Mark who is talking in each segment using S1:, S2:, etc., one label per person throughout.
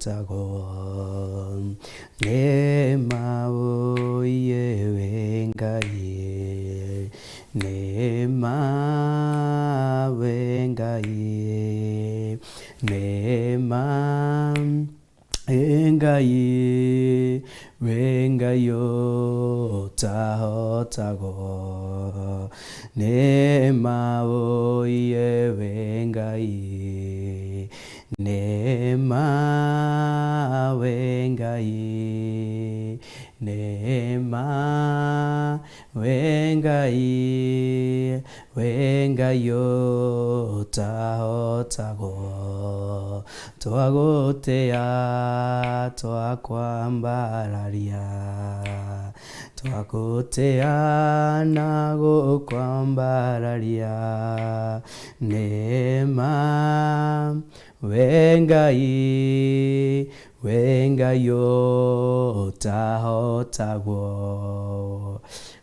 S1: tahotago nema oye wengaye nema wengaye nema engaye wengayo tahotago nema oye wengaye nema wengaye nema wengaye wengayo tahotago twagotea twakwambararia twagotea nago kwambararia nema wengai wengayo tahotago.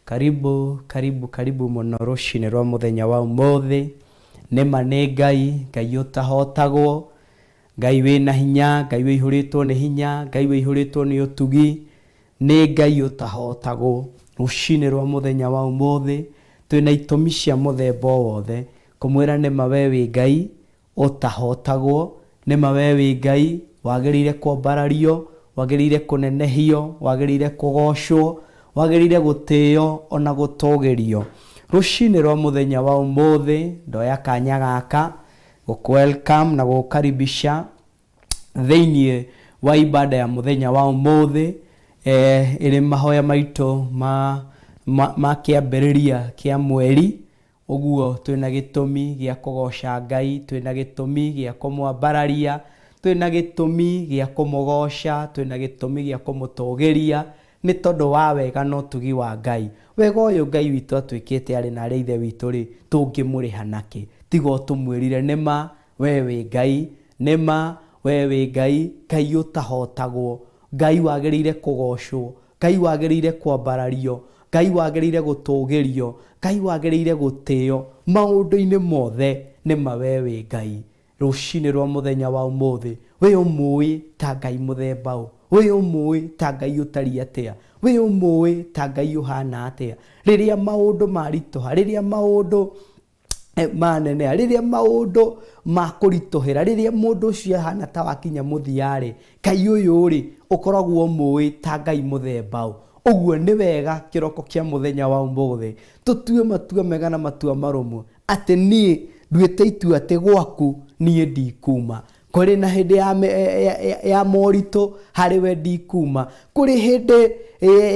S1: Karibu muno rucini rwa muthenya wa umuthi. Nema ni Ngai, Ngai utahotagwo, Ngai wina hinya, Ngai wihuritwo ni hinya, Ngai wihuritwo ni utugi, ni Ngai utahotagwo. Rucini rwa muthenya wa umuthi twina itumi cia muthemba wothe kumwira nema we wi Ngai utahotagwo, nema we wi Ngai wagirire kwambarario, wagirire kunenehio, wagirire kugocwo, wagirire gutio ona gutogerio. Rucini rwa muthenya wa umuthi ndoya kanya gaka welcome na gukaribisha theinie wa ibada ya muthenya wa umuthi iri mahoya maito ma kiambiriria kia mweri. Uguo twina gitumi gia kugoca Ngai, twina gitumi gia kumwambararia, twina gitumi gia kumugoca, twina gitumi gia kumutogeria ni tondu wa wega no tugi wa Ngai. Wega uyu Ngai witu atwikite ari na ithe witu ri tungimuriha naki tigo tumwirire nema we wi Ngai, nema we wi Ngai, Ngai utahotagwo, Ngai wagirire kugocwo, Ngai wagirire kwambarario, Ngai wagirire gutogerio, Ngai wagirire gutio maundu-ini mothe. Nema we wi Ngai. Rucini rwa muthenya wa umuthi we umui ta Ngai muthemba u, we umui ta Ngai utari atia, we umui ta Ngai uhana atia. Riria maundu maritoha, riria maundu manene, riria maundu makuritohera, riria mundu ucio hana ta wakinya muthiari, Ngai uyu ri ukoragwo umui ta Ngai muthemba u. Uguo ni wega kiroko kia muthenya wa umuthi tutue matua mega na matua marumu ati ni nduite itua ati gwaku nie ndikuma. Kuri na hindi ya morito hari we ndikuma, kuri hindi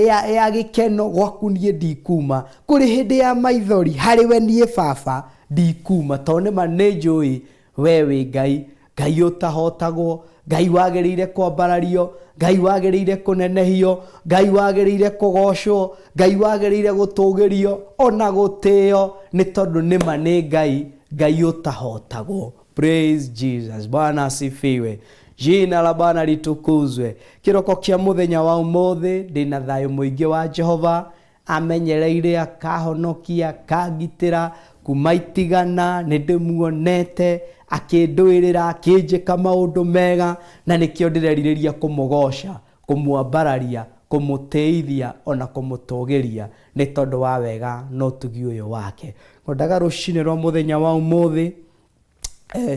S1: ya gikeno gwaku nie ndikuma, kuri hindi ya maithori hari we nie baba ndikuma. Tondu ma ni njui we wi Ngai, Ngai utahotagwo, Ngai wagirire kwambarario, Ngai wagirire kunenehio, Ngai wagirire kugocwo, Ngai wagirire gutogerio ona gutio ni tondu nema ni Ngai, Ngai utahotagwo. Praise Jesus. Bwana asifiwe. Jina la Bwana litukuzwe. Kiroko kia muthenya wa umuthi ndina thayo muingi wa Jehova amenyereire akahonokia kagitira kumaitigana nindimuonete akindwirira akinjika maundu mega na nikio ndireririria kumugoca, kumwambararia, kumuteithia ona kumutogeria ni tondu wa wega no tugi uyu wake. Ngondaga rucini rwa muthenya wa umuthi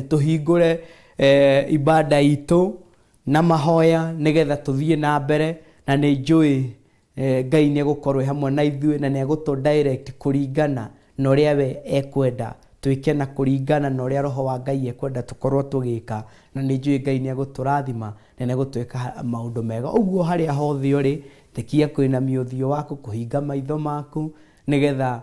S1: tuhingure ibada itu na mahoya nigetha tuthie na mbere, na ni njui Ngai ni gukorwo hamwe na ithuĩ na ni guto direct kuringana na uria we ekwenda twike na kuringana na uria roho wa Ngai ekwenda tukorwo tugika, na ni njui Ngai ni guturathima na ni gutwika maundu mega. Uguo haria hothe uri tikia kwinamia uthio waku, kuhinga maitho maku nigetha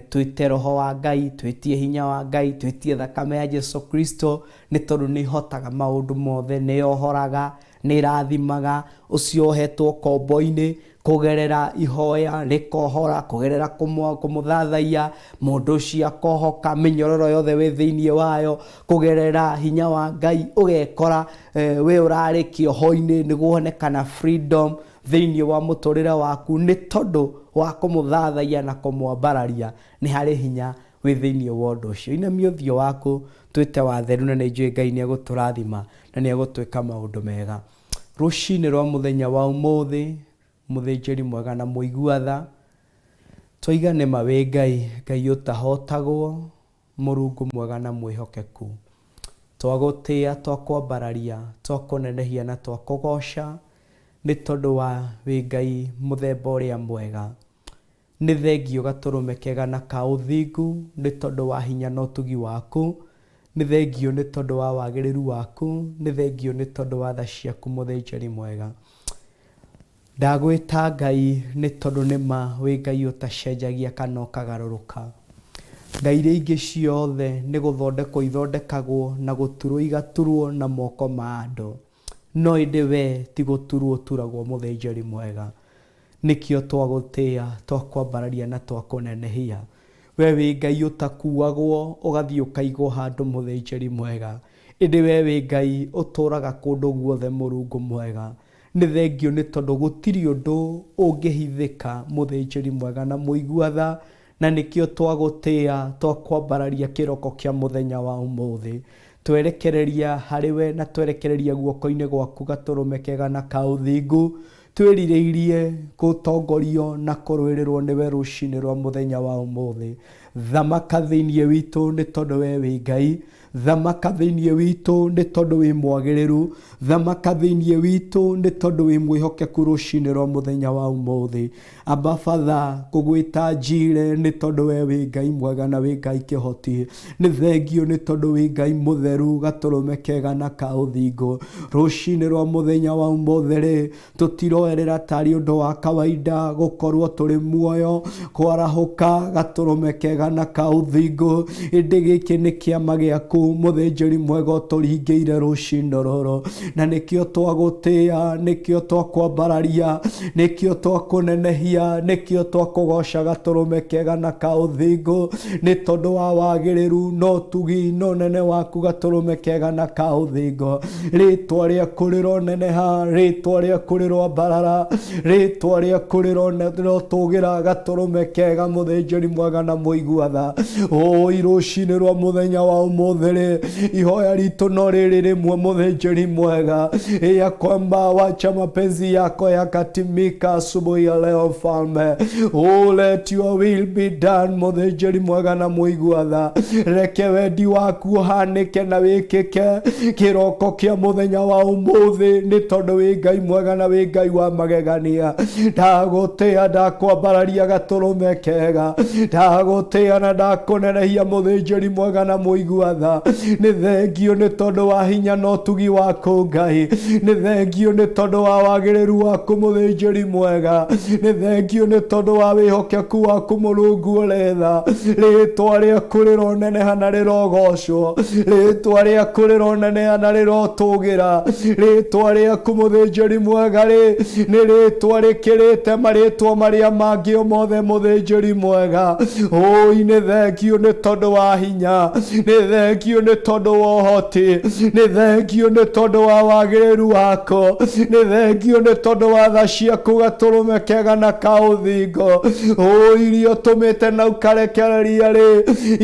S1: twite roho wa Ngai, twitie hinya wa Ngai, twitie thakame ya Jesu Kristo ni tondu ni hotaga maundu mothe, ni yohoraga, ni rathimaga. Ucio hetwo kombo-ini kugerera ihoya rikohora, kugerera kumuthathaia mundu ucio akohoka, minyororo yothe we thiini wayo kugerera hinya wa Ngai ugekora we urari kioho-ini ni guonekana freedom thiini wa muturire waku ni tondu wa kumuthathaia na kumwambararia ni hari hinya we thiini wa undu ucio. Inamia uthio waku twite watheru na nĩ njũĩ Ngai nĩ egũtũrathima na nĩ egũtwĩka maũndũ mega. Rũcinĩ rwa mũthenya wa ũmũthĩ, mũthĩnjĩri mwega na mũigua tha, twoiga nĩ ma wĩ Ngai, Ngai ũtahotagwo, Mũrungu mwega na mwĩhokeku. Twagũtĩĩa, twakwambararia, twakũnenehia na twakũgoca nĩ tondũ wa wĩ Ngai mũthemba ũrĩa mwega. Nĩ thengio gatũrũme kega na ka ũthingu nĩ tondũ wa hinya na ũtugi waku. Nĩ thengio nĩ tondũ wa wagĩrĩru waku. Nĩ thengio nĩ tondũ wa tha ciaku mũthĩnjĩri mwega. Ndagwĩta Ngai nĩ tondũ nĩ ma wĩ Ngai ũtacenjagia kana ũkagarũrũka. Ngai iria ingĩ ciothe nĩ gũthondekwo ithondekagwo na gũturwo igaturwo na moko ma andũ. No ĩndĩ we ti gũturwo ũturagwo mũthĩnjĩri mwega. Nĩkĩo twagũtĩĩa, twakwambararia na twakũnenehia. We wĩ Ngai ũtakuagwo ũgathiĩ ũkaigwo handũ mũthĩnjĩri mwega. Ĩndĩ we wĩ Ngai ũtũraga kũndũ guothe Mũrungu mwega. Nĩ thengio nĩ tondũ gũtirĩ ũndũ ũngĩhithĩka mũthĩnjĩri mwega na mũigua tha, na nĩkĩo twagũtĩĩa, twakwambararia kĩroko kĩa mũthenya wa ũmũthĩ. Twerekereria harĩ we na twerekereria guoko-inĩ gwaku gatũrũme kega na ka ũthingu. Twĩrirĩirie gũtongorio na kũrũĩrĩrwo nĩwe rũcinĩ rwa mũthenya wa ũmũthĩ. Thamaka thĩinĩ witũ nĩ tondũ we wĩ Ngai. Thamaka thĩinĩ witũ nĩ tondũ wĩ mwagĩrĩru. Thamaka thĩinĩ witũ nĩ tondũ wĩ mwĩhokeku rũcinĩ rwa mũthenya wa ũmũthĩ. Aba Father, kũgwĩta njire nĩ tondũ we wĩ Ngai mwega na wĩ Ngai kĩhoti. Nĩ thengio nĩ tondũ wĩ Ngai mũtheru gatũrũme kega na ka ũthingu. Rũcinĩ rwa mũthenya wa ũmũthĩ tũtiroerera tarĩ ũndũ wa kawaida gũkorwo tũrĩ muoyo, kwarahũka gatũrũme kega na ka ũthingu. Ĩndĩ gĩkĩ nĩ kĩama gĩaku mũthĩnjĩri mwega ũtũringĩire rũcinĩ rũrũ, na nĩkĩo twagũtĩĩa, nĩkĩo twakwambararia, nĩkĩo twakũnenehia, nĩkĩo twakũgoca gatũrũme kega na ka ũthingu. Nĩ tondũ wa wagĩrĩru no tugi no nene waku gatũrũme kega na ka ũthingu. Rĩtwa rĩaku rĩroneneha, rĩtwa rĩaku rĩroambarara, rĩtwa rĩaku rĩrotũgĩra gatũrũme kega mũthĩnjĩri mwega na mũigua tha. Oi rũcinĩ rwa mũthenya wa ũmũthĩ, ihoya ritũ no rĩrĩ rĩmwe mũthĩnjĩri mwega, ya kwamba wacha mapenzi yako yakatimika asubuhi ya leo Mfalme. Oh, let your will be done mũthĩnjĩri mwega na mũigua tha. Reke wendi waku ũhanĩke na wĩkĩke kĩroko kĩa mũthenya wa ũmũthĩ, nĩ tondũ wĩ Ngai mwega na wĩ Ngai wa magegania. Ndagũtĩĩa, ndakwambararia gatũrũme kega, ndagũtĩĩa na ndakũnenehia mũthĩnjĩri mwega na mũigua tha. Nĩ thengio nĩ tondũ wa hinya na ũtugi waku Ngai. Nĩ thengio nĩ tondũ wa wagĩrĩru waku mũthĩnjĩri mwega. Nĩ thengio nĩ tondũ wa wĩhokeku waku Mũrungu ũrĩ tha. Rĩtwa rĩaku rĩroneneha na rĩrogocwo, rĩtwa rĩaku rĩroneneha na rĩrotũgĩra. Rĩtwa rĩaku mũthĩnjĩri mwega nĩ rĩtwa rĩkĩrĩte marĩtwa marĩa mangĩ o mothe mũthĩnjĩri mwega. Oi nĩ thengio nĩ tondũ wa hinya, nĩ thengio nĩ tondũ wa ũhoti, nĩ thengio nĩ tondũ wa wagĩrĩru wako, nĩ thengio nĩ tondũ wa tha ciaku gatũrũme kega na ka ũthingu. Oi iria ũtũmĩte na ũkarekereria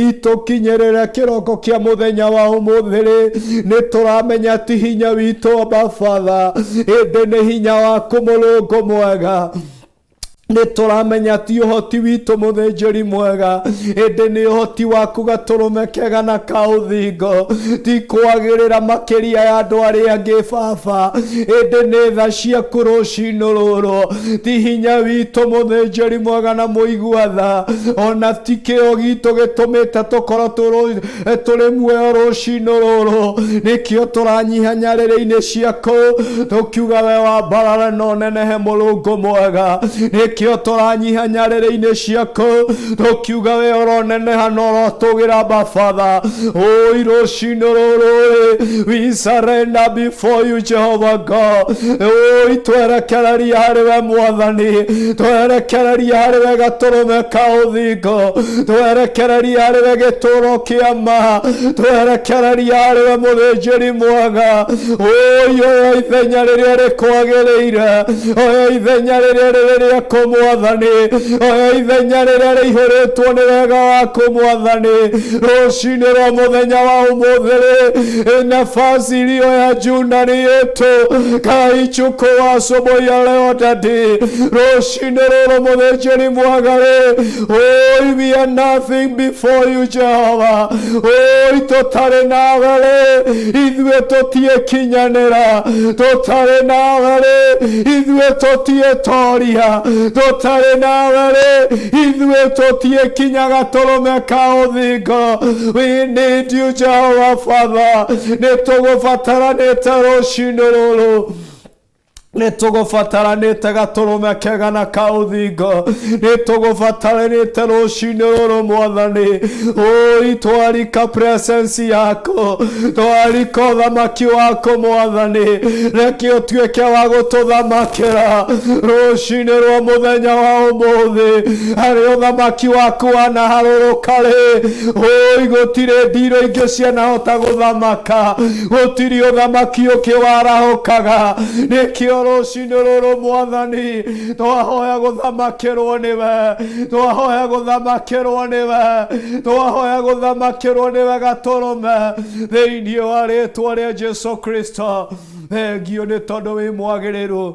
S1: itũkinyĩrĩre kĩroko kĩa mũthenya wa ũmũthĩ, nĩ tũramenya ti hinya witũ Aba Father, ĩndĩ nĩ hinya waku Mũrungu mwega. Nĩ tũramenya ti ũhoti witũ mũthĩnjĩri mwega, ĩndĩ nĩ ũhoti waku gatũrũme kega na ka ũthingu. Ti kwagĩrĩra makĩria ya andũ arĩa angĩ Baba, ĩndĩ nĩ tha ciaku rũcinĩ rũrũ. Ti hinya witũ mũthĩnjĩri mwega na mũigua tha, ona ti kĩo gitũ gĩtũmĩte tũkorwo tũrĩ muoyo rũcinĩ rũrũ. Nĩkĩo tũranyiha nyarĩrĩ-inĩ ciaku tũkiuga we wambarare na ũnenehe Mũrungu mwega. Nĩkĩo tũranyiha nyarĩrĩ-inĩ ciaku tũkiuga we ũroneneha na ũrotũgĩra Aba Father. Oi rũcinĩ rũrũ we surrender before you Jehovah God. Oi twerekereria harĩ we Mwathani, twerekereria harĩ we gatũrũme ka ũthingu, twerekereria harĩ we gĩtũũro kĩa ma, twerekereria harĩ we mũthĩnjĩri mwega. Oi oya ithenya rĩrĩa rĩkwagĩrĩire, oya ithenya rĩrĩa rĩrĩa Mwathani oya ithenya rĩrĩa rĩihũrĩtwo nĩ wega waku Mwathani rũcinĩ rwa mũthenya wa ũmũthĩ nafasi iliyo ya juu ndani yetu kaichukua asubuhi ya leo Dadi rũcinĩ rũrũ mũthĩnjĩri mwagare we are nothing before you Jehova tũtarĩ nawe ithuĩ tũtiĩkinyanĩra tũtarĩ nawe ithuĩ tũtiĩtoria tũtarĩ nawe ithuĩ tũtiĩkinyaga tũrũme ka ũthingo we need you Jehova Father nĩtũgũbataranĩte rũcinĩ rũrũ nĩtũgũbataranĩte gatũrũme kega na ka ũthingo nĩtũgũbataranĩte rũcinĩ rũrũ Mwathani twarika presence yako twarika ũthamaki wako Mwathani reke ũtuĩke wa gũtũthamakĩra rũcinĩ rwa mũthenya wa ũmũthĩ harĩ ũthamaki waku wanaharũrũka gũtirĩ ndiro ingĩ cianahota gũthamaka gũtirĩ ũthamaki ũngĩ warahũkaga nĩkĩo rũcinĩ rũrũ Mwathani twahoya gũthamakĩrwo nĩwe twahoya gũthamakĩrwo nĩwe twahoya gũthamakĩrwo nĩwe gatũrũme thĩinĩ wa rĩĩtwa rĩa Jesũ Kristo thengio nĩ tondũ wĩ mwagĩrĩru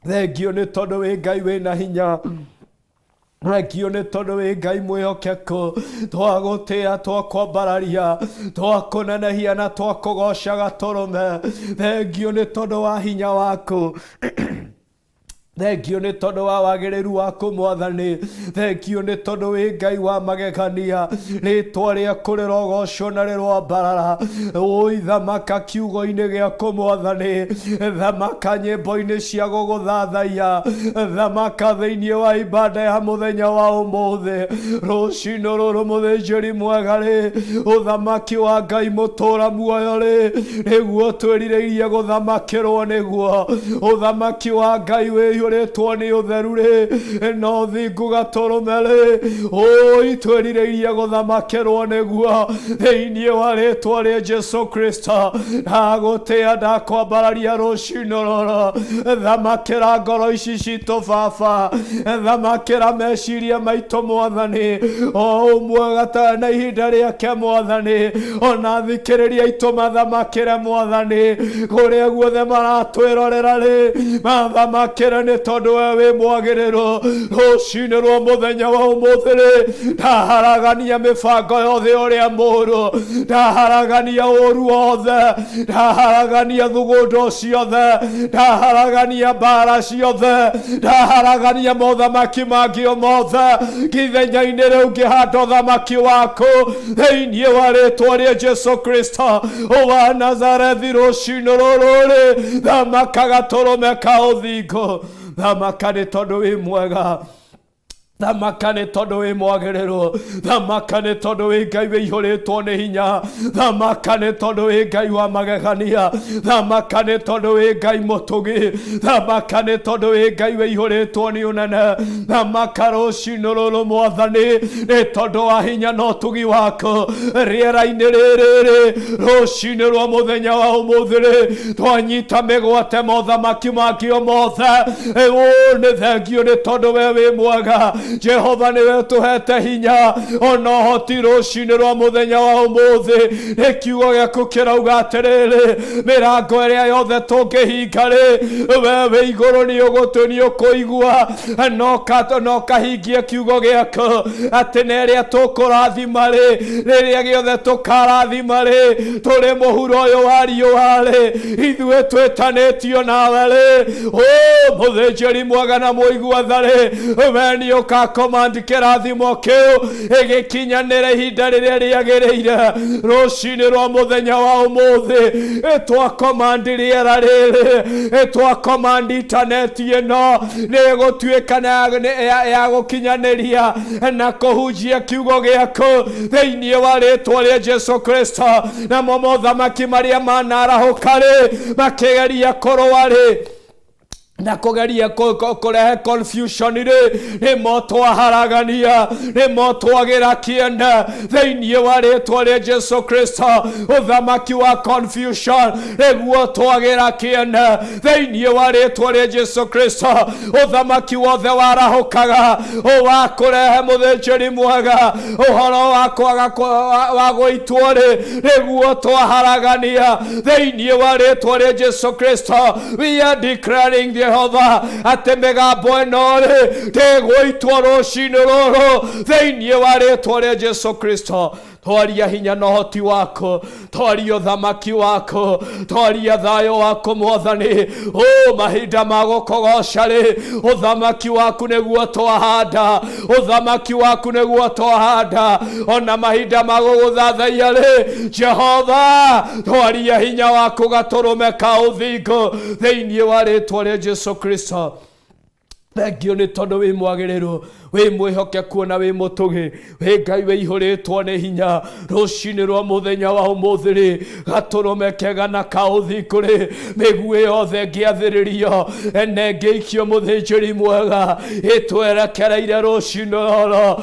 S1: thengio nĩ tondũ wĩ Ngai wĩna hinya thengio nĩ tondũ wĩ Ngai mwĩhokeku twagũtĩĩa twakwambararia twakũnenehia na twakũgoca gatũrũme thengio nĩ tondũ wa hinya waku thengio nĩ tondũ wa wagĩrĩru waku Mwathani thengio nĩ tondũ wĩ Ngai wa magegania rĩĩtwa rĩaku rĩrogocwo na rĩrwambarara thamaka kiugo-inĩ gĩaku Mwathani thamaka nyĩmbo-inĩ cia gũgũthathaiya thamaka thĩinĩ wa ibada ya mũthenya wa ũmũthĩ rũcinĩ rũrũ mũthĩnjĩri mwega ũthamaki wa Ngai mũtũũra muoyo nĩguo twĩrirĩirie gũthamakĩrwo nĩguo ũthamaki wa Ngai wĩiyũrĩtwo nĩ ũtheru no thingu gatũrũme twĩrirĩirie gũthamakĩrwo nĩguo thĩinĩ wa rĩĩtwa rĩa Jesũ Kristo ndagũtĩĩa ndakwambararia rũcinĩ rũrũ thamakĩra ngoro ici citũ Baba thamakĩra meciria maitũ Mwathani ũmwe gatarĩ na ihinda rĩake Mwathani ona thikĩrĩria aitũ mathamakĩre Mwathani kũrĩa guothe maratwĩrorera mathamakĩre nĩ tondũ we wĩ mwagĩrĩru rũcinĩ rwa mũthenya wa ũmũthĩ ndaharagania mĩbango yothe ũrĩa mũũru ndaharagania ũũru wothe ndaharagania thugũndo ciothe ndaharagania mbara ciothe ndaharagania mothamaki mangĩ mothe ithenya-inĩ rĩu ngĩhanda ũthamaki waku thĩinĩ wa rĩĩtwa rĩa Jesũ Kristo wa Nazarethi rũcinĩ rũrũ thamaka gatũrũme ka ũthingo thamaka nĩ tondũ wĩ mwega thamaka nĩ tondũ wĩ mwagĩrĩru thamaka nĩ tondũ wĩ Ngai wĩihũrĩtwo nĩ hinya thamaka nĩ tondũ wĩ Ngai wa magegania thamaka nĩ tondũ wĩ Ngai mũtugi thamaka nĩ tondũ wĩ Ngai wĩihũrĩtwo nĩ ũnene thamaka rũcinĩ rũrũ Mwathani nĩ tondũ wa hinya na ũtugi waku rĩera-inĩ rĩrĩ rũcinĩ rwa mũthenya wa ũmũthĩ twanyita mĩgwate mothamaki mangĩ mothe nĩ thengio nĩ tondũ we wĩ mwega Jehova niwe tuhete hinya ona ũhoti rũcinĩ rwa mũthenya wa ũmũthĩ nĩ kiugo gĩaku kĩrauga atĩrĩrĩ mĩrango ĩrĩa yothe tũngĩhinga we wĩ igũrũ nĩ ũkũigua no kahingie kiugo gĩaku atĩ na ĩrĩa tũkũrathima rĩrĩa gĩothe tũkarathima tũrĩ mũhuro ũyũ wa riũa ithuĩ twĩtanĩtio nawe mũthĩnjĩri mwega na mũigua-tha we nĩ command kĩrathimo kĩu ĩgĩkinyanĩra ihinda rĩrĩa rĩagĩrĩire rũcinĩ rwa mũthenya wa ũmũthĩ twa command rĩera rĩrĩ twa command internet ĩno nĩ gũtuĩka ya gũkinyanĩria na kũhunjia kiugo gĩaku thĩinĩ wa rĩĩtwa rĩa Jesũ Kristo namo mothamaki marĩa manarahũka makĩgeria kũrũa na kugeria kurehe confusion ni motwa haragania ni motwa girakienda theinie wa ritwa ria Jesu Kristo uthamaki wa confusion niguo twagirakienda theinie wa ritwa ria Jesu Kristo uthamaki wothe warahukaga wa kurehe muthinjiri mwega uhoro wa kwaga wa guitwo niguo twaharagania theinie wa ritwa ria Jesu Kristo. We are declaring the Jehova ati migambo ĩno ndĩgũitwo rũcinĩ rũrũ thĩinĩ wa rĩtwa rĩa Jesu Kristo. Twaria hinya na ũhoti wako, twaria ũthamaki wako, twaria thayũ wako Mwathani. Mahinda ma gũkũgoca ũthamaki waku nĩguo twahanda, ũthamaki waku nĩguo twahanda. Ona mahinda ma gũgũthathaiya Jehova, twaria hinya waku gatũrũme ka ũthingu thĩinĩ wa rĩtwa rĩa Jesu Kristo. Thengio nĩ tondũ wĩ mwagĩrĩru, wĩ mwĩhokeku na wĩ mũtũgi, wĩ Ngai wĩihũrĩtwo nĩ hinya. Rũcinĩ rwa mũthenya wa ũmũthĩ gatũrũme kega na ka ũthingu mĩguĩ yothe ngĩathĩrĩrio ene ngĩikio mũthĩnjĩri mwega ĩtwerekereire rũcinĩ rũrũ.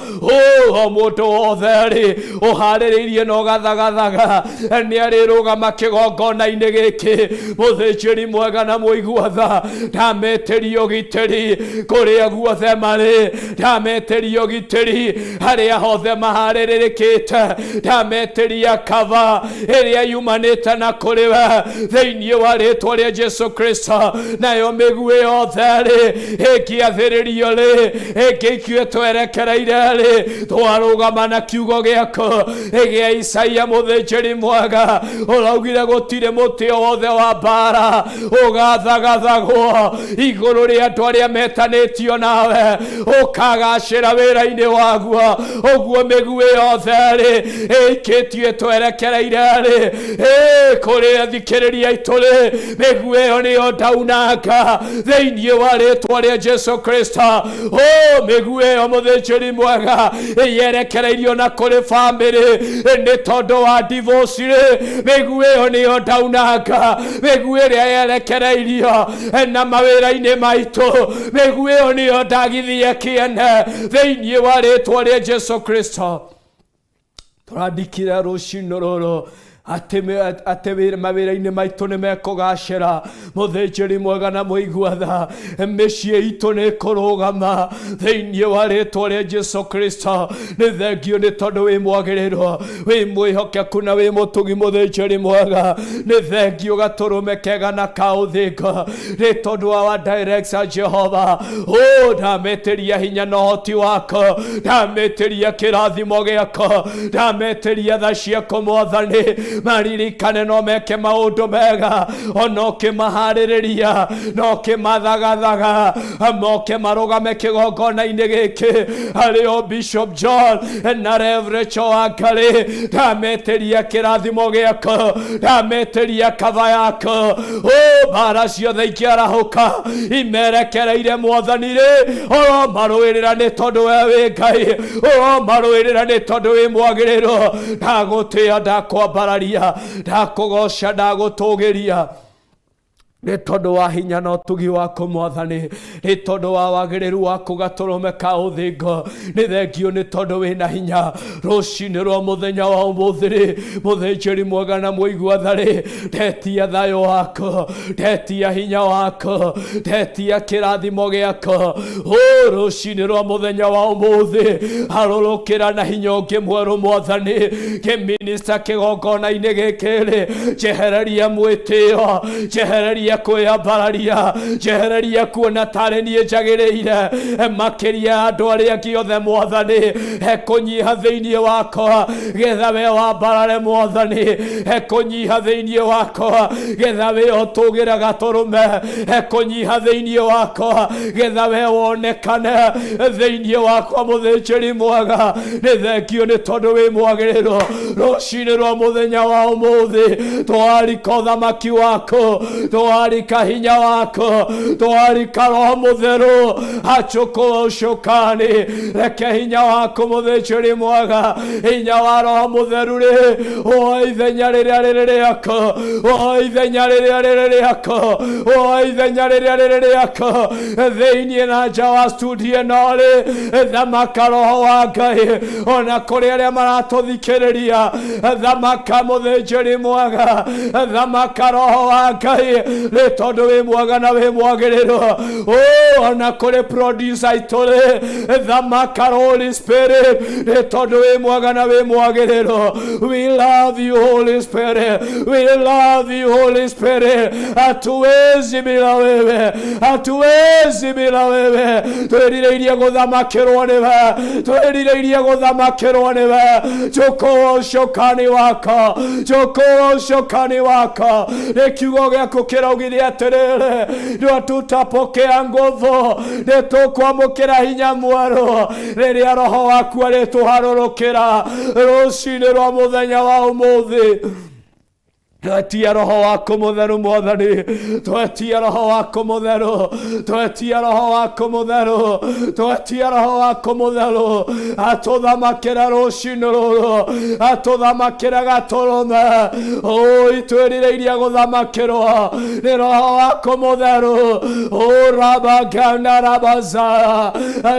S1: O mũndũ wothe ũharĩrĩirie na ũgathagathaga nĩ arĩrũgama kĩgongona-inĩ gĩkĩ. Mũthĩnjĩri mwega na mũigua tha ndametĩria ũgitĩri kũrĩa guothe marĩ, ndametĩria ũgitĩri harĩa hothe maharĩrĩkĩte, ndametĩria kava ĩrĩa yumanĩte na kũrĩ we thĩinĩ wa rĩtwa rĩa Jesu Kristo. Nayo mĩguĩ yothe ĩngĩathĩrĩrio ĩngĩikio twerekereire twarũgama na kiugo gĩako gĩa Isaia mũthĩnjĩri mwega. Ũraugire gũtirĩ mũtĩ o wothe wa mbara ũgathagathagwo igũrũ rĩa andũ arĩa metanĩtio nawe ũkagacĩra wĩra-inĩ waguo. Ũguo mĩguĩ yothe ĩikĩtio twerekereire kũrĩ thikĩrĩria aitũ mĩguĩ ĩyo nĩyo ndaunanga thĩinĩ wa rĩtwa rĩa Jesu Kristo. Mĩguĩ ĩyo mũthĩnjĩri mwega yerekereirio na kũrĩ bamĩrĩ nĩ tondũ wa divorce mĩguĩ ĩyo nĩyo ndaunanga. Mĩguĩ ĩrĩa yerekereirio na mawĩra-inĩ maitũ mĩguĩ ĩyo nĩyo ndagithie kĩene thĩinĩ wa rĩtwa rĩa Jesu Kristo. Tũrandikĩra rũcinĩ rũrũ atĩ mawĩra-inĩ maitũ nĩ mekũgacĩra. Mũthĩnjĩri mwega na mũigua tha mĩciĩ itũ nĩ kũrũgama thĩinĩ wa rĩtwa rĩa Jesu Kristo. Nĩ thengio nĩ tondũ wĩ mwagĩrĩru, wĩ mwĩhokeku na wĩ mũtugi mũthĩnjĩri mwega. Nĩ thengio gatũrũme kega na ka ũthingu nĩ tondũ wa our director Jehova. Ndametĩria hinya na ũhoti wako, ndametĩria kĩrathimo gĩako, ndametĩria tha ciako Mwathani. Maririkane no meke maũndũ mega, ona ũkĩmaharĩrĩria no ũkĩmathagathaga, moke marũgame kĩgongona-inĩ gĩkĩ harĩ o Bishop John na Reverend Wangari. Ndametĩria kĩrathimo gĩako, ndametĩria kava yako. Mbara ciothe ikĩarahũka imerekereire Mwathani marũĩrĩra nĩ tondũ we wĩ Ngai, marũĩrĩra nĩ tondũ wĩ mwagĩrĩru. Ndagũtĩĩa, ndakwambararia, ndakũgoca, ndagũtũgĩria nĩ tondũ wa hinya na ũtugi wako Mwathani, nĩ tondũ wa wagĩrĩru wako gatũrũme ka ũthingu. Nĩ thengio nĩ tondũ wĩna hinya. Rũcinĩ rwa mũthenya wa ũmũthĩ mũthĩnjĩri mwega na mũigua tha ndetia thayũ wako, ndetia hinya wako, ndetia kĩrathimo gĩako. Rũcinĩ rwa mũthenya wa ũmũthĩ harũrũkĩra na hinya ũngĩ mwerũ Mwathani kĩminista kĩgongona-inĩ gĩkĩ. Njehereria mwĩtĩo, njehereria kwĩyambararia, njehereria kuona tarĩ niĩ njagĩrĩire makĩria andũ arĩa angĩ othe Mwathani. Kũnyiha thĩinĩ wakwa getha we wambarare Mwathani, kũnyiha thĩinĩ wakwa getha we ũtũgĩre gatũrũme, kũnyiha thĩinĩ wakwa getha we wonekane thĩinĩ wakwa mũthĩnjĩri mwega. Nĩ thengio nĩ tondũ wĩ mwagĩrĩru. Rũcinĩ rwa mũthenya wa ũmũthĩ twarika ũthamaki wako, twarika hinya wako, twarika Roho Mutheru achokoa ushokani. Reke hinya wako muthĩnjĩri mwega, hinya wa Roho Mutheru o ithenya rĩrĩa rĩako, o ithenya rĩrĩa rĩako, o ithenya rĩrĩa rĩako, thĩinĩ na nja wa studio nore thamaka Roho wa Ngai, ona kũrĩ arĩa maratũthikĩrĩria thamaka muthĩnjĩri mwega, thamaka Roho wa Ngai, nĩ tondũ wĩ mwega na wĩ mwagĩrĩru. Ona kũrĩ producer itũrĩ thamaka Holy Spirit, nĩ tondũ wĩ mwega na wĩ mwagĩrĩru. We love you Holy Spirit, we love you Holy Spirit. Hatuwezi bila wewe, hatuwezi bila wewe. Twĩrirĩirie gũthamakĩrwo nĩwe, twĩrirĩirie gũthamakĩrwo nĩwe. Chokoa ucokani wako, chokoa ucokani wako. Nĩ kiugo gĩaku kĩraugire atĩrĩrĩ, nĩ tutapokea nguvu, nĩ tũkwamũkĩra hinya mwerũ rĩrĩa Roho waku arĩtũharũrũkĩra rũcinĩ rwa mũthenya wa ũmũthĩ. Twetia Roho wako Mutheru Mwathani, twetia Roho wako Mutheru, twetia Roho wako Mutheru, twetia Roho wako Mutheru atũthamakĩra rũcinĩ rũrũ, atũthamakĩra gatũrũme. Itwĩrirĩirie gũthamakĩrwo nĩ Roho wako Mutheru. Rabaganda rabaza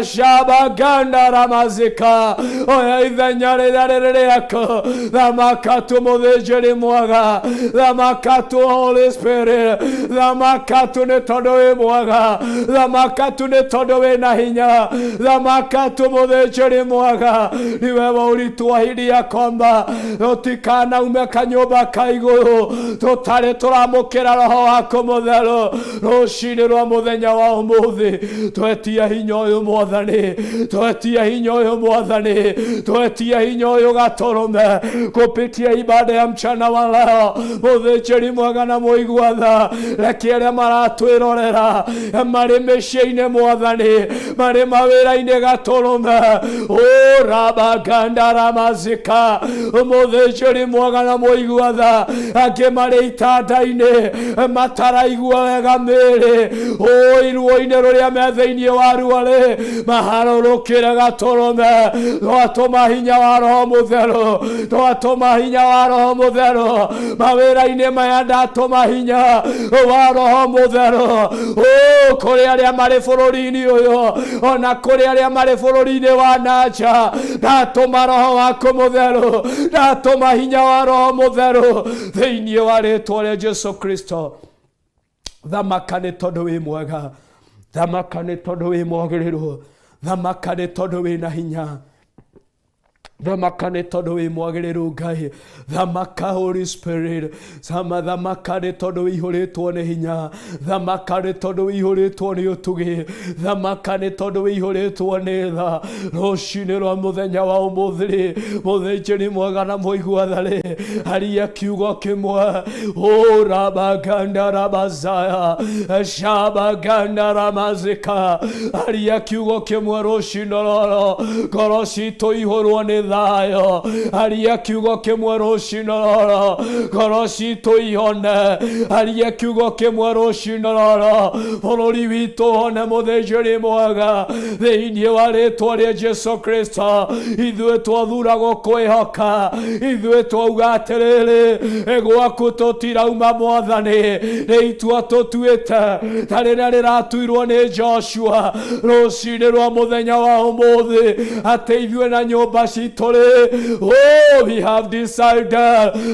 S1: shabaganda ramazika. Oya ithenya rĩrĩa rĩako, thamaka tu mũthĩnjĩri mwega, thamaka tu Holy Spirit, thamaka tu nĩ tondũ wĩ mwega, thamaka tu nĩ tondũ wĩ na hinya, thamaka tu mũthĩnjĩri mwega. Niwe ũritũahiria kwamba tũtikanaume kanyũmba ka igũrũ tũtarĩ tũramũkĩra Roho wako Mutheru rũcinĩ rwa mũthenya wa ũmũthĩ. Twetia hinya ũyũ Mwathani, twetia hinya ũyũ Mwathani, twetia hinya ũyũ gatũrũme kupitia ibada ya mchana wa leo. Mũthĩnjĩri mwega na mũigua-tha, reke arĩa maratwĩrorera marĩ mĩciĩ-inĩ Mwathani, marĩ mawĩra-inĩ gatũrũme. Rabaganda ramazika, mũthĩnjĩri mwega na mũigua-tha, angĩ marĩ itanda-inĩ mataraigua wega mĩĩrĩ, iruo-inĩ rũrĩa me thĩinĩ wa ruo-rĩ maharũrũkĩre gatũrũme. Twatũma hinya wa Roho Mutheru, twatũma hinya wa Roho Mutheru mawĩra-inĩ maya, ndatũma hinya wa Roho Mutheru kũrĩ arĩa marĩ bũrũri-inĩ ũyũ, ona kũrĩ arĩa marĩ bũrũri-inĩ wa nanja. Ndatũma Roho wako Mutheru, ndatũma hinya wa Roho Mutheru thĩinĩ wa rĩĩtwa rĩa Jesu Kristo. Thamaka nĩ tondũ wĩ mwega, thamaka nĩ tondũ wĩ mwagĩrĩru, thamaka nĩ tondũ wĩ na hinya, thamaka nĩ tondũ wĩ mwagĩrĩru Ngai. Thamaka Holy Spirit, thamaka nĩ tondũ wĩihũrĩtwo nĩ hinya, thamaka nĩ tondũ wĩihũrĩtwo nĩ ũtugi, thamaka nĩ tondũ wĩihũrĩtwo nĩ tha rũcinĩ rwa mũthenya wa ũmũthĩ. Mũthĩnjĩri mwega na mũigua-tha, haria kiugo kĩmwe. Rabaganda rabazaya shabaganda ramazika, haria kiugo kĩmwe rũcinĩ rũrũ, ngoro citũ ihũrwo nĩ thayo. Haria kiugo kĩmwe rũcinĩ rũrũ, ngoro citũ ihone. Haria kiugo kĩmwe rũcinĩ rũrũ, bũrũri witũ hone. Mũthĩnjĩri mwega, thĩinĩ wa rĩĩtwa rĩa Jesu Kristo, ithuĩ twathuragwo kwĩhoka, ithuĩ twauga atĩrĩrĩ, gwaku tũtirauma Mwathani, nĩ itua tũtuĩte ta rĩrĩa rĩratuirwo nĩ Joshua rũcinĩ rwa mũthenya wa ũmũthĩ, atĩ ithuĩ na nyũmba citũ, we have decided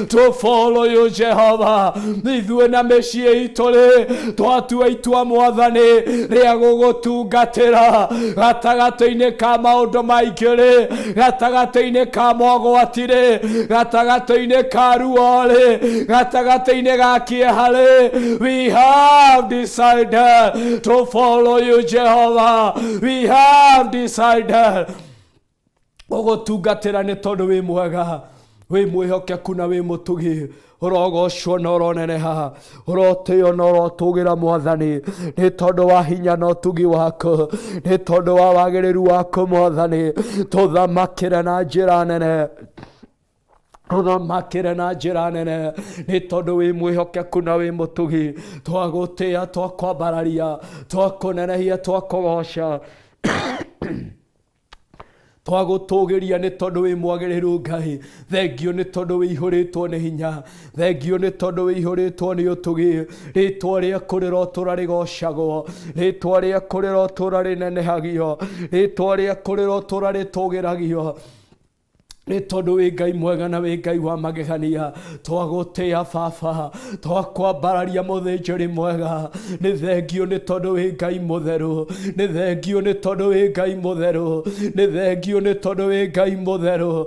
S1: to follow you Jehovah. Ithuĩ na mĩciĩ itũ twatua itua Mwathani rĩa gũgũtungatĩra gatagatĩ-inĩ ka maũndũ maingĩ, gatagatĩ-inĩ ka mogwati, gatagatĩ-inĩ ka ruo, gatagatĩ-inĩ ga kĩeha. We have decided to follow you Jehovah. We have decided ũgũtungatĩra nĩ tondũ wĩ mwega, wĩ mwĩhokeku na wĩ mũtugi. Ũrogocwo na ũroneneha, ũrotĩo na ũrotũgĩra Mwathani, nĩ tondũ wa hinya na ũtugi wako, nĩ tondũ wa wagĩrĩru wako Mwathani. Tũthamakĩre na njĩra nene Uthamakire na njĩra nene nĩ tondũ wĩ mwĩhokeku na wĩ mũtugi. Twagũtĩĩa, twakwambararia, twakũnenehia, twakũgoca, twagũtũgĩria nĩ tondũ wĩ mwagĩrĩru Ngai. Thengio nĩ tondũ wĩihũrĩtwo nĩ hinya, thengio nĩ tondũ wĩihũrĩtwo nĩ ũtugi. Rĩtwa rĩaku rĩrotũra rĩgocagwo, rĩtwa rĩaku rĩrotũra rĩnenehagio, rĩtwa rĩaku rĩrotũra rĩtũgĩragio nĩ tondũ wĩ Ngai mwega na wĩ Ngai wa magegania. Twagũtĩĩa Baba, twakwambararia mũthĩnjĩri mwega. Nĩ thengio nĩ tondũ wĩ Ngai mũtheru, nĩ thengio nĩ tondũ wĩ Ngai mũtheru, nĩ thengio nĩ tondũ wĩ Ngai mũtheru.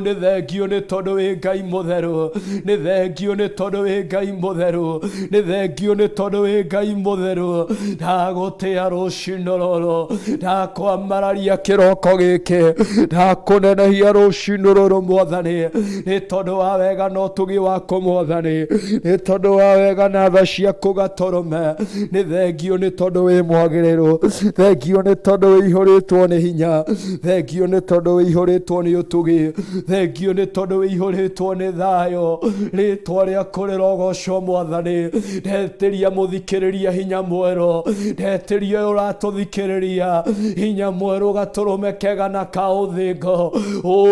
S1: Nĩ thengio nĩ tondũ wĩ Ngai mũtheru, nĩ thengio nĩ tondũ wĩ Ngai mũtheru, nĩ thengio nĩ tondũ wĩ Ngai mũtheru. Ndagũtĩĩa rũciinĩ rũrũ, ndakwambararia kĩroko gĩkĩ, ndakũnenehia rũciinĩ rũrũ Mwathani, nĩ tondũ wa wega na ũtugi waku Mwathani, nĩ tondũ wa wega na tha ciaku Gatũrũme. Nĩ thengio nĩ tondũ wĩ mwagĩrĩru, thengio nĩ tondũ wĩihũrĩtwo nĩ hinya, thengio nĩ tondũ wĩihũrĩtwo nĩ ũtugi, thengio nĩ tondũ wĩihũrĩtwo nĩ thayũ. Rĩtwa rĩaku rĩrogocwo Mwathani. Ndetĩria mũthikĩrĩria hinya mwerũ, ndetĩria ũyũ ũratũthikĩrĩria hinya mwerũ, Gatũrũme kega na ka ũthĩngo.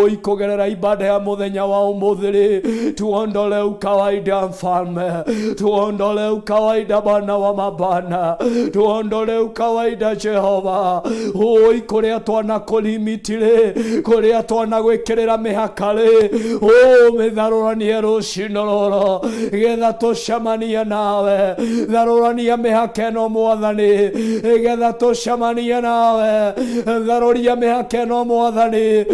S1: Kũgerera ibada ya mũthenya wa ũmũthĩ, tuondole ukawaida Mfalme, tuondole ukawaida Bwana wa mabwana, tuondole ukawaida Jehova. Kũrĩa twanakũlimitire, kũrĩa twanagwĩkĩrĩra mĩhaka-rĩ, mĩtharũranie rũciinĩ rũrũ, getha tũcemanie nawe. Tharũrania mĩhaka ĩno Mwathani, getha tũcemanie nawe. Tharũria mĩhaka ĩno Mwathani,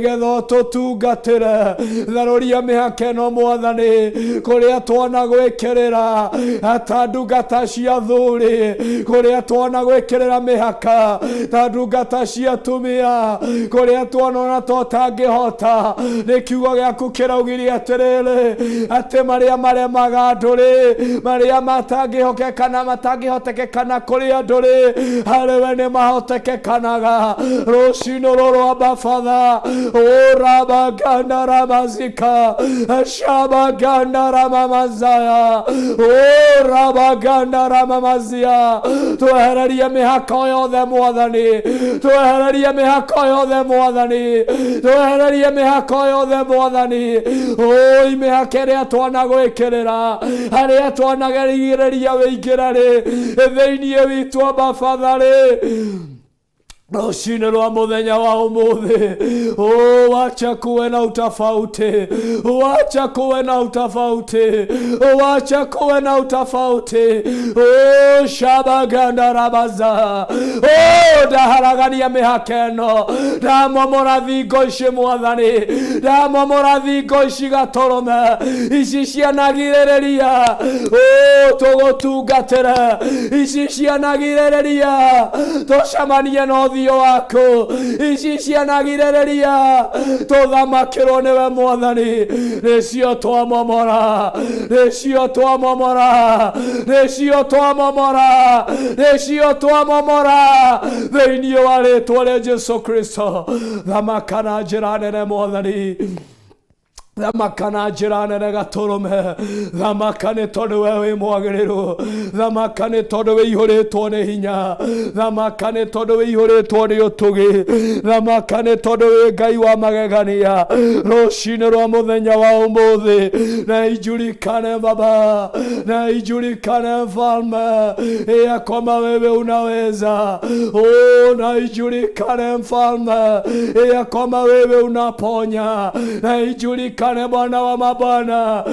S1: getha tũtungatĩre. Tharũria mĩhaka ĩno Mwathani, kũrĩa twanagwĩkĩrĩra ta ndungata cia thũri, kũrĩa twanagwĩkĩrĩra mĩhaka ta ndungata cia atumia, kũrĩa twanona tũtangĩhota. Nĩ kiugo gĩaku kĩraugire atĩrĩrĩ, atĩ marĩa maremaga ndũrĩ, marĩa matangĩhokeka na matangĩhotekekana kũrĩ andũ-rĩ, harĩwe nĩ mahotekekanaga. Rũciinĩ rũrũ Aba Father, Rabaganda Ramazika, Shabaganda Ramamazaya, Rabaganda Ramamazia. Twehererie mĩhaka yothe Mwathani, twehererie mĩhaka yothe Mwathani, twehererie mĩhaka yothe Mwathani. Mĩhaka ĩrĩa twanagwĩkĩrĩra, harĩa twanagerigĩrĩria wĩingĩra-rĩ, thĩinĩ witũ Aba Father-rĩ, rũciinĩ rwa mũthenya wa ũmũthĩ, wacha kuwe na utofauti, wacha kuwe na utofauti, wacha kuwe na utofauti. Shabaganda Rabaza, ndaharagania mĩhaka ĩno, ndamomora thingo ici Mwathani, ndamomora thingo ici Gatũrũme, ici cianagirĩrĩria tũgũtungatĩre, ici cianagirĩrĩria tũcemanie na ũthiũ waku, ici cianagirĩrĩria tũthamakĩrwo nĩwe Mwathani. Nĩcio twamomora, nĩcio twamomora, nĩcio twamomora, nĩcio twamomora thĩinĩ wa rĩtwa rĩa Jesũ Kristo. Thamaka na njĩra nene Mwathani, thamaka na njĩra nene Gatũrũme. Thamaka nĩ tondũ we wĩ mwagĩrĩru, thamaka nĩ tondũ wĩihũrĩtwo nĩ hinya, thamaka nĩ tondũ wĩihũrĩtwo nĩ ũtugi, thamaka nĩ tondũ wĩ Ngai wa magegania. Rũciinĩ rwa mũthenya wa ũmũthĩ, na ijulikane Baba, na ijulikane Mfalme, ya kwamba wewe unaweza. Na ijulikane Mfalme, ya kwamba wewe unaponya, na ijulikane Bwana wa mabwana.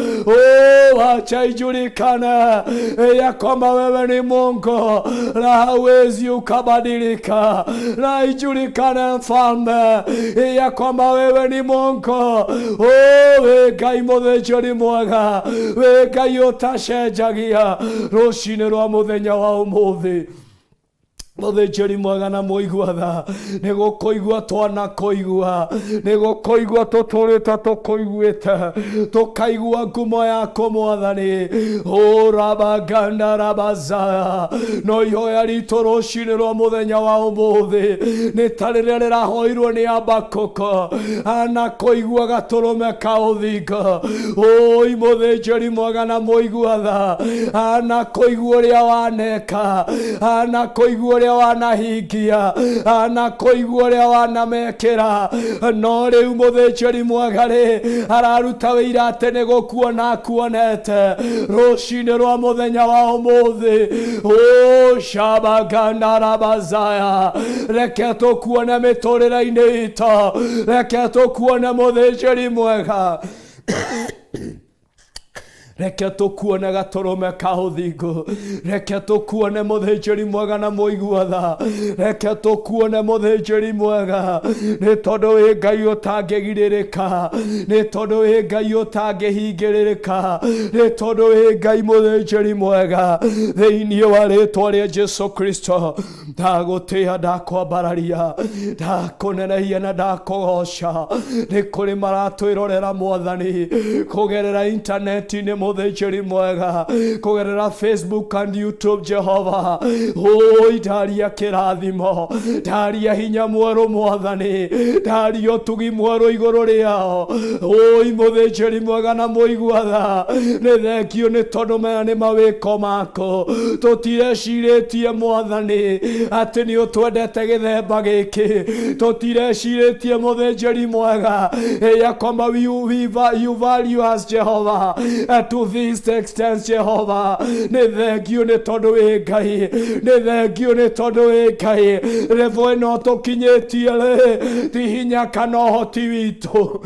S1: Acha ijulikane ya kwamba wewe ni Mungu na hauwezi ukabadilika. Na ijulikane Mfalme ya kwamba wewe ni Mungu. We Ngai mũthĩnjĩri mwega, we Ngai ũtacenjagia. Rũciinĩ rwa mũthenya wa ũmũthĩ, Muthĩnjĩri mwega na mũigua tha nĩ gũkũigua twanakũigua nĩ gũkũigua tũtũrĩte tũkũiguĩte tũkaigua ngumo yaku Mwathani ũrabaganda rabazaya no ihoya ritũ rũcinĩ rwa mũthenya wa ũmũthĩ nĩ ta rĩrĩa rĩrahoirwo nĩ Habakuku anakũigua gatũrũme ka ũthingu oi mũthĩnjĩri mwega na mũigua tha anakũigua ũrĩa waneka anakũigua ũrĩa wanahingia anakũigua ũrĩa wanamekĩra no rĩu mũthĩnjĩri mwega araruta wĩira atĩ nĩ gũkuona akuonete rũcinĩ rwa mũthenya wa ũmũthĩ shabagandarabazaya reke tũkuone mĩtũrĩre-inĩ itũ reke tũkuone mũthĩnjĩri mwega reke tũkuone gatũrũme ka ũthingu reke tũkuone mũthĩnjĩri mwega na mũigua tha reke tũkuone mũthĩnjĩri mwega nĩ tondũ wĩ Ngai ũtangĩgirĩrĩka nĩ tondũ wĩ Ngai ũtangĩhingĩrĩrĩka nĩ tondũ wĩ Ngai mũthĩnjĩri mwega thĩinĩ wa rĩtwa rĩa Jesu Kristo ndagũtĩĩa ndakwambararia ndakũnenehia na ndakũgoca nĩ kũrĩ maratwĩrorera Mwathani kũgerera intaneti-inĩ mũthĩnjĩri mwega kũgerera Facebook and YouTube Jehova oi ndaria kĩrathimo ndaria hinya mwerũ Mwathani ndaria ũtugi mwerũ igũrũ rĩao oi mũthĩnjĩri mwega na mũigua tha nĩ thengio nĩ tondũ maya nĩ mawĩko maku tũtirecirĩtie Mwathani atĩ nĩ ũtwendete gĩthemba gĩkĩ tũtirecirĩtie mũthĩnjĩri mwega ya kwamba you value us Jehova to this extent Jehova nĩ thengio nĩ tondũ wĩ Ngai nĩ thengio nĩ tondũ wĩ Ngai revo ĩno tũkinyĩtie ti hinya kana ũhoti witũ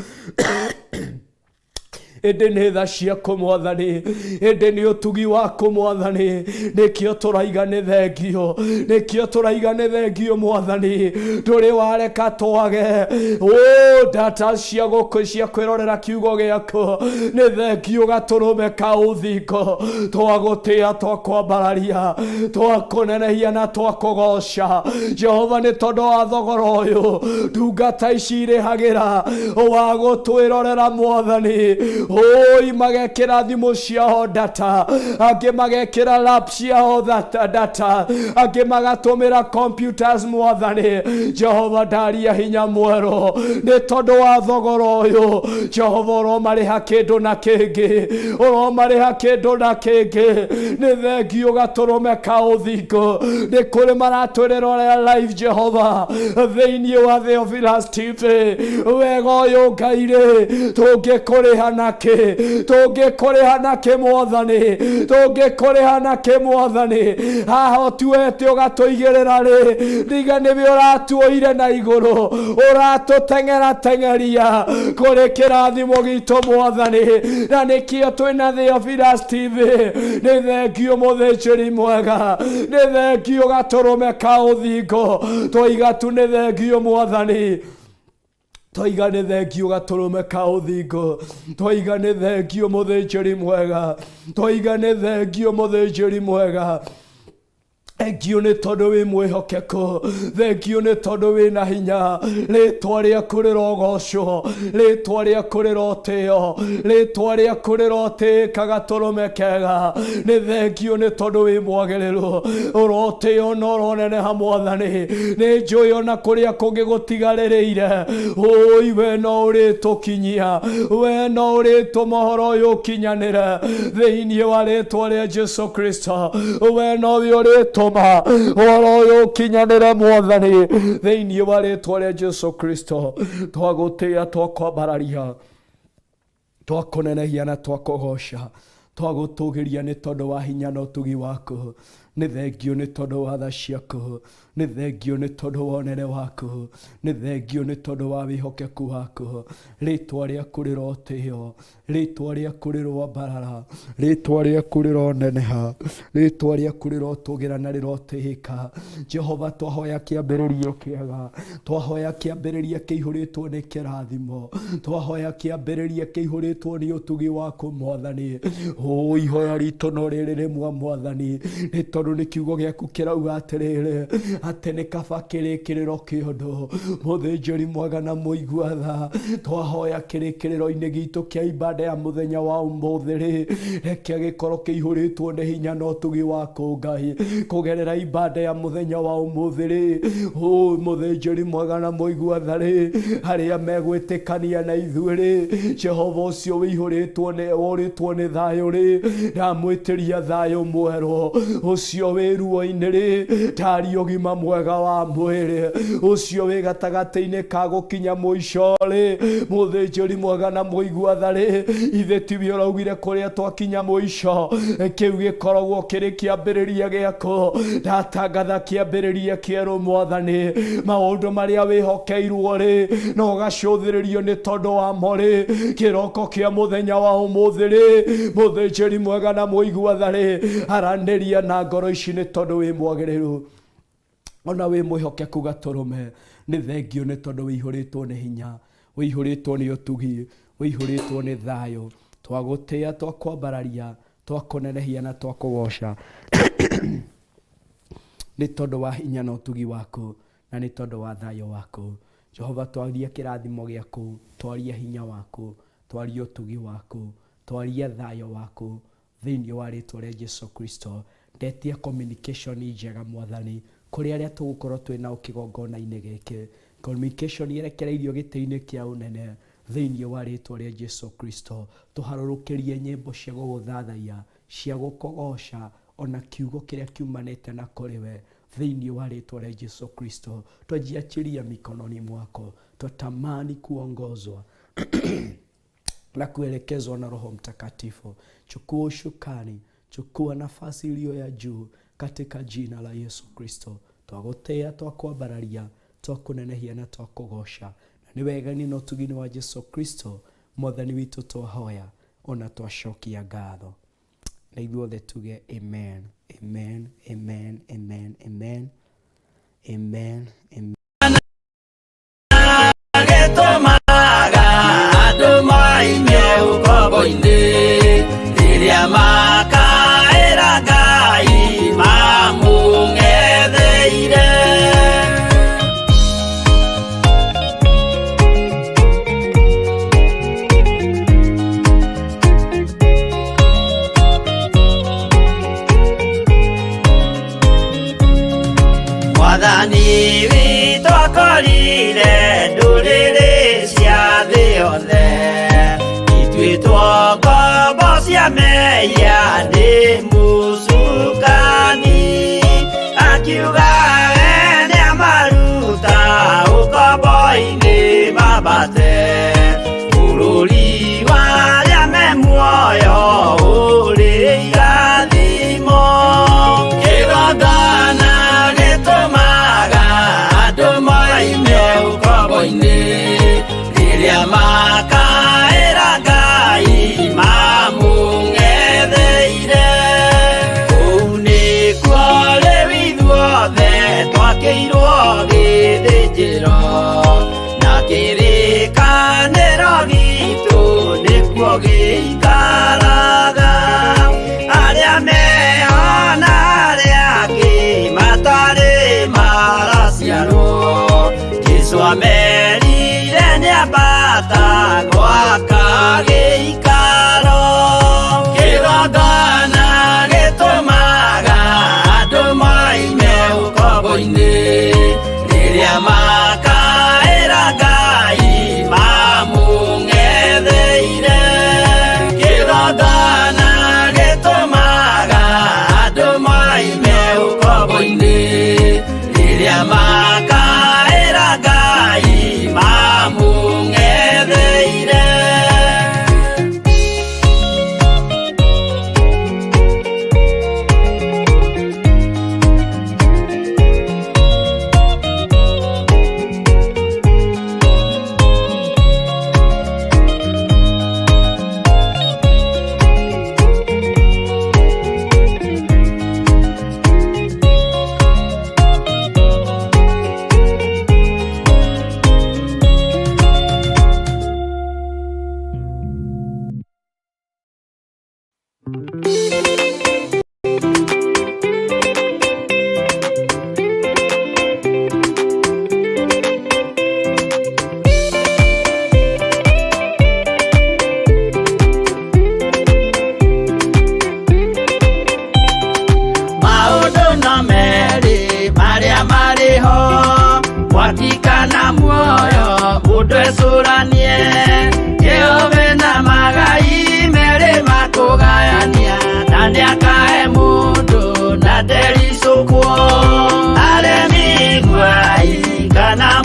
S1: ĩndĩ nĩ tha ciaku Mwathani ĩndĩ nĩ ũtugi waku Mwathani nĩkĩo tũraiga nĩ thengio nĩkĩo tũraiga nĩ thengio Mwathani ndũrĩ wareka twage ndata cia gũkũ cia kwĩrorera kiugo gĩaku nĩ thengio gatũrũme ka ũthingu twagũtĩĩa twakwambararia twakũnenehia na twakũgoca Jehova nĩ tondũ wa thogora ũyũ ndungata ici irĩhagĩra wa gũtwĩrorera Mwathani oi magekĩra thimũ ciao data angĩ magekĩra lap ciao data angĩ magatũmĩra computers Mwathani Jehova ndaria hinya mwerũ nĩ tondũ wa thogora ũyũ Jehova ũromarĩha kĩndũ na kĩngĩ ũromarĩha kĩndũ na kĩngĩ nĩ thengio gatũrũme ka ũthingu nĩ kũrĩ maratwĩrorera live Jehova thĩinĩ wa Theophilus TV wega ũyũ Ngai tũngĩkũrĩha na tũngĩkũrĩha nake Mwathani tũngĩkũrĩha nake Mwathani haha tuete ũgatũigĩrĩra ndiga nĩwe ũratuoire na igũrũ ũratũteng'eria kũrĩ kĩrathimo gitũ Mwathani na nĩkĩo twĩna Theophilus TV nĩ thengio mũthĩnjĩri mwega nĩ thengio gatũrũme ka ũthingu tũiga tu nĩ thengio Mwathani tũiga nĩ thengio gatũrũme ka ũthingu tũiga nĩ thengio mũthĩnjĩri mwega tũiga nĩ thengio mũthĩnjĩri mwega thengio nĩ tondũ wĩ mwĩhokeku thengio nĩ tondũ wĩ na hinya rĩtwa rĩaku rĩrogocwo rĩtwa rĩaku rĩrotĩo rĩtwa rĩaku rĩrotĩĩka gatũrũme kega nĩ thengio nĩ tondũ wĩ mwagĩrĩru ũrotĩo na ũroneneha Mwathani nĩ njũĩ ona kũrĩa kũngĩ gũtigarĩrĩire oi we no ũrĩtũkinyia we no ũrĩtũma ũhoro ũyũ ũkinyanĩre thĩinĩ wa rĩtwa rĩa Jesu Kristo we nowe ũrĩtũma ũhoro ũyũ ũkinyanĩre Mwathani thĩinĩ wa rĩtwa rĩa Jesu Kristo twagũtĩĩa twakwambararia twakũnenehia na twakũgoca twagũtũgĩria nĩ tondũ wa hinya na ũtugi waku nĩ thengio nĩ tondũ wa tha ciaku nĩ thengio nĩ tondũ wa ũnene waku nĩ thengio nĩ tondũ wa wĩhokeku waku rĩtwa rĩaku rĩrotĩo rĩtwa rĩaku rĩrombarara rĩtwa rĩaku rĩroneneha rĩtwa rĩaku rĩrotũgĩra na rĩrotĩĩka Jehova twahoya kĩambĩrĩrio kĩega twahoya kĩambĩrĩria kĩihũrĩtwo nĩ kĩrathimo twahoya kĩambĩrĩria kĩihũrĩtwo nĩ ũtugi waku Mwathani ihoya ritũ no rĩrĩ rĩmwe Mwathani, nĩ tondũ nĩ kiugo gĩaku kĩrauga atĩrĩrĩ atĩ nĩ kaba kĩrĩkĩrĩro kĩondo. Mũthĩnjĩri mwega na mũigua tha, twahoya kĩrĩkĩrĩro-inĩ gitũ kĩa ibada ya mũthenya wa ũmũthĩ, reke gĩkorwo kĩihũrĩtwo nĩ hinya na ũtugi waku Ngai kũgerera ibada ya mũthenya wa ũmũthĩ. Mũthĩnjĩri mwega na mũigua tha, arĩa megwĩtĩkania na ithuĩ Jehova ũcio wĩihũrĩtwo nĩ thayũ ndamwĩtĩria thayũ mwerũ ũcio wĩ ruo-inĩ tari ũgima mwega wa mwĩrĩ ũcio wĩ gatagatĩ-inĩ ka gũkinya mũico mũthĩnjĩri mwega na mũigua tha, ithe tiwe ũraugire kũrĩa twakinya mũico kĩu gĩkoragwo kĩrĩ kĩambĩrĩria gĩako. Ndatangatha kĩambĩrĩria kĩerũ Mwathani, maũndũ marĩa wĩhokeirwo na ũgacũthĩrĩrio nĩ tondũ wamo kĩroko kĩa mũthenya wa ũmũthĩ mũthĩnjĩri mwega na mũigua tha, aranĩria na ngoro ici nĩ tondũ wĩ mwagĩrĩru ona wĩ mwĩhokeku gatũrũme. Nĩ thengio nĩ tondũ wĩihũrĩtwo nĩ hinya, wĩihũrĩtwo nĩ ũtugi, wĩihũrĩtwo nĩ thayũ. Twagũtĩa, twakwambararia, twakũnenehia na twakũgoca nĩ tondũ wa hinya na ũtugi waku na nĩ tondũ wa thayũ waku. Jehova, twaria kĩrathimo gĩaku, twaria hinya waku, twaria ũtugi waku, twaria thayũ waku thĩinĩ wa rĩtwa rĩa Jesu Kristo. Ndetia communication njega Mwathani kũrĩ arĩa tũgũkorwo twĩna kĩgongona-inĩ gĩkĩ, communication yerekereirio gĩtĩ-inĩ kĩa ũnene thĩinĩ wa rĩtwa rĩa Jesu Kristo. Tũharũrũkĩrie nyĩmbo cia gũgũthathaiya, cia gũkũgoca, ona kiugo kĩrĩa kiumanĩte na kũrĩ we thĩinĩ wa rĩtwa rĩa Jesu Kristo. Twajiachilia mikononi mwako, twatamani kuongozwa na kuelekezwa na Roho Mtakatifu. Chukua ushukani, chukua nafasi iliyo ya juu katika jina la Yesu Kristo. Twagotea, twakwambararia, twakunenehia na twakugosha. Na ni wega ni ũtugi wa Jesu Kristo Mwathani witũ twahoya ona twacokia ngatho. Na ithuothe tuge amen, amen, amen, amen, amen, amen, amen.
S2: Mwathani witũ akorire ndũrĩrĩ cia thĩ yothe, ituĩtwo ngombo cia mehia nĩ mũcukani, akiuga we nĩamaruta ũkombo-inĩ mambate bũrũri warĩa me muoyo ũrĩ irathimo. Kĩgongona gĩtũmaga andũ moime ũkombo-inĩ rĩrĩa makaĩra Ngai mamũng'etheire. Kũu nĩkuo rĩu ithuothe twakĩirwo gĩthĩnjĩro, na kĩrĩkanĩro gitũ nĩkuo gĩikaraga. Arĩa mehona arĩa angĩ matarĩ maraciarwo, Jesũ amerire nĩambata gwaka gĩikaro. Kĩgongona gĩtũmaga andũ moime ũkombo-inĩ rĩrĩa makaĩra Ngai mamũng'etheire. Kĩgongona gĩtũmaga andũ moime ũkombo-inĩ rĩrĩa makaĩra Ngai mamũng'etheire.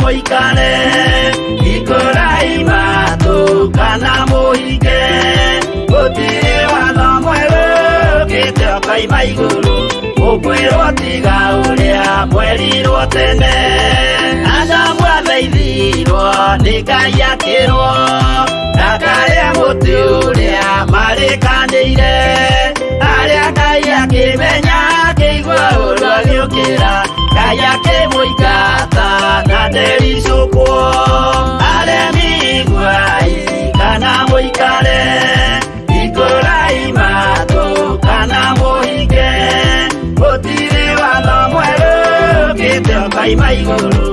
S2: mũikare ikũrai matu kana mũhinge gũtirĩ watho mwerũ ũkĩte ũkaima igũrũ ũkwĩrwo tiga ũrĩa mwerirwo tene Adamu athaithirwo nĩ Ngai akĩrwo ndakarĩe mũtĩ ũrĩa marĩkanĩire arĩa Ngai akĩmenya akĩigua ũru agĩũkĩra Ngai akĩmũingata na ndericũkwo aremi iguai kana mũikare ikũrai matũ kana mũhinge gũtirĩ watho mwerũ ũkĩte ũkaima igũrũ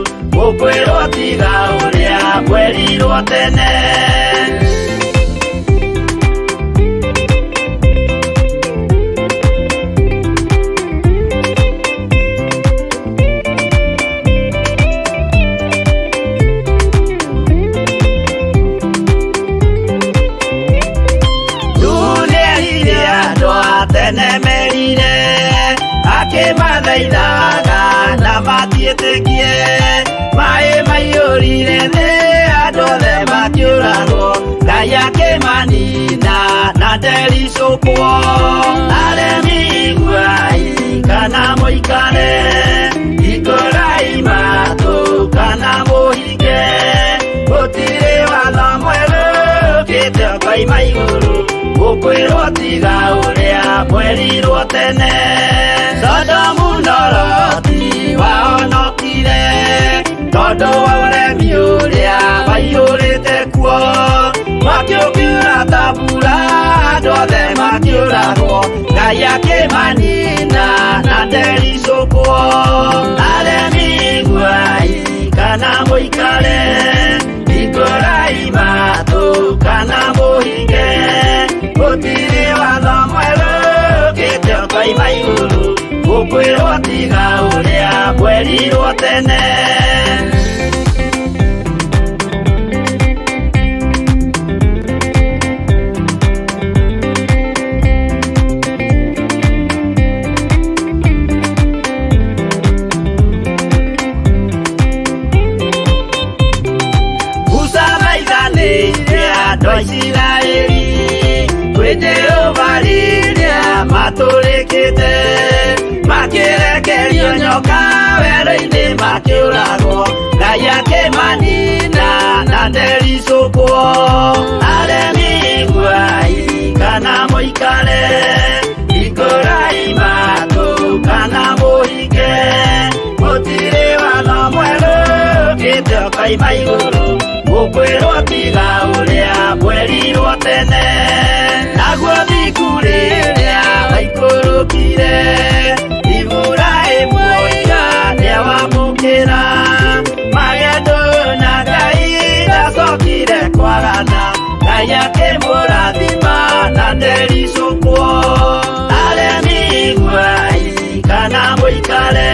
S2: ũkwĩrwo tiga ũrĩa mwerirwo tene Nemerire akĩmathaithaga na matiĩtĩkie maĩ maiyũrire thĩ andũ othe makĩũragwo Ngai akĩmanina na ndericũkwo aremi iguai kana mũikare ikũrai matũ kana mũhinge gũtirĩ watho mwerũ ũkĩte ũkaima igũrũ ũkwĩrwo tiga ũrĩa mwerirwo tene Sodomu na Loti wahonokire tondũ wa ũremi ũrĩa waiyũrĩte kuo makĩũkĩra ta mbura andũ othe makĩũragwo Ngai akĩmanina na ndericũkwo aremi iguai kana mũikare ikũrai matũ kana mũhinge gũtirĩ watho mwerũ ũkĩte ũkaima igũrũ ũkwĩrwo tiga ũrĩa mwerirwo tene Musa maithanĩire andũ a Isiraeli kwĩ Jehova rĩrĩa matũrĩkĩte makĩrekerio nyoka werũ-inĩ makĩũragwo Ngai akĩmanina na ndericũkwo aremi iguai kana mũikare ikũrai matũ kana mũhinge gũtirĩ watho mwerũ ũkĩte ũkaima igũrũ ũkwĩrwo tiga ũrĩa mwerirwo tene naguo thiku rĩrĩa waikũrũkire Iburahĩmu nĩawamũkĩra magendo na Ngai ndacokire kwarana Ngai akĩmũrathima na ndericũkwo aremi iguai kana mũikare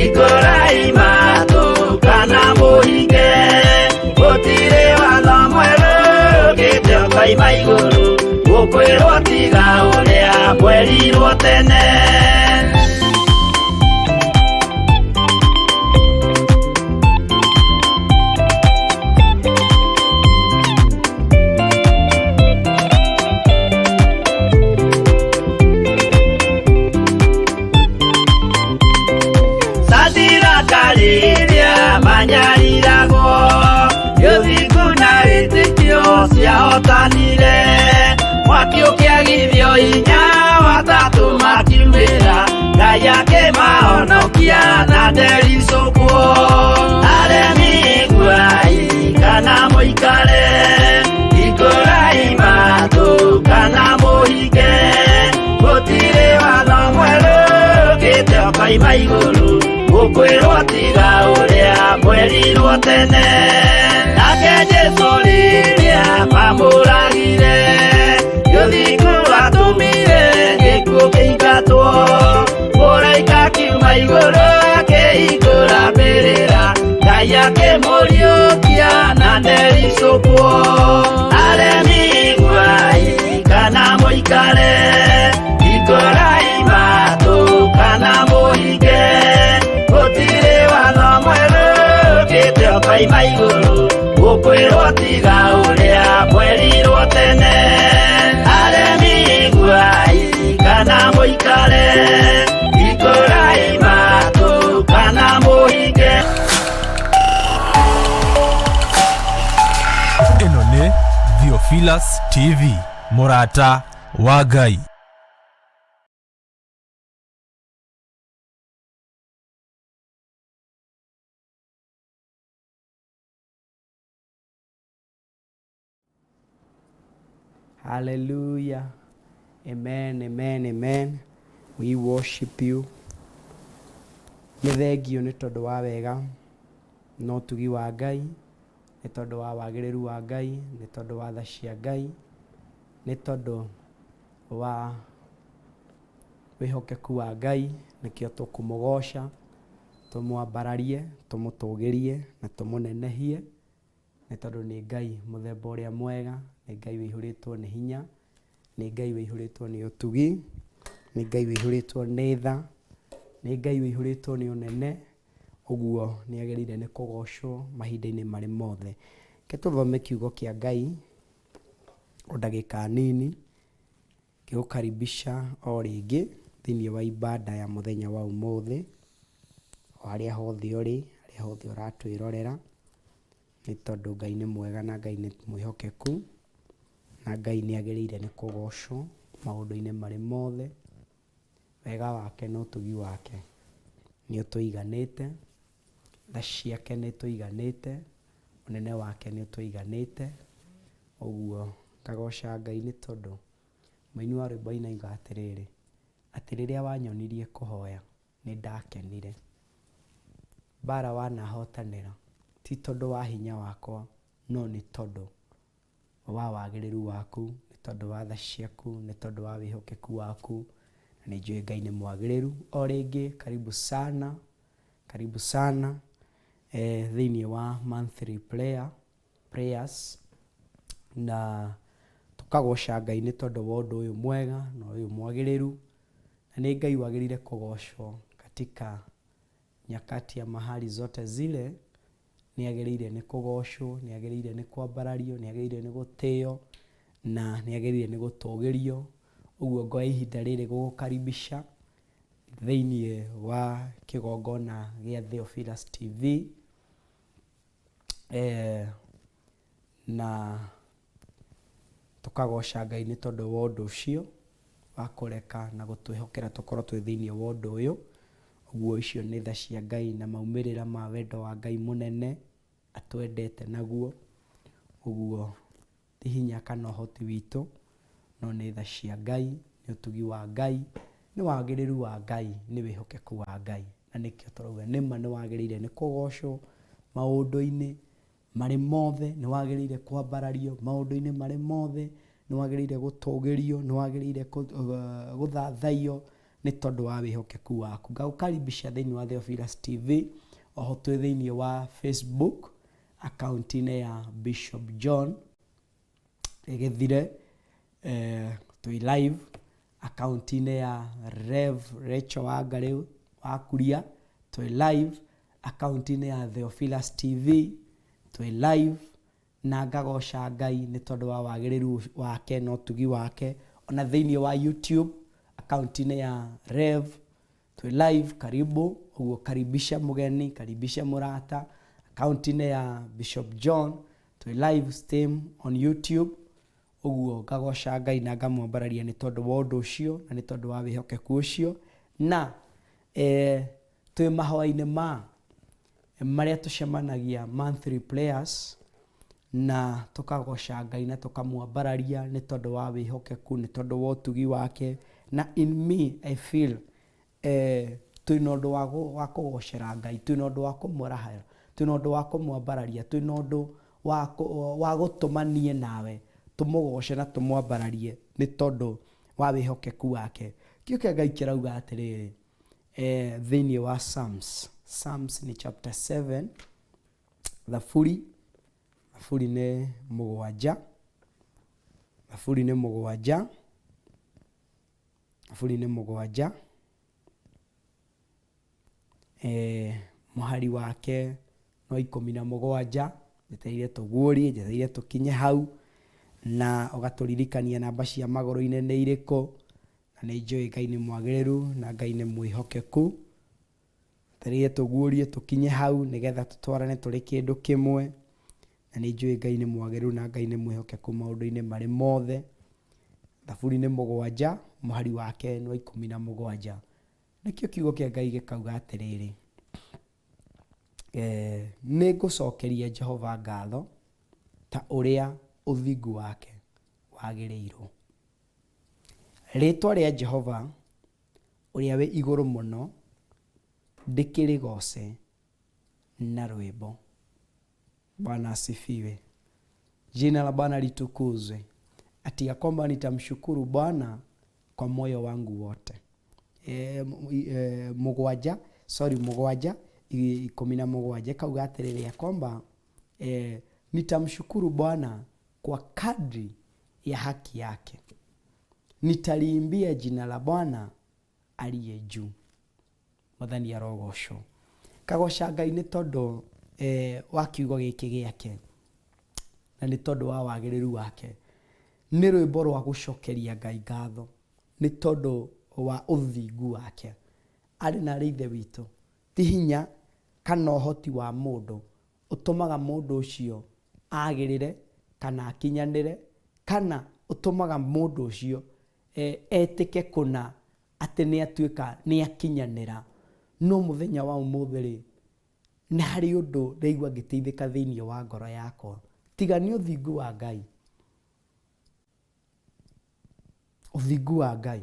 S2: ikũrai matũ kana mũhinge gũtirĩ watho mwerũ ũkĩte ũkaima igũrũ ũkwĩrwo tiga ũrĩa mwerirwo tene Sadiraka rĩrĩa manyariragwo gĩthiku na wĩtĩkio ciahotanire mwaki ũkĩagithio hinya watatũ makiumĩra Ngai akĩmahonokia na ndericũkwo aremi iguai kana mũikare ikũrai matũ kana mũhinge gũtirĩ watho mwerũ ũkĩte ũkaima igũrũ ũkwĩrwo tiga ũrĩa mwerirwo tene nake Jesũ rĩrĩa mamũragire gĩthiku atũmire gĩkuũ kĩingatwo mũraika akiuma igũrũ akĩhingũra mbĩrĩra Ngai akĩmũriũkia na ndericũkwo aremi iguai kana mũikare ikũrai matũ kana mũhinge gũtirĩ watho mwerũ ũkĩte
S3: Theophilus TV, Murata wa Ngai.
S1: Hallelujah. Amen, amen, amen. We worship you. Nĩ thengio nĩ tondũ wa wega na ũtugi wa Ngai, nĩ tondũ wa wagĩrĩru wa Ngai, nĩ tondũ wa tha cia Ngai, nĩ tondũ wa wĩhokeku wa Ngai, nĩkĩo tũkũmũgoca, tũmwambararie, tũmũtũgĩrie na tũmũnenehie, nĩ tondũ nĩ Ngai mũthemba ũrĩa mwega, nĩ Ngai wĩihũrĩtwo nĩ hinya, nĩ Ngai wĩihũrĩtwo nĩ ũtugi, nĩ Ngai wĩihũrĩtwo nĩ tha, nĩ Ngai wĩihũrĩtwo nĩ ũnene, ũguo nĩ agĩrĩire nĩ kũgocwo mahinda-inĩ marĩ mothe. Ke tũthome kiugo kĩa Ngai o ndagĩka nini, ngĩgũkaribisha o rĩngĩ thĩinĩ wa ibada ya mũthenya wa ũmũthĩ, o harĩa hothe ũrĩ, harĩa hothe ũratwĩrorera, nĩ tondũ Ngai nĩ mwega na Ngai nĩ mwĩhokeku, na Ngai nĩ agĩrĩire nĩ kũgocwo maũndũ-inĩ marĩ mothe. Wega wake na ũtugi wake nĩ ũtũiganĩte, tha ciake nĩ tũiganĩte, ũnene wake nĩ ũtũiganĩte, ũguo ngagoca Ngai nĩ tondũ mũini wa rwĩmbo ainaga atĩrĩrĩ, atĩ rĩrĩa wanyonirie kũhoya nĩ ndakenire. Mbara wanahotanĩra ti tondũ wa hinya wakwa, no nĩ tondũ wa wagĩrĩru waku, nĩ tondũ wa tha ciaku, nĩ tondũ wa wĩhokeku waku, na nĩ njũĩ Ngai nĩ mwagĩrĩru. O rĩngĩ karibu sana, karibu sana thĩinĩ wa monthly prayers, na tũkagoca Ngai nĩ tondũ wa ũndũ ũyũ mwega na ũyũ mwagĩrĩru, na nĩ Ngai wagĩrĩire kũgocwo katika nyakati ya mahali zote zile. Nĩ agĩrĩire nĩ kũgocwo, nĩ agĩrĩire nĩ kwambarario, nĩ agĩrĩire nĩ gũtĩo, na nĩ agĩrĩire nĩ gũtũgĩrio. Ũguo ngoya ihinda rĩrĩ gũgũkaribisha thĩinĩ wa kĩgongona gĩa Theophilus TV, na tũkagoca Ngai nĩ tondũ wa ũndũ ũcio wa kũreka na gũtwĩhokera tũkorwo twĩ thĩinĩ wa ũndũ ũyũ. Ũguo icio nĩ tha cia Ngai na maumĩrĩra ma wendo wa Ngai mũnene atwendete naguo. Ũguo ti hinya kana ũhoti witũ, no nĩ tha cia Ngai, nĩ ũtugi wa Ngai, nĩ wagĩrĩru wa Ngai, nĩ wĩhokeku wa Ngai, na nĩkĩo tũrauga nĩma nĩ wagĩrĩire nĩ kũgocwo maũndũ-inĩ marĩ mothe, nĩ wagĩrĩire kwambarario maũndũ-inĩ marĩ mothe, nĩ wagĩrĩire gũtũgĩrio, nĩ wagĩrĩire gũthathaiyo nĩ tondũ wa wĩhokeku waku. Ngagũkaribisha thĩinĩ wa Theophilus TV, oho twĩ thĩinĩ wa Facebook account-inĩ ya Bishop John Gĩthire, twĩ live account-inĩ ya Rev Rachel Wangarĩ wa Kuria, twĩ live account-inĩ ya Theophilus TV, twĩ live, na ngagoca Ngai nĩ tondũ wa wagĩrĩru wake na ũtugi wake. Ona thĩinĩ wa YouTube account-inĩ ya Rev twĩ live, karibu. Ũguo karibisha mũgeni, karibisha mũrata. Account-inĩ ya Bishop John twĩ live stream on YouTube. Ũguo ngagoca Ngai na ngamwambararia nĩ tondũ wa ũndũ ũcio na nĩ tondũ wa wĩhokeku ũcio. Na twĩ mahoya-inĩ marĩa tũcemanagia monthly prayers, na tũkagoca Ngai na tũkamwambararia nĩ tondũ wa wĩhokeku, nĩ tondũ wa ũtugi wake. Na in me I feel twĩna ũndũ wa kũgocera Ngai, twĩna ũndũ wa kũmũrahara, twĩna ũndũ wa kũmwambararia, twĩna ũndũ wa gũtũmanie nawe tũmũgoce na tũmwambararie nĩ tondũ wa wĩhokeku wake. Kĩoke Ngai kĩrauga atĩrĩrĩ thĩinĩ wa Psalms ni chapter 7 thaburi nĩ mũgwanja, mũhari wake no 17. Njetereire tũguũrie, njetereire tũkinye hau, na ũgatũririkania namba cia magũrũ-inĩ nĩ irĩkũ. Na nĩ njũĩ Ngai nĩ mwagĩrĩru na Ngai nĩ mwĩhokeku. Njetereire tũguũrie tũkinye hau nĩgetha tũtwarane tũrĩ kĩndũ kĩmwe, na nĩ njũĩ Ngai nĩ mwagĩrĩru na Ngai nĩ mwĩhokeku maũndũ-inĩ marĩ mothe. Thaburi-inĩ 7 mũhari wake nĩ wa 17 nakĩo kiugo kĩa Ngai gĩkauga atĩrĩrĩ, nĩ ngũcokeria Jehova ngatho ta ũrĩa ũthingu wake wagĩrĩirwo. Rĩtwa rĩa Jehova ũrĩa wĩ igũrũ mũno ndĩkĩrĩgoce na rwĩmbo. Bwana asifiwe. Jina la Bwana litukuzwe. Ati ya kwamba nitamshukuru Bwana kwa moyo wangu wote. Mugwanja 17 kauga atĩrĩrĩ ya kwamba nitamshukuru Bwana kwa kadri ya haki yake. Nitaliimbia jina la Bwana aliye juu. Mwathani arogocwo. Kagoca Ngai nĩ tondũ wa kiugo gĩkĩ gĩake na nĩ tondũ wa wagĩrĩru wake. Nĩ rwĩmbo rwa gũcokeria Ngai ngatho nĩ tondũ wa ũthingu wake. Arĩ na ithe witũ, ti hinya kana ũhoti wa mũndũ ũtũmaga mũndũ ũcio agĩrĩre kana akinyanĩre, kana ũtũmaga mũndũ ũcio etĩke kũna atĩ nĩ atuĩka nĩ akinyanĩra. No mũthenya wa ũmũthĩ rĩ, nĩ harĩ ũndũ ndaigua ngĩteithĩka thĩinĩ wa ngoro yakwa, tiga nĩ ũthingu wa Ngai. Ũthingu wa Ngai.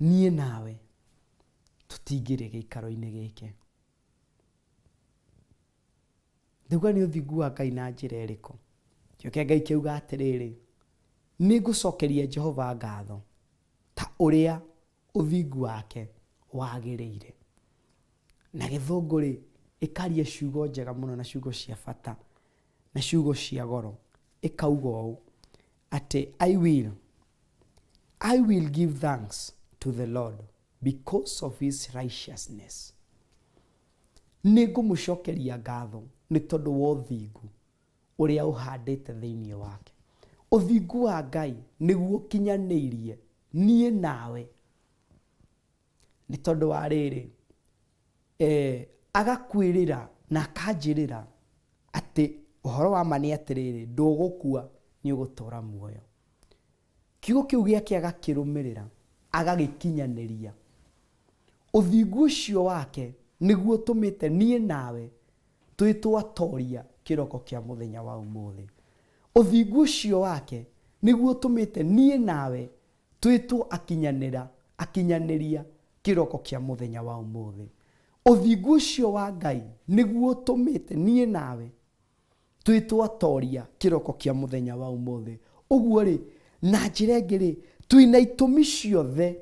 S1: Niĩ nawe tũtingĩrĩ gĩikaro-inĩ gĩkĩ. Ndauga nĩ ũthingu wa Ngai na njĩra ĩrĩkũ? Kĩoke Ngai kiuga atĩrĩrĩ, nĩ ngũcokeria Jehova ngatho ta ũrĩa ũthingu wake wagĩrĩire. Na gĩthũngũ rĩ, ĩkaria ciugo njega mũno na ciugo cia bata na ciugo cia goro. Ĩkauga ũũ atĩ I will give thanks to the Lord because of his righteousness. Nĩ ngũmũcokeria ngatho nĩ tondũ wa ũthingu ũrĩa ũhandĩte thĩinĩ wake. Ũthingu wa Ngai nĩguo ũkinyanĩirie niĩ nawe. Nĩ tondũ wa rĩrĩ, agakwĩrĩra na akanjĩrĩra atĩ ũhoro wa ma nĩ atĩrĩrĩ, ndũgũkua, nĩ ũgũtũra muoyo. Kiugo kĩu gĩake agakĩrũmĩrĩra, agagĩkinyanĩria. Ũthingu ũcio wake nĩguo ũtũmĩte niĩ nawe twĩtwo atoria kĩroko kĩa mũthenya wa ũmũthĩ. Ũthingu ũcio wake nĩguo ũtũmĩte niĩ nawe twĩtwo akinyanĩria kĩroko kĩa mũthenya wa ũmũthĩ. Ũthingu ũcio wa Ngai nĩguo ũtũmĩte niĩ nawe twĩtwo atoria kĩroko kĩa mũthenya wa ũmũthĩ. Ũguo rĩ, na njĩra ĩngĩ rĩ, twĩna itũmi ciothe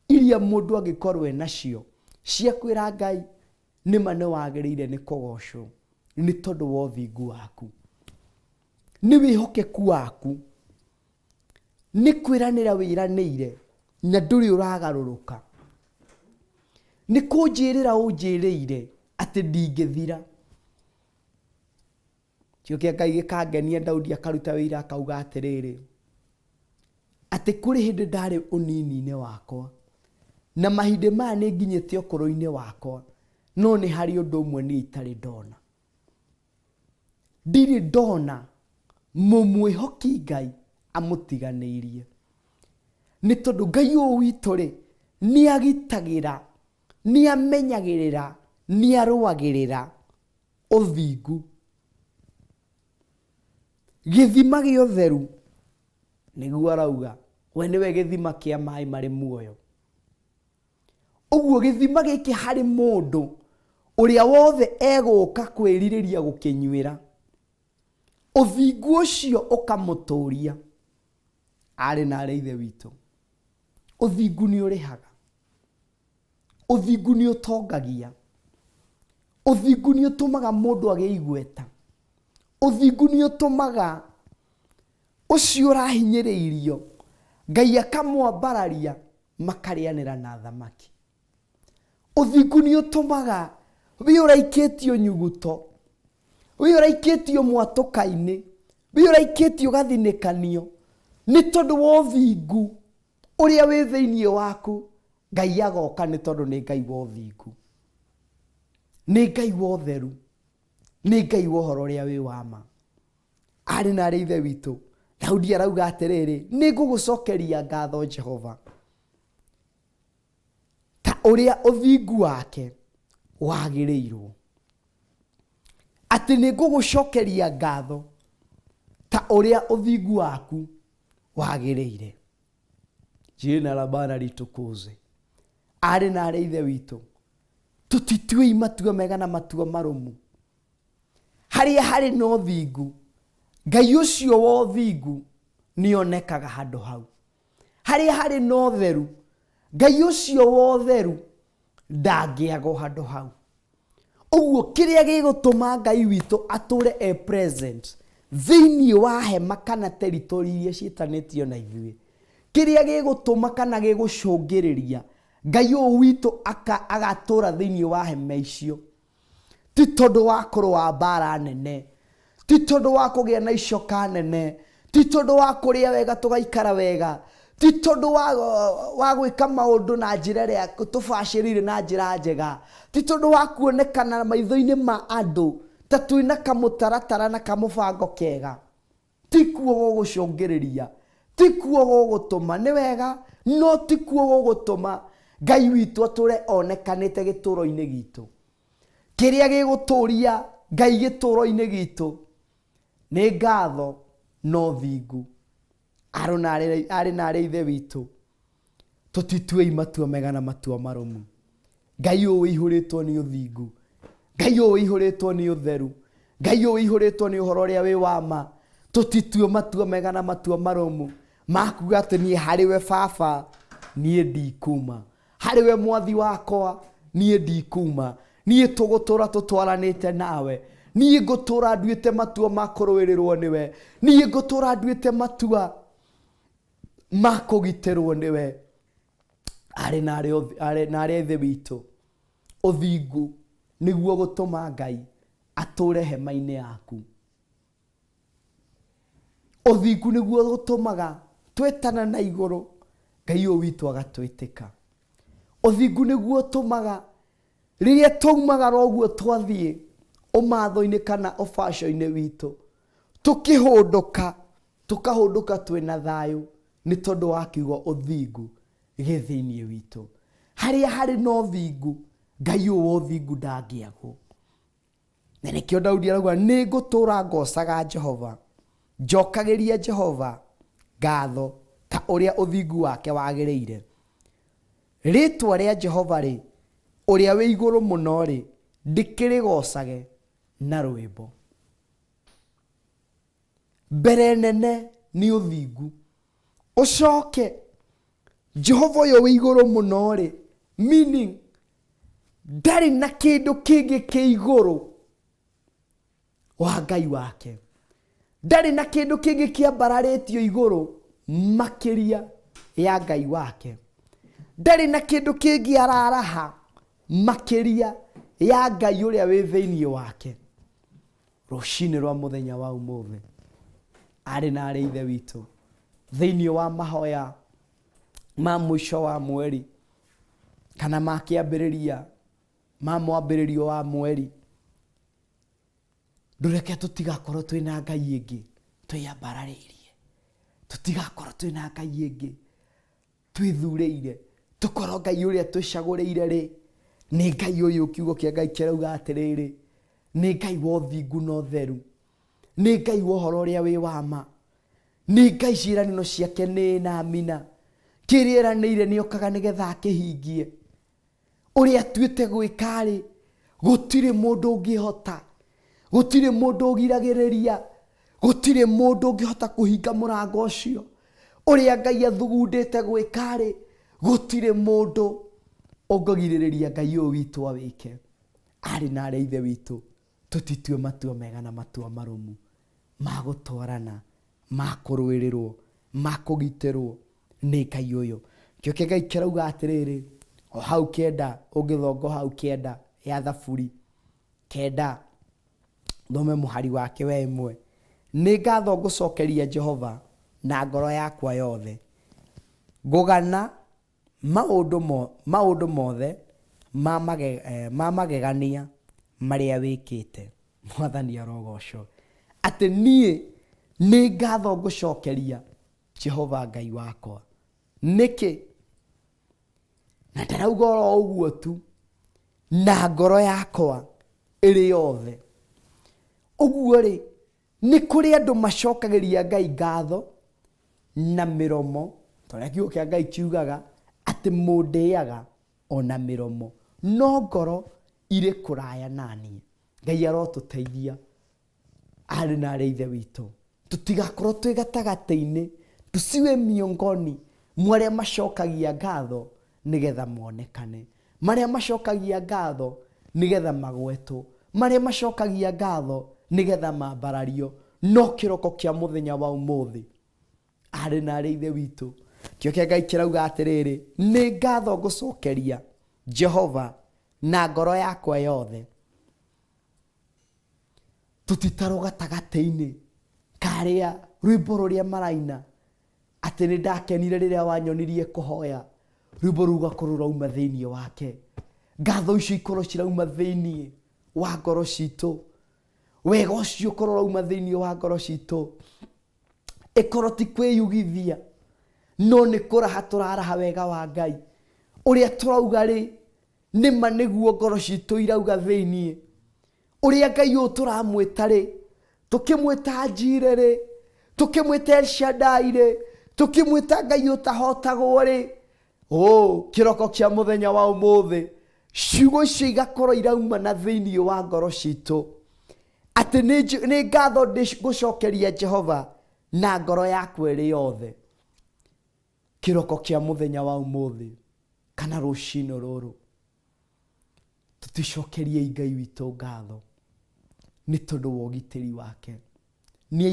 S1: iria mũndũ angĩkorwo nacio cia kwĩra Ngai nĩma nĩ wagĩrĩire nĩ kũgocwo nĩ tondũ wa ũthingu waku, nĩ wĩhokeku waku, nĩ kwĩranĩra wĩranĩire na ndũrĩ ũragarũrũka, nĩ kũnjĩrĩra ũnjĩrĩire atĩ ndingĩthira. Kĩoke Ngai gĩkangenia, Daudi akaruta wĩra akauga atĩrĩrĩ, atĩ kũrĩ hĩndĩ ndarĩ ũnini-inĩ wakwa na mahĩndĩ maya nĩ nginyĩte ũkũrũ-inĩ wakwa, no nĩ harĩ ũndũ ũmwe niĩ itarĩ ndona. Ndirĩ ndona mũmwĩhoki Ngai amũtiganĩirie. Nĩ tondũ Ngai ũyũ witũ rĩ, nĩ agitagĩra, nĩ amenyagĩrĩra, nĩ arũagĩrĩra ũthingu. Gĩthima gĩa ũtheru nĩguo arauga, we nĩwe gĩthima kĩa maĩ marĩ muoyo. Ũguo gĩthima gĩkĩ harĩ mũndũ ũrĩa wothe egũka kwĩrirĩria gũkĩnyuĩra, ũthingu ũcio ũkamũtũria. Arĩ na ithe witũ, ũthingu nĩ ũrĩhaga, ũthingu nĩ ũtongagia, ũthingu nĩ ũtũmaga mũndũ agĩe igweta, ũthingu nĩ ũtũmaga ũcio ũrahinyĩrĩirio Ngai akamwambararia makarĩanĩra na thamaki. Ũthingu nĩ ũtũmaga we ũraikĩtio nyuguto, we ũraikĩtio mwatũka-inĩ, we ũraikĩtio gathinĩkanio, nĩ tondũ wa ũthingu ũrĩa wĩ thĩinĩ waku. Ngai agoka nĩ tondũ nĩ Ngai wa ũthingu, nĩ Ngai wa ũtheru, nĩ Ngai wa ũhoro ũrĩa wĩ wa ma. Arĩ na arĩ ithe witũ, Daudi arauga atĩrĩrĩ, nĩ ngũgũcokeria ngatho Jehova, ta ũrĩa ũthingu wake wagĩrĩirwo. Atĩ nĩ ngũgũcokeria ngatho ta ũrĩa ũthingu waku wagĩrĩire. Jina la Bwana litukuzwe. Arĩ na arĩ ithe witũ, tũtituei matua mega na matua marũmu. Harĩa harĩ na ũthingu, Ngai ũcio wa ũthingu nĩonekaga handũ hau. Harĩa harĩ na ũtheru, Ngai ũcio wa ũtheru ndangĩagwo handũ hau. Ũguo kĩrĩa gĩgũtũma Ngai witũ atũre present thĩinĩ wa hema kana territory iria ciĩtanĩtio na ithuĩ, kĩrĩa gĩgũtũma kana gĩgũcũngĩrĩria Ngai ũyũ witũ agatũra thĩinĩ wa hema icio, ti tondũ wa kũrũa mbara nene, ti tondũ wa kũgĩa na icoka nene, ti tondũ wa kũrĩa wega tũgaikara wega, ti tondũ wa gwĩka maũndũ na njĩra ĩrĩa tũbacĩrĩire na njĩra njega, ti tondũ wa kuonekana maitho-inĩ ma andũ ta twĩna kamũtaratara na kamũbango kega. Ti kuo gũgũcũngĩrĩria, ti kuo gũgũtũma, nĩ wega no ti kuo gũgũtũma Ngai witũ atũre onekanĩte gĩtũũro-inĩ gitũ. Kĩrĩa gĩgũtũũria Ngai gĩtũũro-inĩ gitũ nĩ ngatho na ũthingu. Arĩ na arĩ ithe witũ, tũtituei matua mega na matua marũmu. Ngai ũyũ wĩihũrĩtwo nĩ ũthingu, Ngai ũyũ wĩihũrĩtwo nĩ ũtheru, Ngai ũyũ wĩihũrĩtwo nĩ ũhoro ũrĩa wĩ wa ma. Tũtitue matua mega na matua marũmu makuga atĩ niĩ harĩwe baba niĩ ndikuma, harĩwe mwathi wakwa niĩ ndikuma, niĩ tũgũtũra tũtwaranĩte nawe, niĩ ngũtũra nduĩte matua ma kũrũĩrĩrwo nĩwe, niĩ ngũtũra nduĩte matua ma kũgitĩrwo nĩwe. Arĩ na arĩ ithe witũ, ũthingu nĩguo gũtũma Ngai atũre hema-inĩ yaku. Ũthingu nĩguo gũtũmaga twetana na igũrũ Ngai ũyũ witũ agatwĩtĩka. Ũthingu nĩguo ũtũmaga rĩrĩa twaumagara ũguo twathiĩ ũmatho-inĩ kana ũbaco-inĩ witũ, tũkahũndũka twĩna thayũ nĩ tondũ wa kiugo ũthingu gĩ thĩinĩ witũ. Harĩa harĩ na ũthingu, Ngai ũyũ wa ũthingu ndangĩagwo. Na nĩkĩo Daudi arauga nĩ ngũtũra ngocaga Jehova, njokagĩria Jehova ngatho ta ũrĩa ũthingu wake wagĩrĩire. Rĩtwa rĩa Jehova rĩ, ũrĩa wĩ igũrũ mũno rĩ, ndĩkĩrĩgocage na rwĩmbo. Mbere nene nĩ ũthingu. Ũcoke Jehova ũyũ wĩ igũrũ mũno rĩ, meaning ndarĩ na kĩndũ kĩngĩ kĩ igũrũ wa Ngai wake. Ndarĩ na kĩndũ kĩngĩ kĩambararĩtio igũrũ makĩria ya Ngai wake. Ndarĩ na kĩndũ kĩngĩ araraha makĩria ya Ngai ũrĩa wĩ thĩinĩ wake. Rũcinĩ rwa mũthenya wa ũmũthĩ, arĩ na arĩ ithe witũ, thĩinĩ wa mahoya ma mũico wa mweri kana ma kĩambĩrĩria ma mwambĩrĩrio wa mweri, ndũreke tũtigakorwo twĩna Ngai ĩngĩ twĩyambararĩirie, tũtigakorwo twĩna Ngai ĩngĩ twĩthurĩire, tũkorwo Ngai ũrĩa twĩcagũrĩire rĩ nĩ Ngai ũyũ kiugo kĩa Ngai kĩrauga atĩrĩrĩ, nĩ Ngai wa ũthingu na ũtheru, nĩ Ngai wa ũhoro ũrĩa wĩ wa ma, nĩ Ngai ciĩranĩro ciake nĩ na amina, kĩrĩa eranĩire nĩokaga nĩgetha akĩhingie. Ũrĩa atuĩte gwĩka rĩ, gũtirĩ mũndũ ũngĩhota, gũtirĩ mũndũ ũgiragĩrĩria, gũtirĩ mũndũ ũngĩhota kũhinga mũrango ũcio. Ũrĩa Ngai athugundĩte gwĩka rĩ, gũtirĩ mũndũ ũngĩgirĩrĩria Ngai ũyũ witũ awĩke. Arĩ na arĩ ithe witũ, tũtitue matua mega na matua marũmu ma gũtwarana, ma kũrũĩrĩrwo, ma kũgitĩrwo nĩ Ngai ũyũ. Kĩo Ngai kĩrauga atĩrĩrĩ, o hau kenda, ũngĩthongo hau kenda ya Thaburi kenda, thome mũhari wake wa ĩmwe. Nĩ ngatho ngũcokeria Jehova na ngoro yakwa yothe, ngũgana maũndũ mothe ma magegania marĩa wĩkĩte. Mwathani arogocwo. Atĩ niĩ nĩ ngatho ngũcokeria Jehova Ngai wakwa. Nĩkĩ? Na ndarauga oro ũguo tu, na ngoro yakwa ĩrĩ yothe. Ũguo rĩ, nĩ kũrĩ andũ macokagĩria Ngai ngatho na mĩromo, tondũ kiugo kĩa Ngai kiugaga atĩ mũndĩaga ona mĩromo, no ngoro irĩ kũraya naniĩ. Ngai arotũteithia arĩ na arĩ ithe witũ, tũtigakorwo twĩ gatagatĩ-inĩ, tusiwe miongoni mwa arĩa macokagia ngatho nĩgetha monekane, marĩa macokagia ngatho nĩgetha magwetwo, marĩa macokagia ngatho nĩgetha mambarario. No kĩroko kĩa mũthenya wa ũmũthĩ arĩ na arĩ ithe witũ, kĩo kĩa Ngai kĩrauga atĩrĩrĩ, nĩ ngatho ngũcokeria Jehova na ngoro yakwa yothe. Tũtitarwo gatagatĩ-inĩ karĩa rwĩmbo rũrĩa maraina atĩ nĩ ndakenire rĩrĩa wanyonirie kũhoya, rwĩmbo rugakorwo rauma thĩinĩ wake. Ngatho icio ikorwo cirauma thĩinĩ wa ngoro citũ, wega ũcio ũkorwo rauma thĩinĩ wa ngoro citũ, ĩkorwo ti kwĩyugithia, no nĩ kũraha tũraraha wega wa Ngai ũrĩa tũrauga rĩ, nĩma nĩguo ngoro citũ irauga thĩinĩ. Ũrĩa Ngai ũyũ tũramwĩta rĩ, tũkĩmwĩta Njire rĩ, tũkĩmwĩta El Shaddai rĩ, tũkĩmwĩta Ngai ũtahotagwo rĩ, kĩroko kĩa mũthenya wa ũmũthĩ ciugo icio igakorwo irauma na thĩinĩ wa ngoro citũ, atĩ nĩ ngatho ngũcokeria Jehova na ngoro yakwa ĩrĩ yothe. Kĩroko kĩa mũthenya wa ũmũthĩ kana rũciinĩ rũrũ, tũticokerie Ngai witũ ngatho nĩ tondũ wa ũgitĩri wake. Nĩ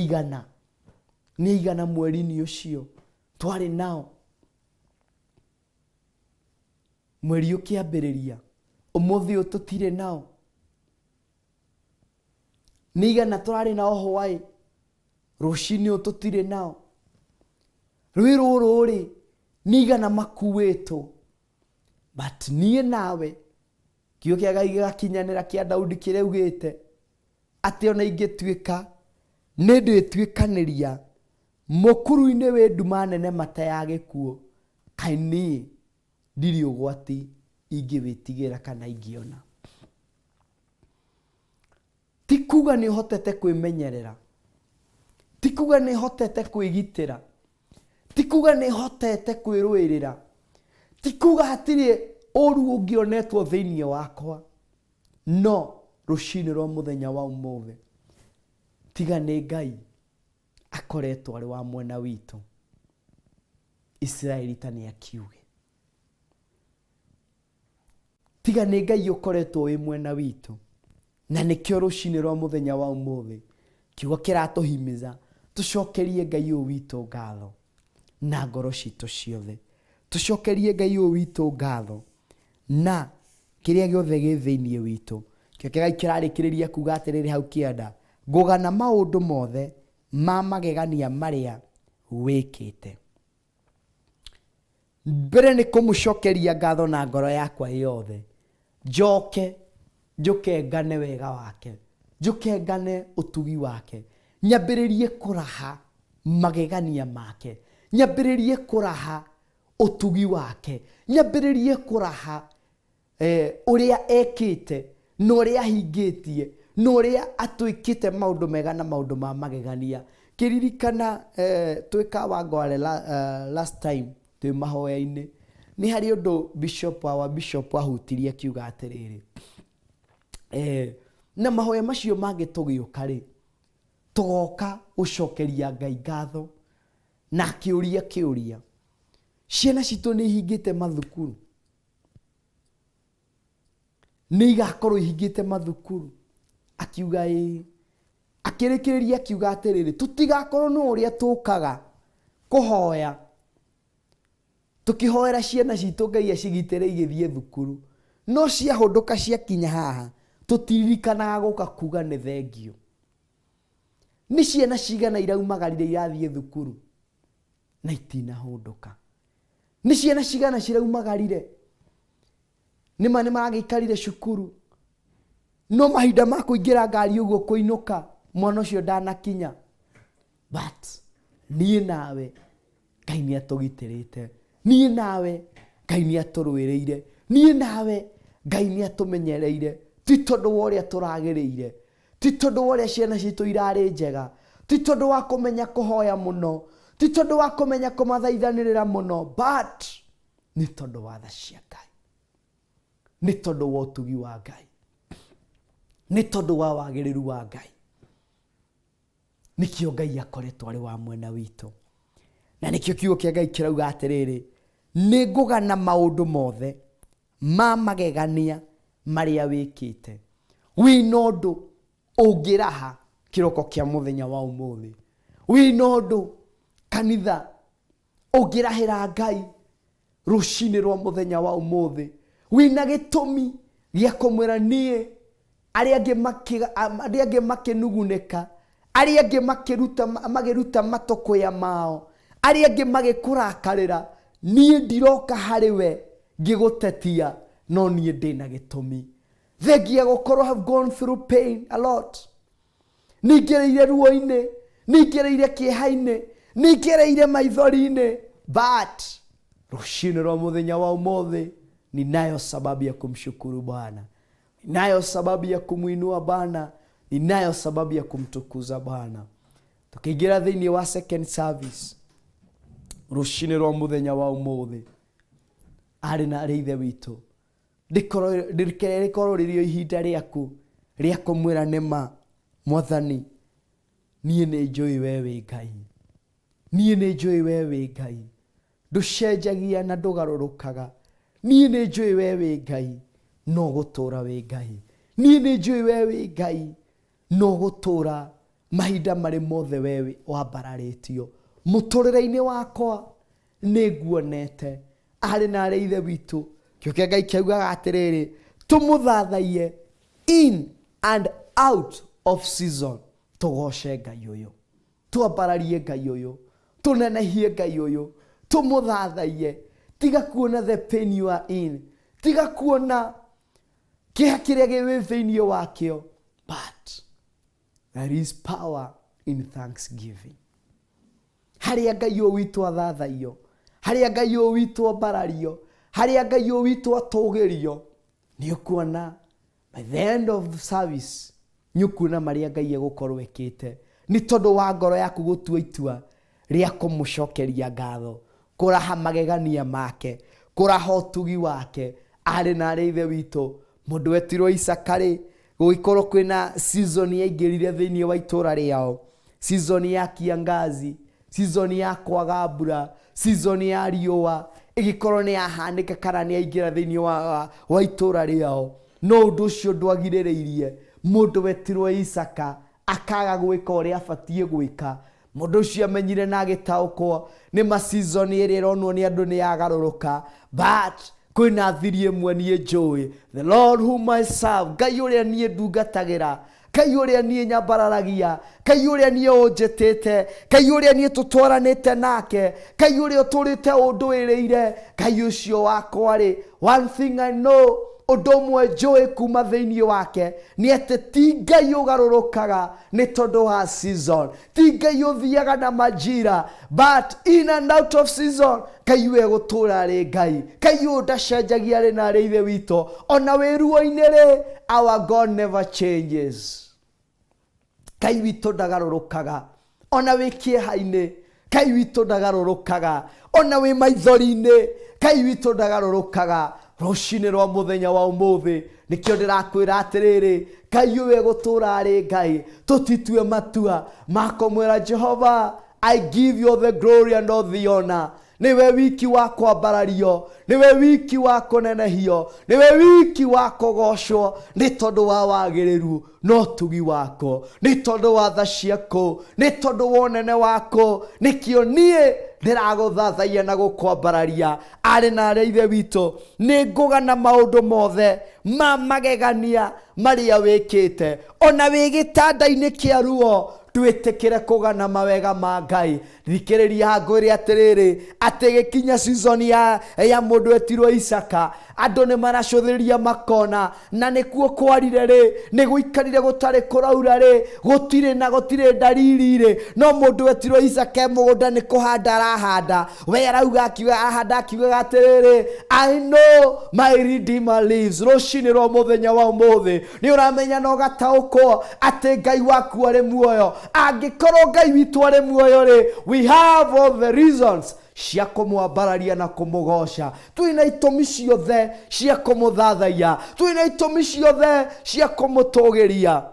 S1: aigana mweri-inĩ ũcio twarĩ nao, mweri ũkĩambĩrĩria, ũmũthĩ ũyũ tũtirĩ nao. Nĩ aigana tũrarĩ nao hwaĩ, rũciinĩ ũyũ tũtirĩ nao. Rwĩ rũrũ rĩ, nĩ aigana makuĩtwo, but niĩ nawe kiugo kĩa Ngai gĩgakinyanĩra kĩa Daudi kĩrĩa augĩte atĩ ona ingĩtuĩka nĩ ndĩtuĩkanĩria mũkuru-inĩ wĩ nduma nene mata ya gĩkuũ, kaĩ niĩ ndirĩ ũgwati ingĩwĩtigĩra kana ingĩona. Ti kuga nĩ hotete kwĩmenyerera, ti kuga nĩ hotete kwĩgitĩra, ti kuga nĩ hotete kwĩrũĩrĩra, ti kuga hatirĩ ũru ũngĩonetwo thĩinĩ wakwa, no rũciinĩ rwa mũthenya wa ũmũthĩ tiga nĩ Ngai akoretwo arĩ wa mwena witũ. Israeli ta nĩ akiuge, tiga nĩ Ngai ũkoretwo wĩ mwena witũ, na nĩkĩo rũciinĩ rwa mũthenya wa ũmũthĩ kiugo kĩratũhimiza tũcokerie Ngai ũyũ witũ ngatho na ngoro citũ ciothe, tũcokerie Ngai ũyũ witũ ngatho na kĩrĩa gĩothe gĩ thĩinĩ witũ. Kĩo kĩa Ngai kĩrarĩkĩrĩria kuga atĩrĩrĩ hau kĩanda, ngũgana maũndũ mothe ma magegania marĩa wĩkĩte. Mbere nĩ kũmũcokeria ngatho na ngoro yakwa yothe, njoke ngane wega wake, njoke ngane ũtugi wake, nyambĩrĩrie kũraha magegania make, nyambĩrĩrie kũraha ũtugi wake, nyambĩrĩrie kũraha ũrĩa ekĩte na ũrĩa ahingĩtie na ũrĩa atwĩkĩte maũndũ mega na maũndũ ma magegania. Kĩririkana twĩka Wangware last time twĩ mahoya-inĩ, nĩ harĩ ũndũ bishop ahutirie akiuga atĩrĩrĩ, na mahoya macio mangĩ tũgĩũka rĩ, tũgoka gũcokeria Ngai ngatho na kĩũria ciana citũ nĩ ihingĩte mathukuru, nĩ igakorwo ihingĩte mathukuru. Akiuga akĩrĩkĩrĩria akiuga atĩrĩrĩ, tũtigakorwo no ũrĩa tũkaga kũhoya tũkĩhoera ciana citũ Ngai acigitĩre igĩthiĩ thukuru, no ciahũndũka ciakinya haha tũtiririkanaga gũka kuga nĩ thengio. Nĩ ciana cigana iraumagarire irathiĩ thukuru na itinahũndũka? Nĩ ciana cigana ciraumagarire nĩma nĩ maragĩikarire cukuru, no mahinda ma kuingira ngari uguo kuinuka mwana ucio ndanakinya. But niĩ nawe Ngai nĩ atũgitĩrĩte, niĩ nawe Ngai nĩ atũrũĩrĩire, niĩ nawe Ngai nĩ atũmenyereire, ti tondũ wa ũrĩa tũragĩrĩire, ti tondũ wa ũrĩa ciana citũ irarĩ njega, ti tondũ wa kũmenya kũhoya mũno, ti tondũ wa kũmenya kũmathaithanĩrĩra mũno, but nĩ tondũ wa tha cia Ngai, nĩ tondũ wa ũtugi wa Ngai, nĩ tondũ wa wagĩrĩru wa Ngai. Nikio Ngai akoretwo arĩ wa mwena witũ, na nikio kiugo kĩa Ngai kĩrauga atĩrĩrĩ, nĩ ngũgana maũndũ mothe ma magegania marĩa wĩkĩte. Wĩna ũndũ ũngĩraha kĩroko kĩa mũthenya wa ũmũthĩ, wĩna ũndũ kanitha ũngĩrahĩra Ngai rũcinĩ rwa mũthenya wa ũmũthĩ, wĩna gĩtũmi gĩa kũmwĩra niĩ arĩa angĩ makĩnugunĩka, arĩa angĩ makĩruta matũkũya mao, arĩa angĩ magĩkũrakarĩra, niĩ ndiroka harĩ we ngĩgũtetia, no niĩ ndĩna gĩtũmi. Thengia gũkorwo have gone through pain a lot, nĩngereire ruo-inĩ, nĩngereire kĩeha-inĩ, nĩngereire maithori-inĩ, but rũcinĩ rwa mũthenya wa ũmũthĩ ninayo sababu ya kumshukuru Bwana, ninayo sababu ya kumuinua Bwana, ninayo sababu ya kumtukuza Bwana. Tukiingira thĩinĩ wa second service rũcinĩ rwa mũthenya wa ũmũthĩ, arĩ na arĩ ithe witũ, rĩkorwo rĩrĩo ihinda rĩaku rĩa kũmwĩra nĩma Mwathani, niĩ nĩ njũĩ we wĩ Ngai, niĩ nĩ njũĩ we wĩ Ngai, ndũcenjagia na ndũgarũrũkaga, niĩ nĩ njũĩ we wĩ Ngai, no gũtũũra wĩ Ngai, niĩ nĩ njũĩ we wĩ Ngai, no gũtũũra mahinda marĩ mothe we wambararĩtio. Mũtũrĩre-inĩ wakwa nĩ nguonete arĩ na arĩ ithe witũ, kĩoke Ngai kiugaga atĩrĩrĩ, tũmũthathaiye in and out of season. Tũgoce Ngai ũyũ, twambararie Ngai ũyũ, tũnenehie Ngai ũyũ, tũmũthathaiye. Tiga kuona the pain you are in, tiga kuona kĩeha kĩrĩa gĩ thĩinĩ wakĩo, but there is power in thanksgiving. Harĩa Ngai ũyũ witũ athathaio, harĩa Ngai ũyũ witũ ambarario, harĩa Ngai ũyũ witũ atũgĩrio, nĩ ũkuona by the end of the service, nĩ ũkuona marĩa Ngai egũkorwo ekĩte, nĩ tondũ wa ngoro yaku gũtua itua rĩa kũmũcokeria ngatho, kũraha magegania make, kũraha ũtugi wake. Arĩ na arĩ ithe witũ, mũndũ wetirwo Isakarĩ, gũgĩkorwo kwĩna season yaingĩrire thĩinĩ wa itũra rĩao, season ya kiangazi, season ya kwaga mbura, season ya riũa, ĩgĩkorwo nĩ yahanĩka kana nĩ yaingĩra thĩinĩ wa itũra rĩao, no ũndũ ũcio ndwagirĩrĩirie mũndũ wetirwo Isaka akaga gwĩka ũrĩa abatiĩ gwĩka. Mũndũ ũcio amenyire na agĩtaũkwo nĩ ma season ĩrĩa ĩronwo nĩ andũ nĩ yagarũrũka, but kwĩna thiri ĩmwe niĩ njũĩ, the Lord whom I serve, Ngai ũrĩa niĩ ndungatagĩra, Ngai ũrĩa niĩ nyambararagia, Ngai ũrĩa niĩ ũnjĩtĩte, Ngai ũrĩa niĩ tũtwaranĩte nake, Ngai ũrĩa ũtũrĩte ũndũĩrĩire, Ngai ũcio wakwa rĩ, one thing I know, ũndũ ũmwe njũĩ kuma thĩinĩ wake nĩ atĩ ti Ngai ũgarũrũkaga nĩ tondũ wa season, ti Ngai ũthiaga na majira, but in and out of season Ngai we gũtũũra arĩ Ngai. Ngai ũyũ ndacenjagia arĩ na arĩ ithe witũ, ona wĩ ruo-inĩ rĩ, our God never changes. Ngai witũ ndagarũrũkaga, ona wĩ kĩeha-inĩ, Ngai witũ ndagarũrũkaga, ona wĩ maithori-inĩ, Ngai witũ ndagarũrũkaga. Rũcinĩ rwa mũthenya wa ũmũthĩ nĩkĩo ndĩrakwĩra atĩrĩrĩ, Ngai ũyũ egũtũũra arĩ Ngai, tũtitue matua ma kũmwĩra Jehova, I give you the glory and all the honor. Niwe wiki wa kwambarario, niwe wiki wa kũnenehio, niwe wiki wa kũgocwo, nĩ tondũ wa wagĩrĩru no ũtugi wako, nĩ tondũ wa tha ciaku, nĩ tondũ wa ũnene wako, nĩkĩo niĩ ndĩragũthathaia na gũkwambararia. Arĩ na arĩ ithe witũ, nĩ ngũgana maũndũ mothe ma magegania marĩa wĩkĩte, ona wĩ gĩtanda-inĩ kĩa ruo, twĩtĩkĩre kũgana mawega ma Ngai. Thikĩrĩria ngwĩre atĩrĩrĩ, atĩ gĩkinya season ya mũndũ etirwo Isaka, andũ nĩ maracũthĩrĩria makona na nĩkuo kwarire rĩ, nĩ gũikarire gũtarĩ kũraura rĩ, gũtirĩ ndariri rĩ, no mũndũ etirwo Isaka mũgũnda nĩ kũhanda arahanda. We arauga akiuga ahanda akiuga atĩrĩrĩ, I know my Redeemer lives. Rũcinĩ rwa mũthenya wa ũmũthĩ nĩ ũramenya no gataũkwo atĩ Ngai waku arĩ muoyo. Angĩkorwo Ngai witũ arĩ muoyo rĩ, we have all the reasons cia kũmwambararia na kũmũgoca. Twĩna itũmi ciothe cia kũmũthathaiya, twĩna itũmi ciothe cia kũmũtũgĩria.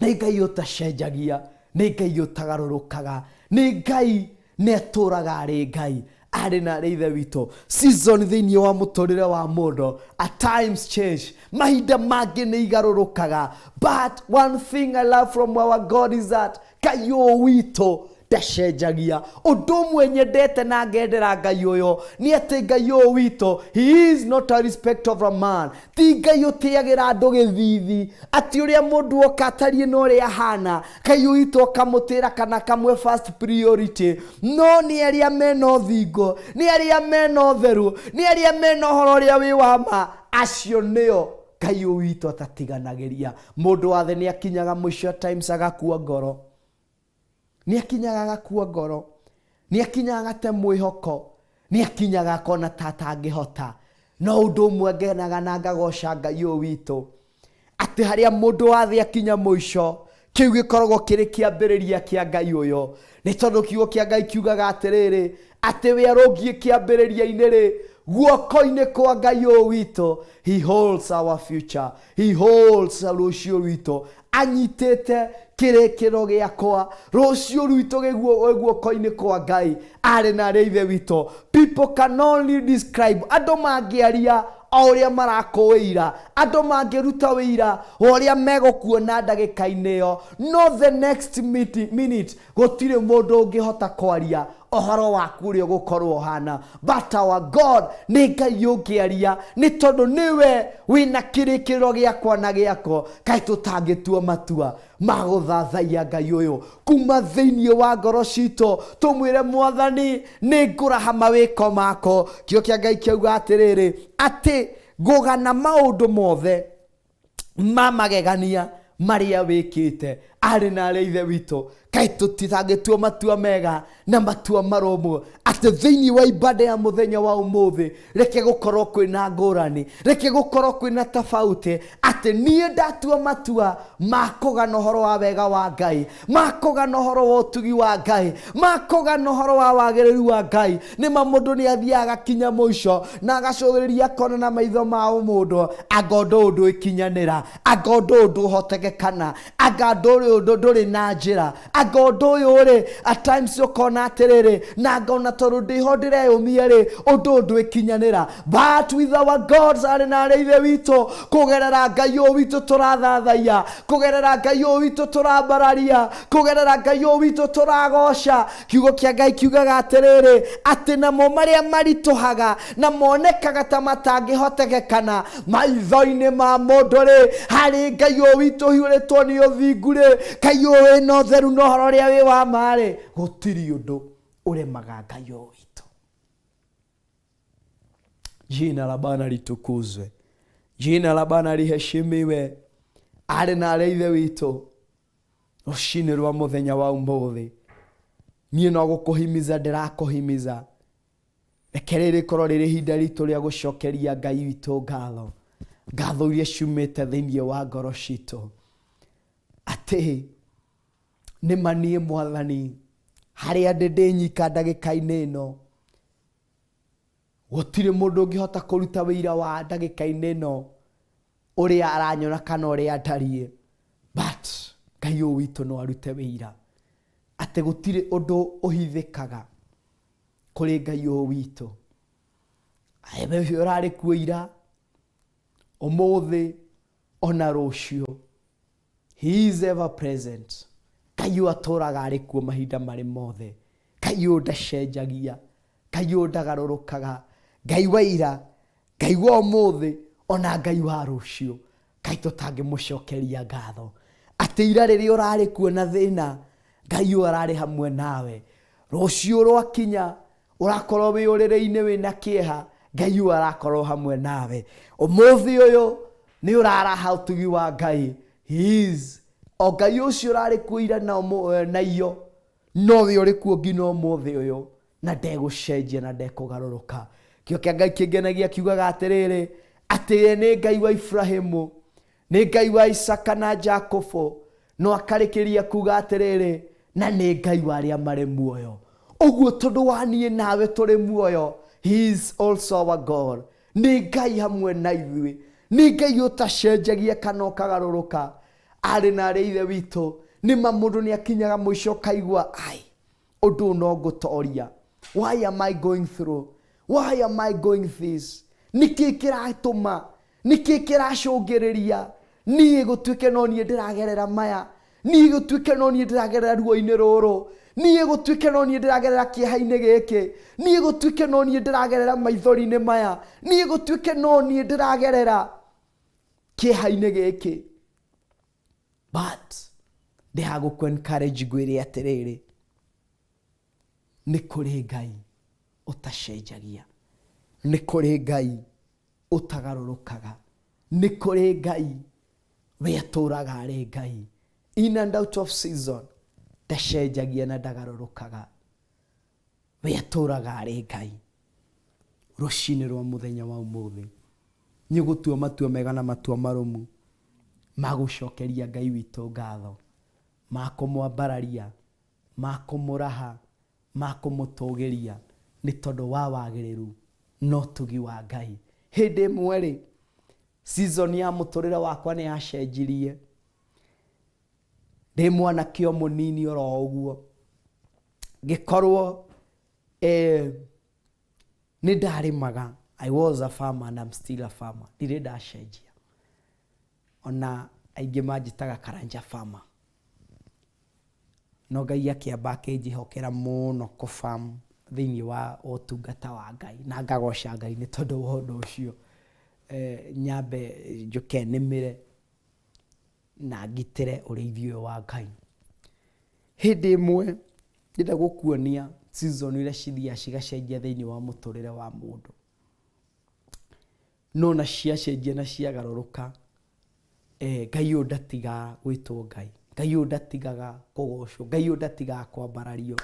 S1: Nĩ Ngai ũtacenjagia, nĩ Ngai ũtagarũrũkaga, nĩ Ngai nĩ atũraga arĩ Ngai. Arĩ na arĩ ithe witũ. Season thĩinĩ wa mũtũrĩre wa mũndũ, at times change, mahinda mangĩ nĩ igarũrũkaga. But one thing I love from our God is that Ngai ũyũ witũ ndacenjagia. Ũndũ ũmwe nyendete na ngendera Ngai ũyũ nĩ atĩ Ngai ũyũ witũ, he is not a respect of a man. Ti Ngai ũtĩagĩra andũ gĩthithi atĩ ũrĩa mũndũ oka atariĩ na ũrĩa ahana, Ngai ũyũ witũ akamũtĩra kana kamwe first priority. No nĩ arĩa mena ũthingu, nĩ arĩa mena ũtheru, nĩ arĩa mena ũhoro ũrĩa wĩ wa ma, acio nĩo Ngai ũyũ witũ atatiganagĩria. Mũndũ wa thĩ nĩ akinyaga mũico times agakua ngoro, nĩ akinyaga agakua ngoro, nĩ akinyaga agate mwĩhoko, nĩ akinyaga akona ta atangĩhota. No ũndũ ũmwe ngenaga na ngagoca Ngai ũyũ witũ, atĩ harĩa mũndũ wa thĩ akinya mũico, kĩu gĩkoragwo kĩrĩ kĩambĩrĩria kĩa Ngai ũyũ. Nĩ tondũ kiugo kĩa Ngai kiugaga atĩrĩrĩ, atĩ we arũngiĩ kĩambĩrĩria-inĩ rĩ, guoko-inĩ kwa Ngai ũyũ witũ, he holds our future, he holds rũciũ rwitũ, anyitĩte kĩrĩkĩro gĩakwa. Rũciũ rwitũ gĩ guoko-inĩ kwa Ngai. Arĩ na arĩ ithe witũ. People can only describe, andũ mangĩaria o ũrĩa marakũĩra, andũ mangĩruta wĩira o ũrĩa megũkuona ndagĩka-inĩ ĩyo, no the next minute gũtirĩ mũndũ ũngĩhota kwaria ũhoro waku ũrĩa ũgũkorwo ũhana. But our God nĩ Ngai ũngĩaria, nĩ tondũ nĩwe wĩna kĩrĩkĩro gĩakwa na gĩako. Kaĩ tũtangĩtua matua ma gũthathaiya Ngai ũyũ kuma thĩinĩ wa ngoro citũ, tũmwĩre Mwathani nĩ ngũraha mawĩko mako. Kĩo kĩa Ngai kiuga atĩrĩrĩ, atĩ ngũgana maũndũ mothe ma magegania marĩa wĩkĩte. Arĩ na arĩ ithe witũ, kaĩ tũtangĩtua matua mega na matua marũmu, atĩ thĩinĩ wa ibada ya mũthenya wa ũmũthĩ reke gũkorwo kwĩna ngũrani, reke gũkorwo kwĩna tofauti, atĩ niĩ ndatua matua ma kũgana ũhoro wa wega wa Ngai, ma kũgana ũhoro wa ũtugi wa Ngai, ma kũgana ũhoro wa wagĩrĩru wa Ngai. Nĩma mũndũ nĩ athiaga akinya mũico na agacũthĩrĩria akona na maitho ma mũndũ, anga ũndũ ũyũ ndũĩkinyanĩra, anga ũndũ ũyũ ndũhotekekana, anga ũndũ ũyũ ndũrĩ na njĩra, anga ũndũ ũyũ rĩ, at times ũkona atĩrĩrĩ, na anga ona tondũ ndĩho ndĩreyũmia rĩ, ũndũ ũyũ ndũĩkinyanĩra. But with our God, arĩ na arĩ ithe witũ, kũgerera Ngai ũyũ witũ tũrathathaiya, kũgerera Ngai ũyũ witũ tũrambararia, kũgerera Ngai ũyũ witũ tũragoca. Kiugo kĩa Ngai kiugaga atĩrĩrĩ, atĩ namo marĩa maritũhaga na monekaga ta matangĩhotekekana maitho-inĩ ma mũndũ rĩ, harĩ Ngai ũyũ witũ hiũrĩtwo nĩ ũthingu rĩ, Ngai ũyũ wĩna ũtheru na ũhoro ũrĩa wĩ wa ma rĩ, gũtirĩ ũndũ ũremaga Ngai ũyũ witũ. Jina la Bwana litukuzwe, jina la Bwana liheshimiwe. Arĩ na arĩ ithe witũ, rũcinĩ rwa mũthenya wa ũmũthĩ, niĩ no gũkũhimiza ndĩrakũhimiza, reke rĩrĩ korwo rĩrĩ ihinda ritũ rĩa gũcokeria Ngai witũ ngatho, ngatho iria ciumĩte thĩinĩ wa ngoro citũ, atĩ nĩma niĩ Mwathani harĩa ndĩnyika ndagĩka-inĩ ĩno, gũtirĩ mũndũ ũngĩhota kũruta wĩira wa ndagĩka-inĩ ĩno ũrĩa aranyona kana ũrĩa ndariĩ. But Ngai ũyũ witũ no arute wĩira atĩ gũtirĩ ũndũ ũhithĩkaga kũrĩ Ngai ũyũ witũ. Awe ũrarĩ kuo ira, ũmũthĩ ona rũciũ, he is ever present. Ngai ũyũ atũraga arĩ kuo mahinda marĩ mothe. Ngai ũyũ ndacenjagia, Ngai ũyũ ndagarũrũkaga, Ngai wa ira, Ngai wa ũmũthĩ, ona Ngai wa rũciũ. Ngai tũtangĩmũcokeria ngatho atĩ ira rĩrĩa ũrarĩ kuo na thĩna Ngai ararĩ hamwe nawe. Rũciũ rwakinya ũrakorwo wĩ ũrĩrĩ-inĩ wĩna kĩeha, Ngai arakorwo hamwe nawe. Ũmũthĩ ũyũ nĩ ũraraha ũtugi wa Ngai. He is. O Ngai ũcio ũrarĩ kuo ira na iyo, nowe ũrĩ kuo nginya ũmũthĩ ũyũ, na ndegũcenjia na ndekũgarũrũka. Kĩo kĩa Ngai kĩngenagia kiugaga atĩrĩrĩ, atĩ nĩ Ngai wa Ibrahimu, nĩ Ngai wa Isaka na Jakobo, no akarĩkĩria kuga atĩrĩrĩ, na nĩ Ngai wa arĩa marĩ muoyo. Ũguo tondũ wa niĩ nawe tũrĩ muoyo, he is also our God. Nĩ Ngai hamwe na ithuĩ, nĩ Ngai ũtacenjagia kana ũkagarũrũka. Arĩ na arĩ ithe witũ, nĩma mũndũ nĩ akinyaga mũico kaigua, ai, ũndũ no ngũtoria. Why am I going through? Why am I going this? Nĩkĩ kĩratũma? Nĩkĩ kĩracũngĩrĩria niĩ gũtuĩke no niĩ ndĩragerera maya? Niĩ gũtuĩke no niĩ ndĩragerera ruo-inĩ rũrũ? Niĩ gũtuĩke no niĩ ndĩragerera kĩeha-inĩ gĩkĩ? Niĩ gũtuĩke no niĩ ndĩragerera maithori-inĩ maya? Niĩ gũtuĩke no niĩ ndĩragerera kĩeha-inĩ gĩkĩ? But ndĩhagũkũ encourage ngwĩre atĩrĩrĩ, nĩ kũrĩ Ngai ũtacenjagia, nĩ kũrĩ Ngai ũtagarũrũkaga, nĩ kũrĩ Ngai we atũraga arĩ Ngai. In and out of season, ndacenjagia na ndagarũrũkaga, we atũraga arĩ Ngai. Rũcinĩ rwa mũthenya wa ũmũthĩ nĩ gũtua matua mega na matua marũmu magũcokeria Ngai witũ ngatho, makũmwambararia, makũmũraha, makũmũtũgĩria nĩ tondũ wa wagĩrĩru no tugi wa Ngai. Hĩndĩ ĩmwe rĩ, season ya mũtũrĩre wakwa nĩ yacenjirie. Ndĩ mwanake o mũnini oro ũguo, ngĩkorwo nĩ ndarĩmaga. I was a farmer and I'm still a farmer. Ndirĩ ndacenjia. Ona aingĩ manjĩtaga Karanja farmer. No Ngai akĩamba akĩnjĩhokera mũno kũ-farm thĩinĩ wa ũtungata wa Ngai, na ngagoca Ngai nĩ tondũ wa ũndũ ũcio. Nyambe njũke nĩmĩre na ngitĩre ũrĩithio ũyũ wa Ngai. Hĩndĩ ĩmwe ndĩrenda gũkuonia season iria cithiaga cigacenjia thĩinĩ wa mũtũrĩre wa mũndũ, no na ciacenjia na ciagarũrũka, Ngai ũyũ ndatigaga gwĩtwo Ngai, Ngai ũyũ ndatigaga kũgocwo, Ngai ũyũ ndatigaga kwambarario.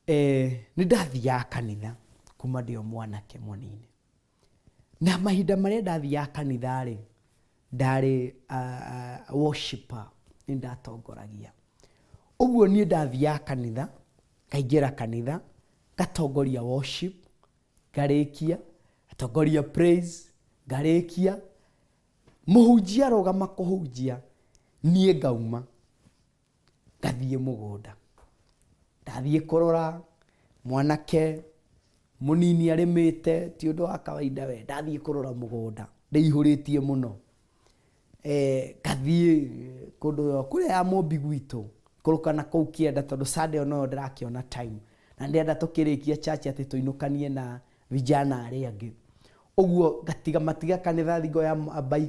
S1: Nĩ ndathiaga kanitha kuma ndĩ o mwanake mũnini, na mahinda marĩa ndathiaga kanitha rĩ, ndarĩ worshiper, nĩ ndatongoragia. Ũguo niĩ ndathiaga kanitha, ngaingĩra kanitha, ngatongoria worship, ngarĩkia, ngatongoria praise, ngarĩkia, mũhunjia arogama kũhunjia, niĩ ngauma ngathiĩ mũgũnda. Ndathiĩ kũrora mwanake mũnini arĩmĩte, ti ũndũ wa kawaida we, ndathiĩ kũrora mũgũnda, ndĩihũrĩtie mũno. Ngathiĩ kũndũ kũrĩa ya mũmbi gwitũ, kũrũka na kũu kĩenda tondũ Sunday no ndĩrakĩona time, na ndĩrenda tũkĩrĩkia church atĩ tũinũkanie na vijana arĩa angĩ. Ũguo ngatiga matiga kanitha thingo ya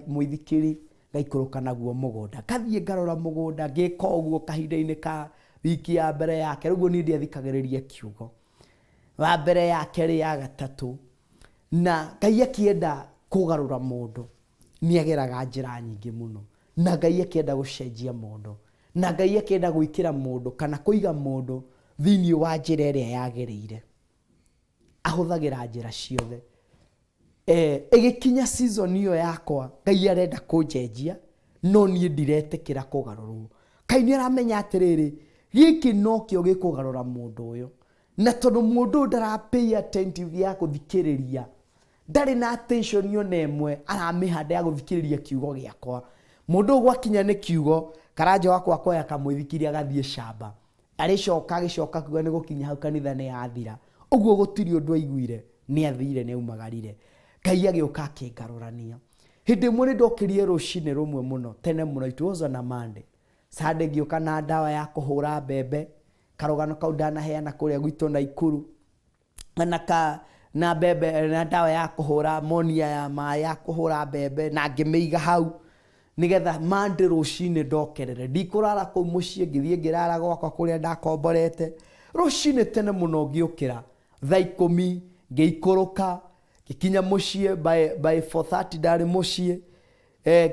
S1: mũithikiri, ngaikũrũka naguo mũgũnda. Ngathiĩ ngarora mũgũnda, ngĩka ũguo kahinda-inĩ ka wiki ya mbere yake. Ũguo niĩ ndiathikagĩrĩria kiugo. Wa mbere ya kerĩ ya gatatũ, na Ngai akĩenda kũgarũra mũndũ, nĩ ageraga njĩra nyingĩ mũno, na Ngai akĩenda gũcenjia mũndũ, na Ngai akĩenda gwĩkĩra mũndũ kana kũiga mũndũ thĩinĩ wa njĩra ĩrĩa yagĩrĩire. Ahũthagĩra njĩra ciothe. Ĩgĩkinya season ĩyo yakwa, Ngai arenda kũnjenjia, no niĩ ndiretĩkĩra kũgarũrwo. Kaĩ nĩ aramenya atĩrĩrĩ, gĩkĩ no kĩo gĩkũgarũra mũndũ ũyũ, na tondũ mũndũ ndarapay attentive ya gũthikĩrĩria, ndarĩ na attention yo nemwe aramĩhanda ya gũthikĩrĩria kiugo gĩakwa. Mũndũ gwakinya nĩ kiugo, Karanja wakwa akoya kamũithikiri agathiĩ shamba, agĩcoka kuga nĩ gũkinya hau kanitha nĩ yathira. Ũguo gũtirĩ ũndũ aiguire, nĩ athire nĩ aumagarire. Ngai agĩũka akĩngarũrania. Hĩndĩ ĩmwe nĩ ndokĩrire rũcinĩ rũmwe mũno tene mũno, it was on a Monday. Sunday ngĩũka na ndawa ya kũhũra mbembe, karũgano kau ndanaheana kũrĩa gwitũ Naikuru, na mbembe na ndawa ya kũhũra monia ya maĩ ya kũhũra mbembe, na ngĩmĩiga hau. nigetha mande rucine ndokerere ndikurara ku mucie ngithie ngirara gwakwa kuria ndakomborete rucine tene muno ngiukira thaa 10 ngiikuruka gikinya mucie by 4:30 ndari mucie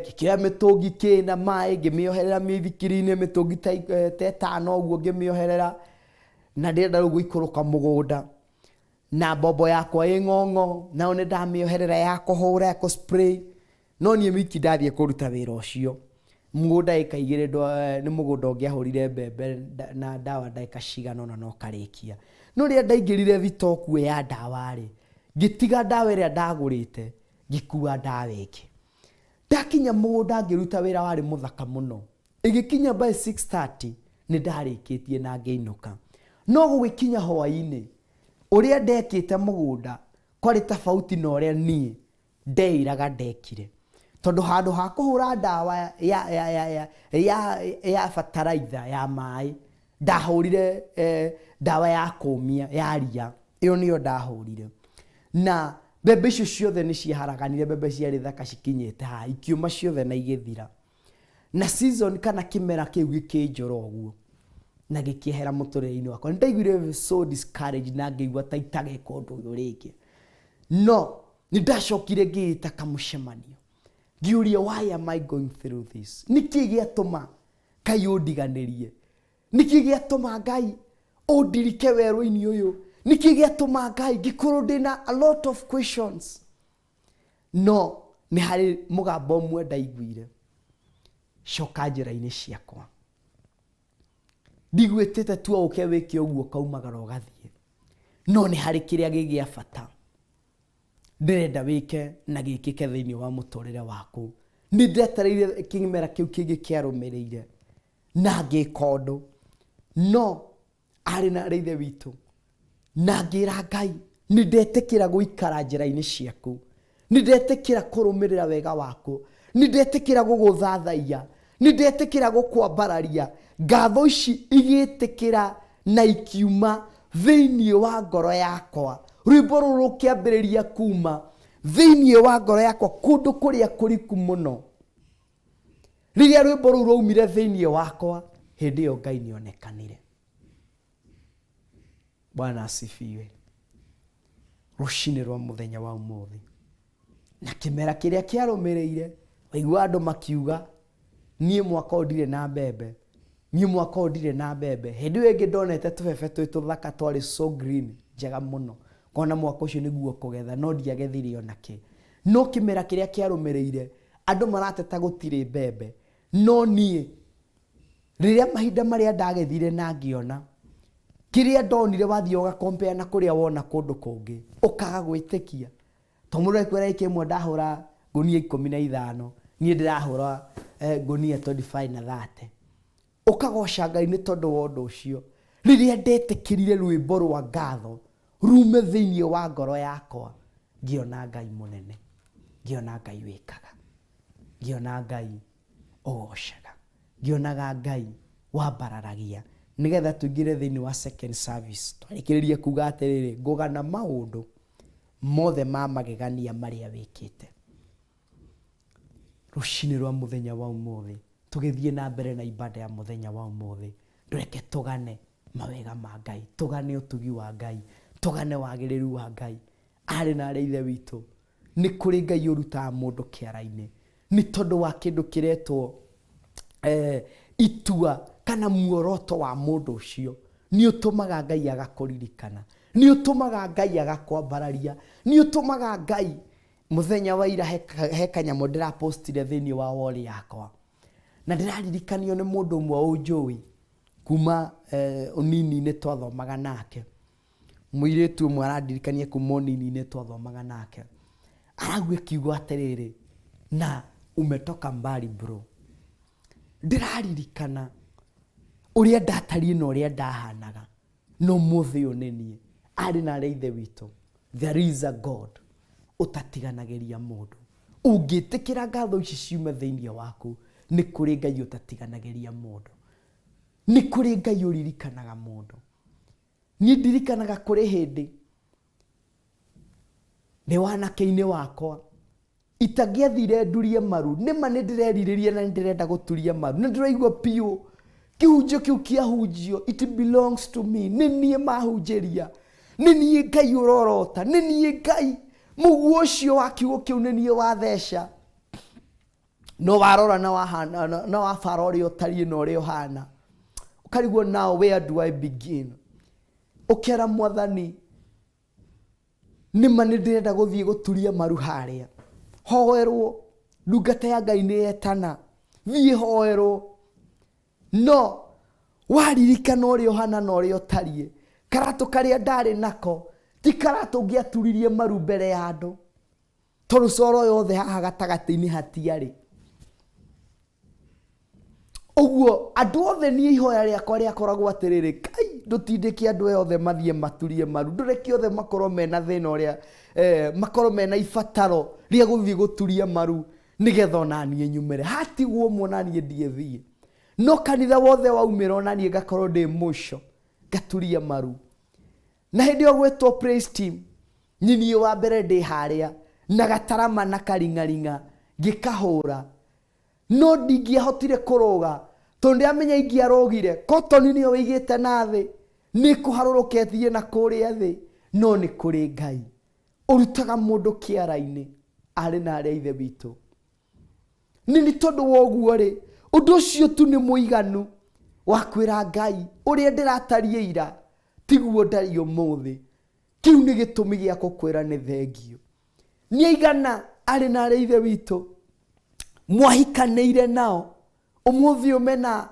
S1: gikia mitungi kina mai ngimioherera mithikiri-ini mitungi ta 5 uguo ngimioherera na ndirenda riu guikuruka mugunda na bobo yakwa ing'ong'o nao ni ndamioherera ya kuhura ya spray no nie wiki ndathie kuruta wira ucio mugunda ikaigire ni mugunda ngiahurire mbembe na dawa ndaika cigana na no karikia no ria ndaingirire thitoku ya dawa ri ngitiga dawa ria ndagurite ngikua dawa iki ndakinya mugunda ngiruta wira wari muthaka muno igikinya by 6:30 ni ndarikitie na ngeinuka no gugikinya hwaini uria ndekite mugunda kwari tofauti na uria nie ndeiraga ndekire tondu handu ha kuhura dawa ya fertilizer ya mai ndahurire dawa ya kumia ya ria iyo niyo ndahurire na bebe icio ciothe ni ciaharaganire bebe ciari thaka cikinyete ha ikiuma ciothe na igithira na season kana kimera kiu gikinjoro guo na gikiehera muturire-ini wakwa ndaiguire so discouraged na ngigua ta itageka undu uyu ringi no ni ndacokire ngita kamucemanio ngiuria why am I going through this niki giatuma Ngai undiganirie niki giatuma Ngai undirike werũ-ini uyu niki giatuma Ngai ngikuru ndina a lot of questions no ni hari mugambo mwe ndaiguire coka njĩra-inĩ ciakwa ndigwĩtĩte tu ũke wĩke ũguo kaumagara ũgathiĩ no nĩ harĩ kĩrĩa gĩgĩa bata ndĩrenda wĩke na gĩkĩke thĩinĩ wa mũtũrĩre waku nĩ ndetereire kĩmera kĩu kĩngĩ kĩarũmĩrĩire na ngĩka ũndũ no arĩ na ithe witũ na ngĩra Ngai nĩ ndetĩkĩra gũikara njĩra-inĩ ciaku nĩ ndetĩkĩra kũrũmĩrĩra wega waku nĩ ndetĩkĩra gũgũthathaiya nĩ ndetĩkĩra gũkwambararia ngatho ici igĩtĩkĩra na ikiuma thĩinĩ wa ngoro yakwa rwĩmbo rũrũ rũkĩambĩrĩria kuma thĩinĩ wa ngoro yakwa kũndũ kũrĩa kũriku mũno rĩrĩa rwĩmbo rũu rwaumire thĩinĩ wakwa hĩndĩ ĩyo Ngai nĩonekanire Bwana asifiwe rũcinĩ rwa mũthenya wa ũmũthĩ na kĩmera kĩrĩa kĩarũmĩrĩire waigua andũ makiuga niĩ mwaka ndire na mbembe niĩ mwaka ndire na mbembe hĩndĩ ĩyo ĩngĩ ndonete tũbebe twĩ tũthaka twarĩ so green njega mũno kona mwaka ũcio nĩguo kũgetha no ndiagethire ona kĩ no kĩmera kĩrĩa kĩarũmĩrĩire andũ marateta gũtirĩ mbembe no niĩ rĩrĩa mahinda marĩa ndagethire na ngĩona kĩrĩa ndonire wathiĩ ũgakompea na kũrĩa wona kũndũ kũngĩ ũkaga gwĩtĩkia to mũndũ ekwĩra kĩmwe ndahũra ngũnia 15 niĩ ndĩrahũra ngũnia 25 na 30 ũkagoca Ngai nĩ tondũ wa ũndũ ũcio rĩrĩa ndetĩkĩrire rwĩmbo rwa ngatho rume thĩinĩ wa ngoro yakwa ngĩona Ngai mũnene ngĩona Ngai wĩkaga ngĩona Ngai ũgocaga ngĩonaga Ngai wambararagia nigetha tũingĩre thĩinĩ wa second service twarĩkĩrĩria kuga atĩrĩrĩ ngũgana maũndũ mothe ma magegania marĩa wĩkĩte rũcinĩ rwa mũthenya wa ũmũthĩ tũgĩthiĩ na mbere na ibada ya mũthenya wa ũmũthĩ ndũreke tũgane mawega ma Ngai tũgane ũtugi wa Ngai tũgane wagĩrĩru wa Ngai arĩ na arĩa ithe witũ nĩ kũrĩ Ngai ũrutaga mũndũ kĩara-inĩ nĩ tondũ wa kĩndũ kĩretwo itua kana muoroto wa mũndũ ũcio nĩ ũtũmaga Ngai agakũririkana nĩ ũtũmaga Ngai agakwambararia nĩ ũtũmaga Ngai muthenya wa ira he kanyamũ ndĩrapostire thĩinĩ wa wall yakwa na ndĩraririkanio nĩ mũndũ ũmwe ũnjũĩ kuma ũnini-inĩ twathomaga nake mũirĩtu ũmwe arandirikania kuma ũnini-inĩ twathomaga nake araigua kiugo atĩrĩrĩ na umetoka mbali bro ndĩraririkana ũrĩa ndatariĩ na ũrĩa ndahanaga no mũthĩ ũyũ nĩ niĩ arĩ na arĩa ithe witũ there is a God utatiganagĩria mũndũ ũngĩtĩkĩra ngatho ici ciume thĩinĩ waku nĩ kũrĩ Ngai utatiganagĩria mũndũ nĩ kũrĩ Ngai ũririkanaga mũndũ niĩ ndirikanaga kũrĩ hĩndĩ nĩ wanake-inĩ wakwa itangĩathire ndurie maru nĩma nĩ ndĩrerirĩria na ndĩrenda gũturia maru nĩ ndĩraigua piũ kĩhunjio kĩu kĩahunjio it belongs to me nĩ niĩ mahunjĩria nĩ niĩ Ngai ũrorota nĩ niĩ Ngai mũguo ũcio wa kiugo kĩu nĩ niĩ watheca no warora na wahana na wabara ũrĩa ũtariĩ na ũrĩa ũhana ũkarigwo now where do I begin ũkera Mwathani nĩma nĩ ndĩrenda gũthiĩ gũturia maru harĩa hoerwo ndungata ya Ngai nĩ yetana thiĩ hoerwo no waririkana ũrĩa ũhana na ũrĩa ũtariĩ karatũ karĩa ndarĩ nako ti karatũ ngĩaturirie maru mbere ya andũ tondũ coro yothe haha gatagatĩ-inĩ hatiarĩ ũguo andũ othe niĩ ihoya rĩakwa rĩakoragwo atĩrĩrĩ Ngai ndũtindĩke andũ othe mathiĩ maturie maru ndũreke othe makorwo mena thĩna ũrĩa makorwo mena ibataro rĩa gũthiĩ gũturia maru nĩgetha onaniĩ nyumĩre hatigwo ũmwe onaniĩ ndiĩthiĩ no kanitha wothe waumĩra onaniĩ ngakorwo ndĩ mũico ngaturia maru na hĩndĩ ĩyo gwĩtwo praise team niĩ wa mbere ndĩ harĩa na gatarama na karingaringa ngĩkahũra no ndingĩahotire kũrũga tondũ ndĩamenya ingĩarũgire kotoni nĩyo wĩigĩte na thĩ nĩ kũharũrũketie na kũrĩa thĩ no nĩ kũrĩ Ngai ũrutaga mũndũ kĩara-inĩ arĩ na arĩa ithe witũ nĩ tondũ wa ũguo rĩ ũndũ ũcio tu nĩ mũiganu wa kwĩra Ngai ũrĩa ndĩratarie ira tiguo ndari ũmũthĩ kĩu nĩ gĩtũmi gĩa gũkwĩra nĩ thengio nĩ aigana arĩ na arĩa ithe witũ mwahikanĩire nao ũmũthĩ ũmena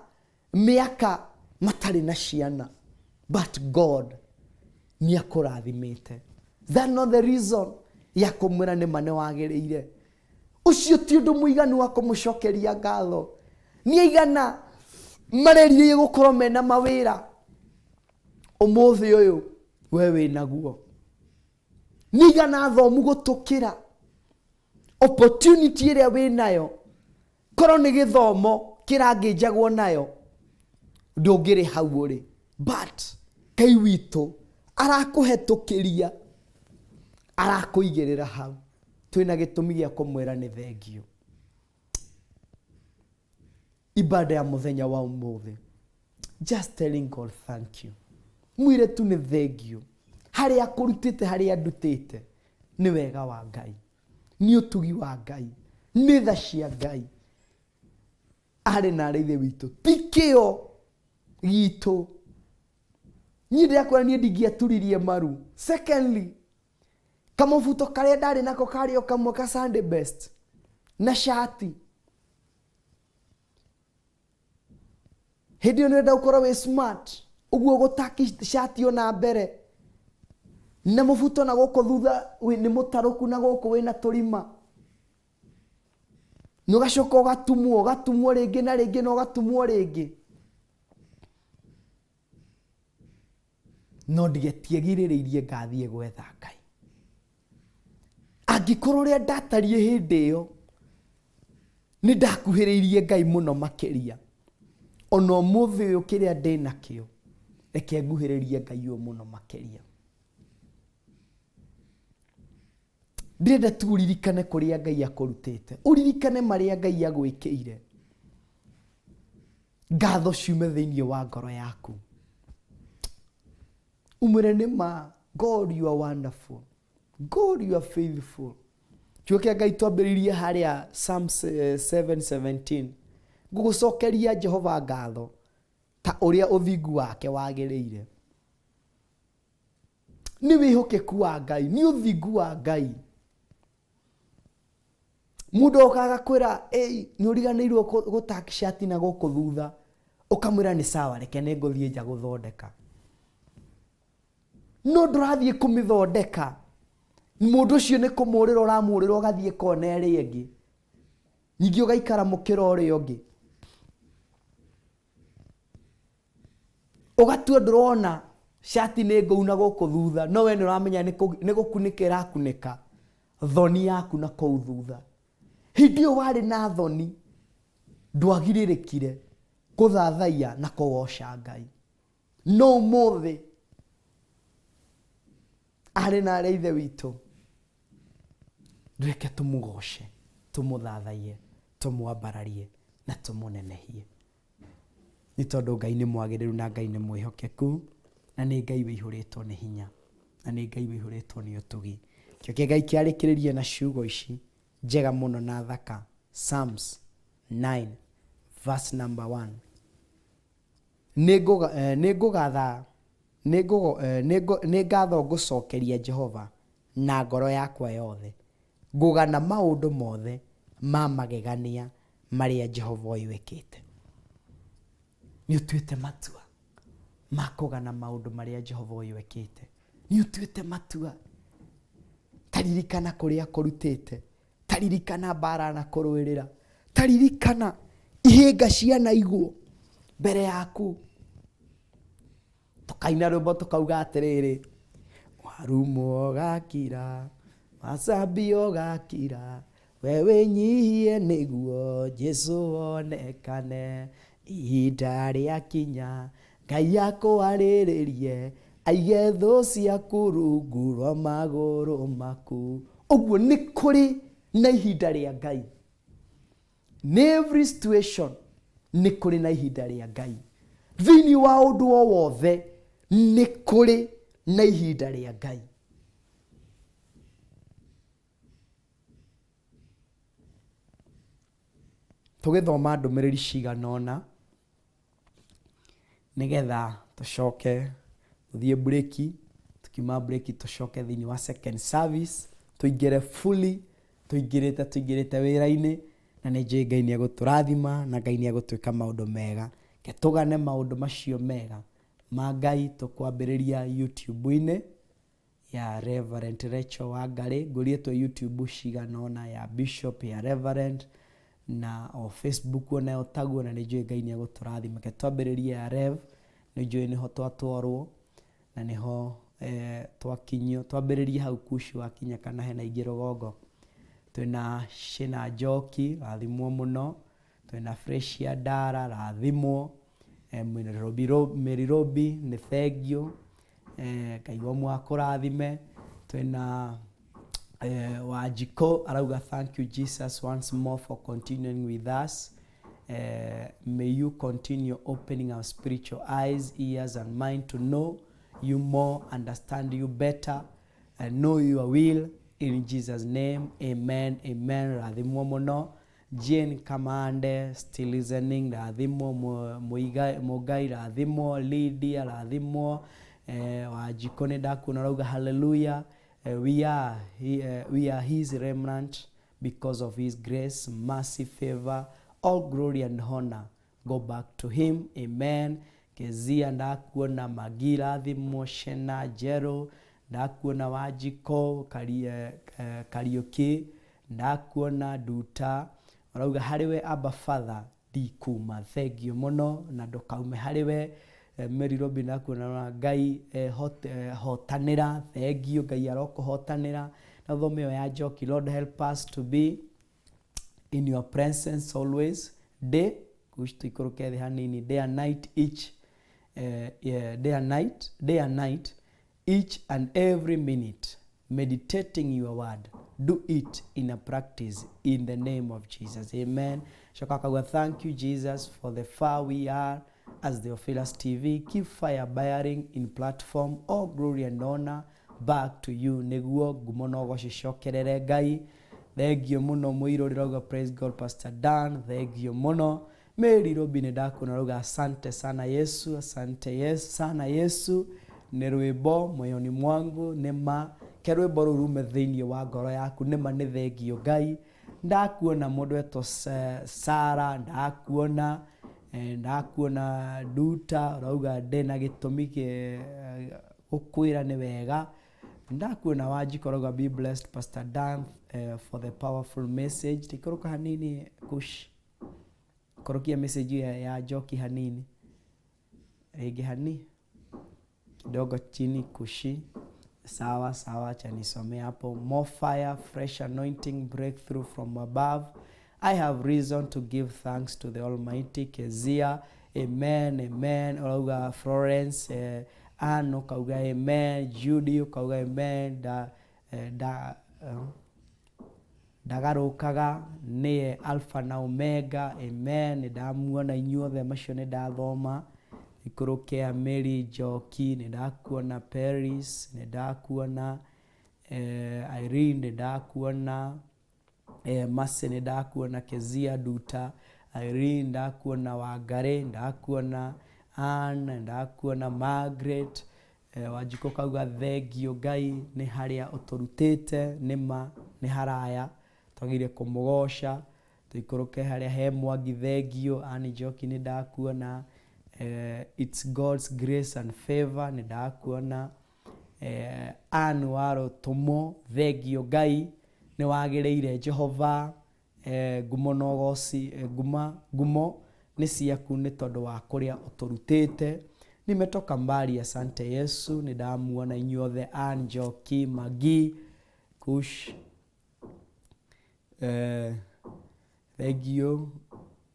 S1: mĩaka matarĩ na ciana but God nĩ akũrathimĩte that's not the reason ya kũmwĩra nĩma nĩ wagĩrĩire ũcio ti ũndũ mũiganu wa kũmũcokeria ngatho nĩ aigana marerirĩrie gũkorwo mena mawĩra ũmũthĩ ũyũ we wĩnaguo nĩ aigana athomu gũtũkĩra opportunity ĩrĩa wĩnayo korwo nĩ gĩthomo kĩrangĩnjagwo nayo ndũngĩrĩ hau ũrĩ but Ngai witũ arakũhetũkĩria arakũigĩrĩra hau twĩna gĩtũmi gĩa kũmwĩra nĩ thengio ibada ya mũthenya wa ũmũthĩ just telling God thank you mwĩre tu nĩ thengio harĩa akũrutĩte harĩa ndutĩte nĩ wega wa Ngai nĩ ũtugi wa Ngai nĩ tha cia Ngai arĩ na arĩa ithe witũ ti kĩo gitũ niĩ ndĩrakwĩra niĩ ndingĩaturirie maru secondly kamũbuto karĩa ndarĩ nako karĩ o kamwe ka Sunday best na shati hĩndĩ ĩyo nĩwenda gũkorwo wĩ smart ũguo gũtaki shati ona mbere na mũbuto na gũkũ thutha nĩ mũtarũku na gũkũ wĩna tũrima nũgacoka ũgatumwo rĩngĩ na rĩngĩ na ũgatumwo rĩngĩ no ndĩgetiegirĩrĩirie ngathiĩ gwetha Ngai angĩkorwo ũrĩa ndatarie hĩndĩ ĩyo nĩ ndakuhĩrĩirie Ngai mũno makĩria ona ũmũthĩ ũyũ kĩrĩa ndĩ nakĩo reke nguhĩrĩrie Ngai ũyũ mũno makĩria ndĩrenda tu ũririkane kũrĩa Ngai akũrutĩte ũririkane marĩa Ngai agwĩkĩire ngatho ciume thĩinĩ wa ngoro yaku umwĩre nĩma God you are wonderful God you are faithful kiugo kĩa Ngai twambĩrĩirie harĩa Psalm 7:17 ngũgũcokeria Jehova ngatho ta ũrĩa ũthingu wake wagĩrĩire nĩ wĩhokeku wa Ngai nĩ ũthingu wa Ngai mũndũ okaga kwĩra nĩ ũriganĩirwo gũtaki shati na gũkũ thutha ũkamwĩra nĩ sawa reke nĩ ngũthiĩ nja gũthondeka no ndũrathiĩ kũmĩthondeka mũndũ ũcio nĩ kũmũrĩra ũramũrĩra ũgathiĩ kona ĩrĩa ĩngĩ ningĩ ũgaikara mũkĩra ũrĩa ũngĩ ũgatua ndũrona shati nĩ ngũuna gũkũ thutha no we nĩ ũramenya nĩ gũkunĩka ĩrakunĩka thoni yaku na kũu thutha hĩndĩ ĩyo warĩ na thoni ndwagirĩrĩkire gũthathaiya na kũgoca Ngai no ũmũthĩ arĩ na arĩa ithe witũ reke tumugoce, tumuthathaie, tumwambararie na tumunenehie. Nĩ tondũ Ngai nĩ mwagĩrĩru na Ngai nĩ mwĩhokeku, na nĩ Ngai wĩihũrĩtwo nĩ hinya, na nĩ Ngai wĩihũrĩtwo nĩ ũtugi. Kĩo Ngai kĩarĩkĩrĩrie na ciugo ici njega mũno na thaka. Psalms 9 verse number 1. Nĩ ngatho ngũcokeria Jehova na ngoro yakwa yothe, ngũgana maũndũ mothe ma magegania marĩa Jehova oigĩte. Nĩ ũtuĩte matua ma kũgana maũndũ marĩa Jehova oigĩte. Nĩ ũtuĩte matua. Taririkana kũrĩa kũrutĩte, taririkana mbara na kũrũĩrĩra, taririkana ihĩnga cia na igũrũ mbere yaku. Tukaina rwĩmbo tukauga atĩrĩrĩ, warumo gakira, macambio gakira, we wĩnyihie nĩguo Jesu onekane. Ihinda rĩakinya, Ngai akũarĩrĩrie, aige thũ ciaku rungu rwa magũrũ maku. Ũguo nĩ kũrĩ na ihinda rĩa Ngai. In every situation nĩ kũrĩ na ihinda rĩa Ngai. Thĩinĩ wa ũndũ o wothe nĩ kũrĩ na ihinda rĩa Ngai. Tũgĩthoma ndũmĩrĩri cigana ũna nĩgetha tũcoke tũthiĩ breaki, tukiuma breaki tũcoke thĩinĩ wa second service, tũingĩre fully, tũingĩrĩte wĩra-inĩ, na nĩ njũĩ Ngai nĩ egũtũrathima na Ngai nĩ egũtwĩka maũndũ mega. Ke tũgane maũndũ macio mega ma Ngai tũkwambĩrĩria YouTube-inĩ ya Reverend Rachel Wangari, ngũrĩtwo YouTube cigana ũna ya Bishop, ya Reverend, na o Facebook onayo taguo, na nĩ njũĩ Ngai nĩ egũtũrathima. Ke twambĩrĩrie ya Rev, nĩ njũĩ nĩho twatwarwo na nĩho twakinyio. Twambĩrĩrie hau Kushi wakinya kana hena ingĩ Rũgongo. Twĩna Shina Njoki, rathimwo mũno. Twĩna Freshia Ndara, rathimwo. Merirobi nĩ thengio, Ngai wa kũrathime. Twĩna Wanjiko arauga thank you Jesus once more for continuing with us. May you continue opening our spiritual eyes, ears and mind to know you more, understand you better, and know your will. In Jesus' name, amen, amen. Rathimwo muno. Jane Kamande, still listening. Rathimwo Mugai, rathimwo Lydia, rathimwo Wanjiko nĩndakuona arauga hallelujah. We are his remnant because of his grace, mercy, favor, all glory and honor go back to him. Amen. Kezia ndakuona, Magira thimo, Shena, Jero ndakuona, Wanjiko Kariuki ndakuona, Duta arauga hariwe Abba Father ndikuma. Thengio muno na ndukaume hariwe. Mary Robin ndakuona, Ngai hotanira. Thengio, Ngai arokuhotanira. Na thomeo ya Njoki, Lord help us to be in your presence always. Day kushtuikuruke the hanini, day and night, each day and night, each and every minute, meditating your word. Do it in a practice in the name of Jesus. Amen. Shokakawa, thank you Jesus for the far we are as the Ophelas TV. Keep fire bearing in platform. All glory and honor back to you. Neguo gumono goshishokerere Ngai. Thengio muno muirori rauga praise God Pastor Dan. Thengio muno. Mary Robin ndakuona rauga asante sana Yesu, asante Yesu sana Yesu. Nĩ rwĩmbo moyoni mwangu, nĩma ke rwĩmbo rume thĩinĩ wa ngoro yaku, nĩma nĩ thengio Ngai. Ndakuona mũndũ etwo Sara, ndakuona Duta rauga ndena gĩtũmi gũkwĩra nĩ wega. Ndakuona Wanjiko rauga be blessed Pastor Dan for the powerful message. Tikoroka hanini Kush, korokia message ya Njoki hanini rege hani kidogo chini Kushi. Sawa sawa, cha nisome hapo. More fire, fresh anointing, breakthrough from above. I have reason to give thanks to the Almighty. Kezia, amen, amen. Rauga Florence, Anno kauga amen. Judy kauga amen. ndagarukaga niye alpha na omega. Amen. Ndamuona inyuothe macio ni ndathoma ikurukea Mary Njoki, ni ndakuona Paris, ni ndakuona Irene, ni ndakuona Mase, ni ndakuona Kezia Duta, Irene, ndakuona Wangare, ndakuona Anne, ndakuona Margaret. Wanjiko kauga thengio Ngai ni haria uturutite nima ni haraya twagire kumugosha tuikuruke haria he Mwangi thengio. Ani Njoki ni ndakuona it's God's grace and favor, ni ndakuona Anne Waro Tumo thengio Ngai ni wagireire Jehova ngumo nogoci ngumo ni ciaku ni tondu wa kuria uturutite. Nimetoka mbali, asante Yesu. Ni ndamuona inyuothe Anne Njoki, Magi, Kush, thengio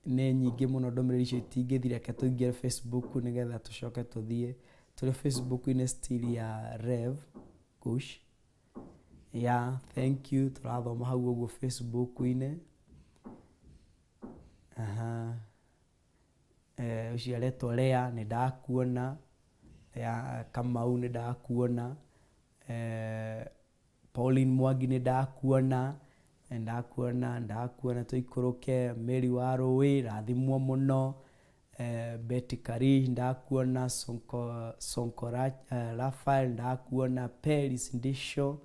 S1: ni nyingi muno ndomereri icio itingithire. Ke tuingire Facebook nigetha tucoke tuthie turi Facebook ine still ya Rev Kush. Thank you. Turathoma hau uguo Facebook ine. Uciaretwo Lea ni ndakuona, Kamau ni ndakuona, Pauline Mwangi ni ndakuona, tuikuruke Mary Warowe rathimwo muno, Betty Kari ndakuona, Sonko Rafael ndakuona, Paris Ndisho.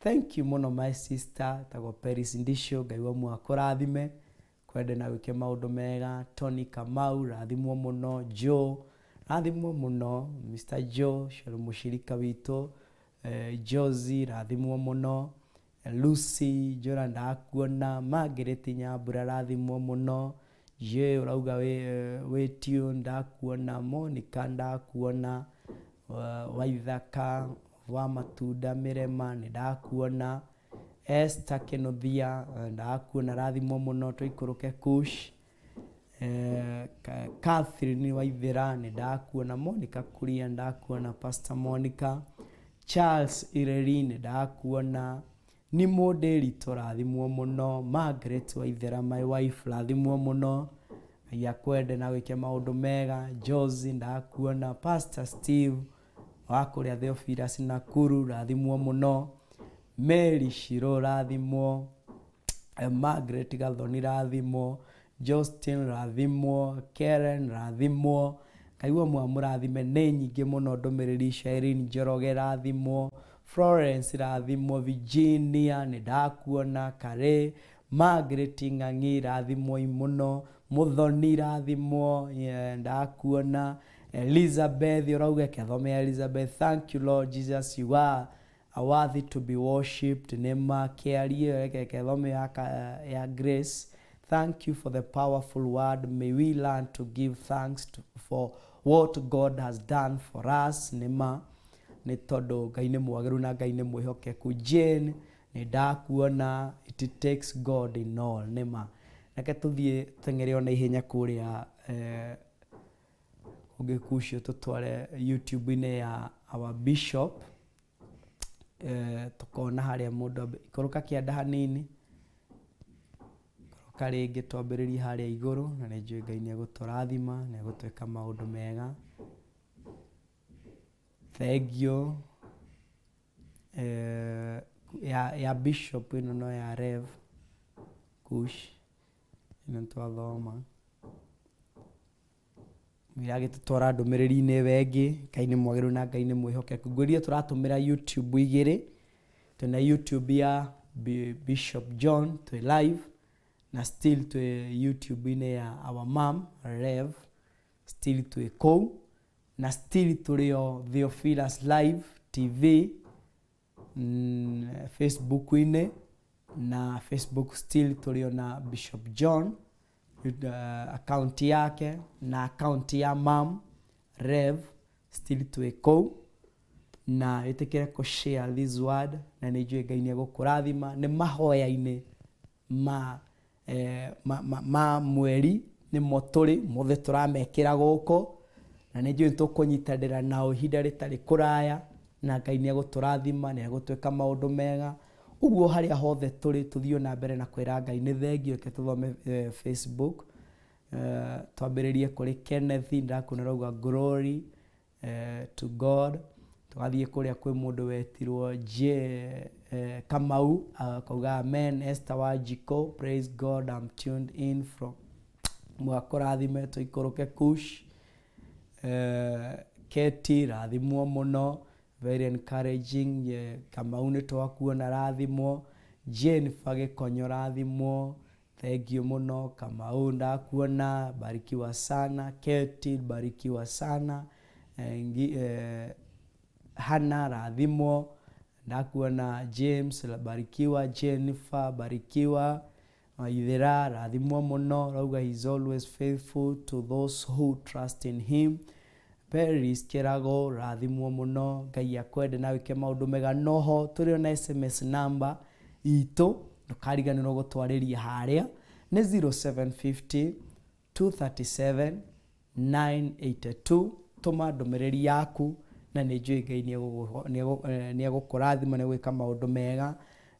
S1: Thank you muno my sister tago Paris Ndisho, Ngai wa mwakurathime kwende na wike maundu mega. Tony Kamau rathimwo muno, Joe rathimwo muno, Mr. Joe shoro mushirika wito, Josie rathimwo muno, Lucy Jora ndakuona, Margaret Nyambura rathimwo muno, je urauga we tune ndakuona, Monica ndakuona, Waithaka wa Matunda Mirema ni ndakuona, Esther Kenothia ndakuona rathimwo muno. Tuikuruke Kush, Catherine Waithira ni ndakuona, Monica Kuria ndakuona, Pastor Monica, Charles Ireri ni ndakuona, Nimo Derito rathimwo muno, Margaret Waithira my wife rathimwo muno, ya kwende na wike maundu mega. Josie ndakuona, Pastor Steve wakuria Theophilus Nakuru rathimwo muno, Mary Shiro rathimwo, Margaret Gathoni rathimwo, Justin rathimwo, Karen rathimwo. Kaiwa murathime ni nyingi muno ndomereri. Irene Njoroge rathimwo, Florence rathimwo, Virginia ni ndakuona, Kare, Margaret Ng'ang'i rathimwo muno, Muthoni rathimwo ndakuona, Elizabeth urauga Kethome Elizabeth. Thank you Lord Jesus, you are worthy to be worshipped. Nema Kiarie Kethome ya Grace. Thank you for the powerful word. May we learn to give thanks for what God has done for us. Nema ni todo Ngai ni mwageru na Ngai ni mwihokeku. Jane ni ndakuona, it takes God in all. Nema nake tuthie tengere ona ihenya kuria ugikushio tutware YouTube ine ya our bishop. Tukona haria mundu ikoruka kianda hanini ikoruka ringi twambiririe haria iguru, na ninjui Ngai ni eguturathima na egutweka maundu mega. Thengio ya bishop ino no ya Rev Kush ino twathoma mirage tutwara ndumiriri ni wengi. Ngai ni mwageru na Ngai ni mwihokeku. Ngwirie turatumira YouTube igiri, tuna YouTube ya Bishop John to live na still to YouTube ine ya our mom Rev still to echo na still to rio Theophilus Live TV, Facebook ine na Facebook still to rio na Bishop John account yake na account ya mom Rev still to echo. Na itekere ko share this word na nijue Ngai ni egukurathima. Ni mahoya ine ma mweri ni moturi mothe turamekira guko, na nijue tukunyitandira na uhinda ritari kuraya, na Ngai ni eguturathima na egutweka maundu mega. uguo haria hothe turi tuthio na mbere na kwira Ngai ni thengio. Ke tuthome Facebook, twambiririe kuri Kenneth ndakuna rauga glory to God. Tugathie kuria kwi mundu wetirwo Kamau akauga amen. Esther Wajiko, praise God, I'm tuned in from Mwakorathime tuikoroke Kush. Keti rathimwo muno, very encouraging. Kamau ni twakuona rathimwo. Jennifer Gikonyo rathimwo, thank you muno. Kamau ndakuona, barikiwa sana. Keti barikiwa sana. Hana rathimwo, ndakuona. James barikiwa. Jennifer barikiwa. Maithera rathimwo muno, rauga he's always faithful to those who trust in him. Paris Kirago rathimwo muno, Ngai akwende na wike maundu mega. Noho turi na SMS number itu ndukariganirwo gutwariria haria ni 0750 237 982. Tuma ndumiriri yaku na ni njui Ngai ni egukurathima ni gwika maundu mega,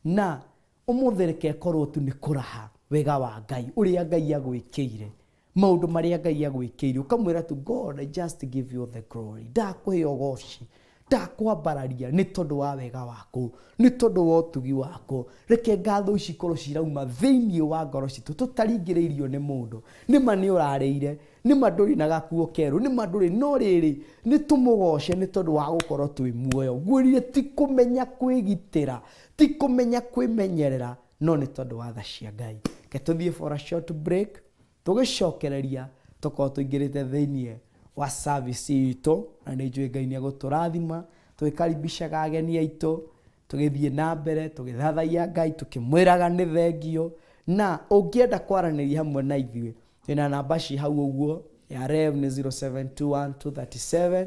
S1: na umuthereke korwo tu ni kuraha wega wa Ngai uria Ngai agwikiire, maundu maria Ngai agwikiire, ukamwira tu God, I just give you the glory. Ndakuhe ogoci, ndakwambararia ni tondu wa wega waku, ni tondu wa utugi waku. Reke ngatho ici korwo cirauma thiini wa ngoro citu, tutaringiriirio ni mundu. Ni mani urareire, ni manduri na gakuo keru, ni manduri no riri ni tumugoce ni tondu wa gukorwo twi muoyo. Ngwirire ti kumenya kwigitira, ti kumenya kwimenyerera, no ni tondu wa tha cia Ngai. Ke tuthie for a short break, tugicokereria tukorwo tuingirite thiini wa service itu, na ni njui Ngai ni eguturathima. Tugikaribishaga ageni aitu, tugithie na mbere tugithathaia Ngai, tukimwiraga ni thengio. Na ungienda kwaraniria hamwe na ithuĩ, ina namba ci hau uguo. Ya Rev ni 0721 237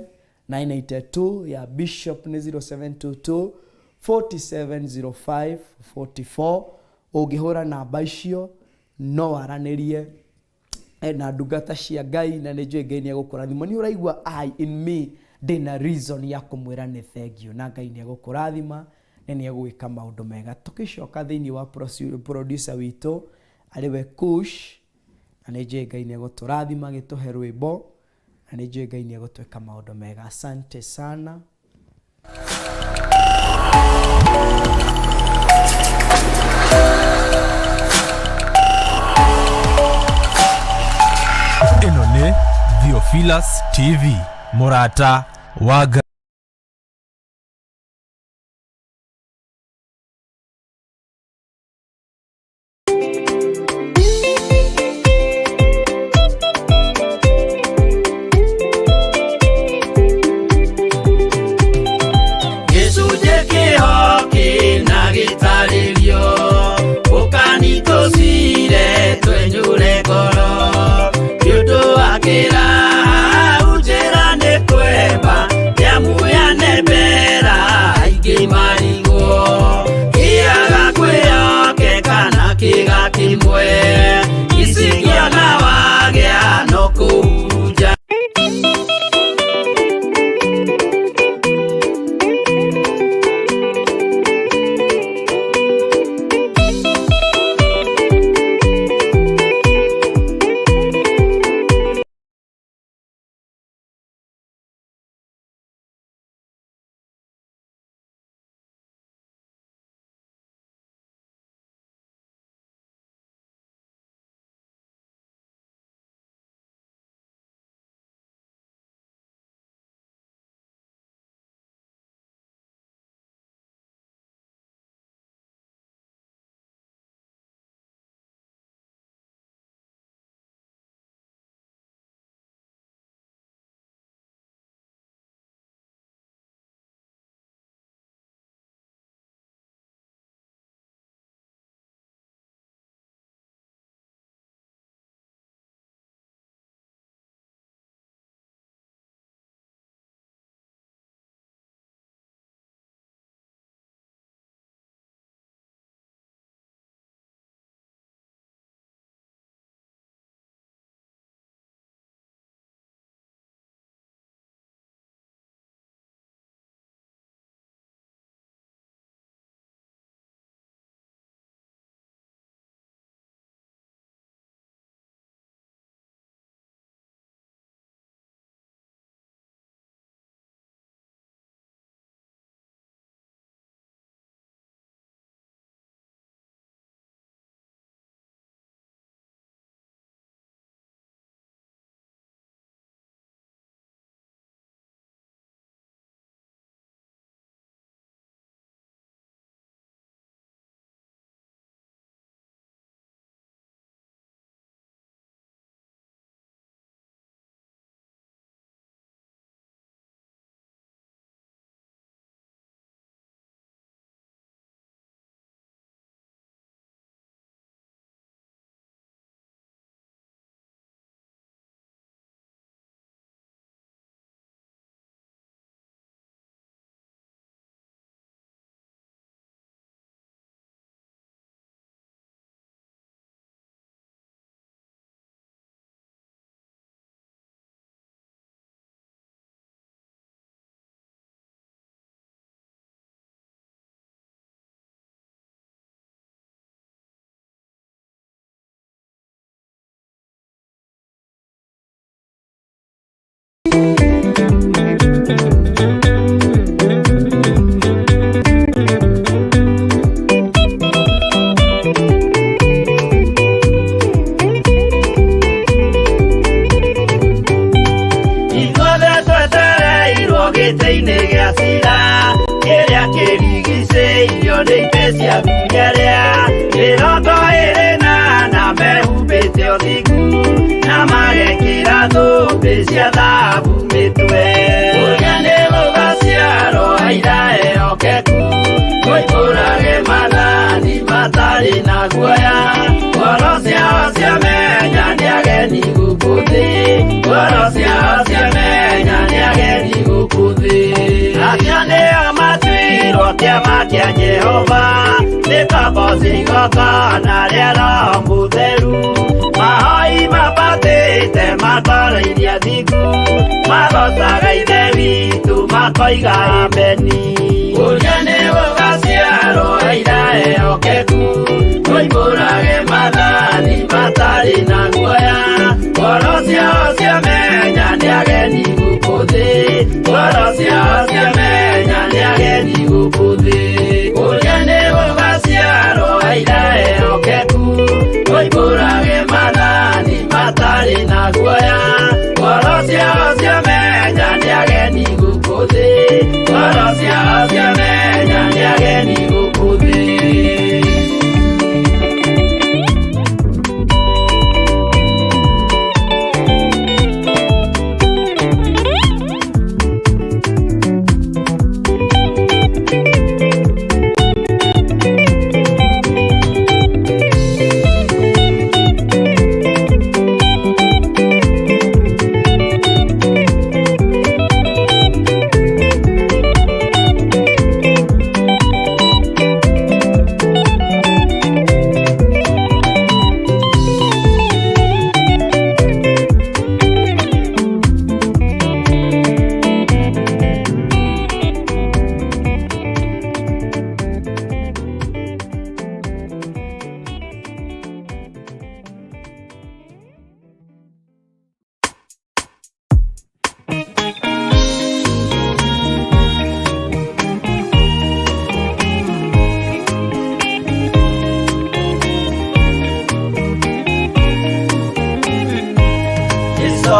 S1: 982, ya Bishop ni 0722 4705 44. Ungihura namba icio no waranirie na ndungata cia Ngai, na ni njui Ngai ni egukurathima. Ni uraigua I in me ndina reason ya kumwira ni thengio, na Ngai ni egukurathima na ni egwika maundu mega. Tukicoka thiini wa producer witu ariwe Kush, na ni njui Ngai ni eguturathima gituhe rwimbo, na ni njui Ngai ni egutwika maundu mega. Asante sana.
S3: Ino ni Theophilus TV, Murata wa Ngai.
S2: Ujira ni kweba ya kĩama kĩa Jehova nĩ kamboci igongona rĩa Roho Mũtheru. Mahoi mabatĩte makoreirie thingu, magocaga Ithe witũ makoiga ameni. Ũrĩa nĩ ũgaciarwo aira ehokeku, oimbũrage mathani matarĩ na guoya. Ngoro ciao ciamenya nĩ ageni gũkũ thĩ, ngoro ciao ciamenya nĩ ageni gũkũ thĩ. Ũrĩa nĩ ũgaciarwo aira ehokeku, oimbũrage mathani matarĩ na guoya. Ngoro ciao ciamenya nĩ ageni gũkũ thĩ, ngoro ciao ciamenya nĩ ageni gũkũ thĩ.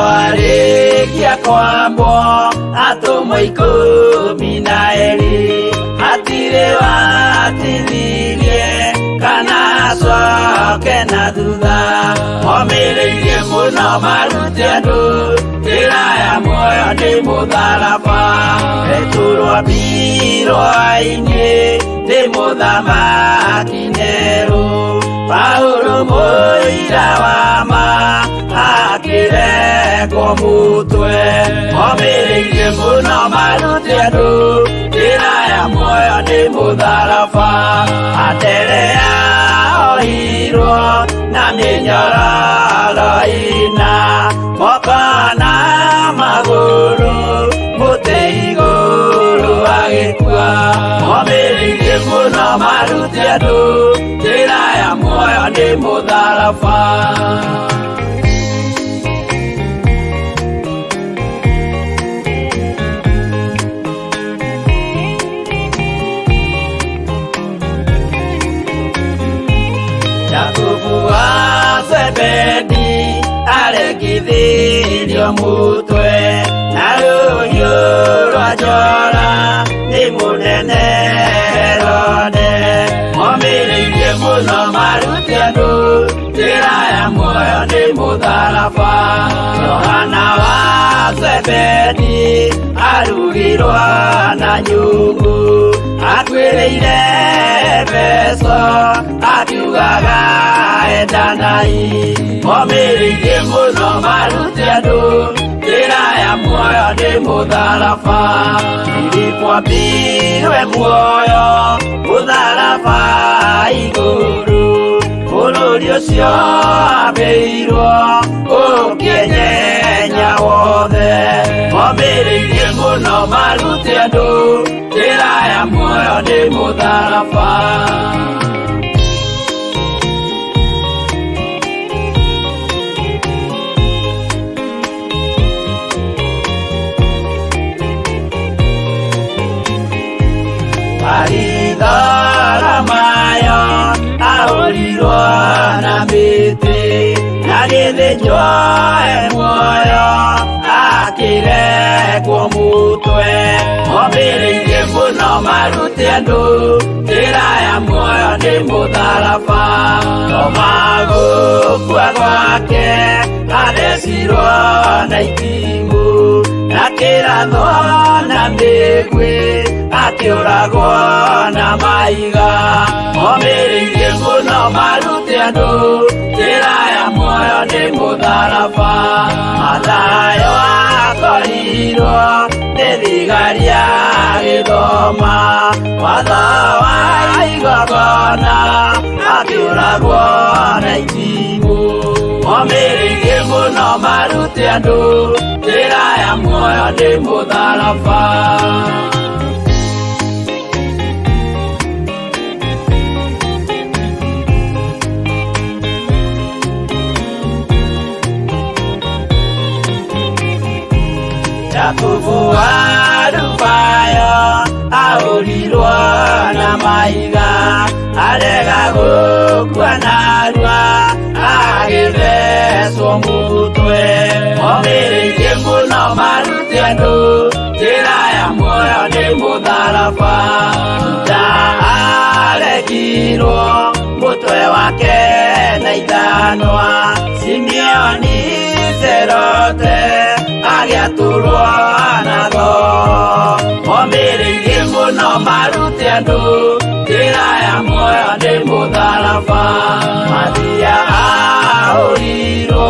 S2: Soarekia kwambo atũmwo 12 hatirĩ watithirie kana acoke na thutha. Momĩrĩirie mũno marute andũ njĩra ya muoyo nĩ mũtharaba. Rĩtũrwo mbirwa-inĩ nĩ mũthamaki Nero. Paulo mũira wa ma akĩrekwo mũtwe. Momĩrĩirie mũno marute andũ njĩra ya muoyo nĩ mũtharaba. Anderea ohirwo na mĩnyororo ina, moko na magũrũ mũtĩ igũrũ agĩkua. Momĩrĩirie mũno marute andũ njĩra ya muoyo nĩ mũtharaba. Jakubu wa Zebedi arengithirio mũtwe na rũhiũ rwa njora nĩ mũnene Herode. Momĩrĩirie mũno marute andũ njĩra ya muoyo nĩ mũtharaba. Yohana wa Zebedi arugirwo na nyũngũ, atuĩrĩire Efeso akiugaga endanai. Momĩrĩirie mũno marute andũ njĩra ya muoyo nĩ mũtharaba. Filipo ambirwe muoyo mũtharaba igũrũ, bũrũri ũcio ambĩirwo ũkĩenyenya wothe. Momĩrĩirie mũno marute andũ njĩra ya muoyo nĩ mũtharaba. Maritharamayo ahũrirwo na mĩtĩ na gĩthĩnjwo muoyo akĩrekwo mũtwe. Momĩrĩirie mũno marute andũ njĩra ya muoyo nĩ mũtharaba. Toma gũkua gwake athecirwo na itimũ, akĩrathwo na mĩguĩ akĩũragwo na maiga. Momĩrĩirie mũno marute andũ njĩra ya muoyo nĩ mũtharaba. Mathayo akorirwo nĩ thigari agĩthoma, watho wa igongona akĩũragwo na itimũ. Momĩrĩirie mũno marute andũ njĩra ya muoyo nĩ mũtharaba. Jakubu Arubayo ahũrirwo na mahiga arega gũkua narua agĩthecwo mũtwe. Momĩrĩirie mũno marute andũ njĩra ya muoyo nĩ mũtharaba. Juda aregirwo mũtwe wake na ithanwa. Simeoni Zelote agĩatũrwo natho. Momĩrĩirie mũno marute andũ njĩra ya muoyo nĩ mũtharaba. Mathia ahũrirwo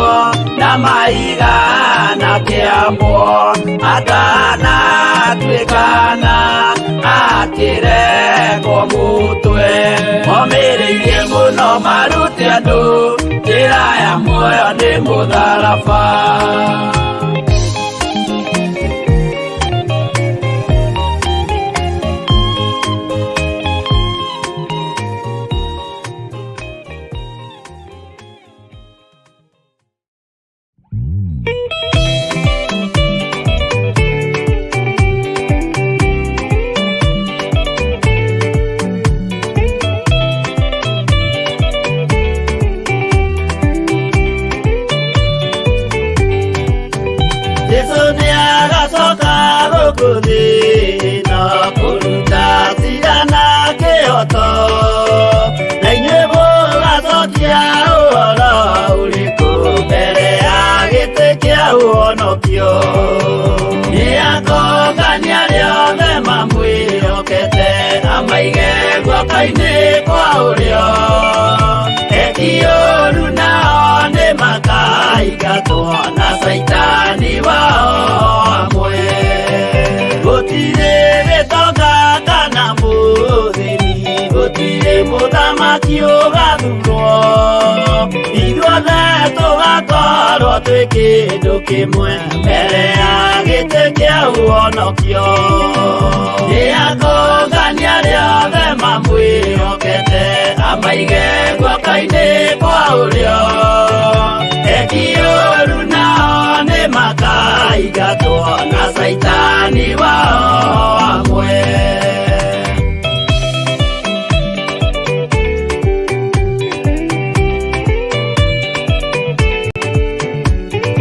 S2: na mahiga na kĩambo atanatuĩkana akĩrekwo mũtwe. Momĩrĩirie mũno marute andũ njĩra ya muoyo nĩ mũtharaba. Guoka-inĩ kwa ũrĩo etiũru nao nĩ makaingatwo na Saitani wao hamwe. Gũtirĩ gĩtonga kana mũthĩni, gũtirĩ mũthamaki ũgathurwo. Ithuothe tũgakorwo twĩ kĩndũ kĩmwe mbere ya gĩtĩ kĩa ũhonokio. Nĩakũngania arĩa othe mamwĩhokete amaige guoka-inĩ kwa ũrĩo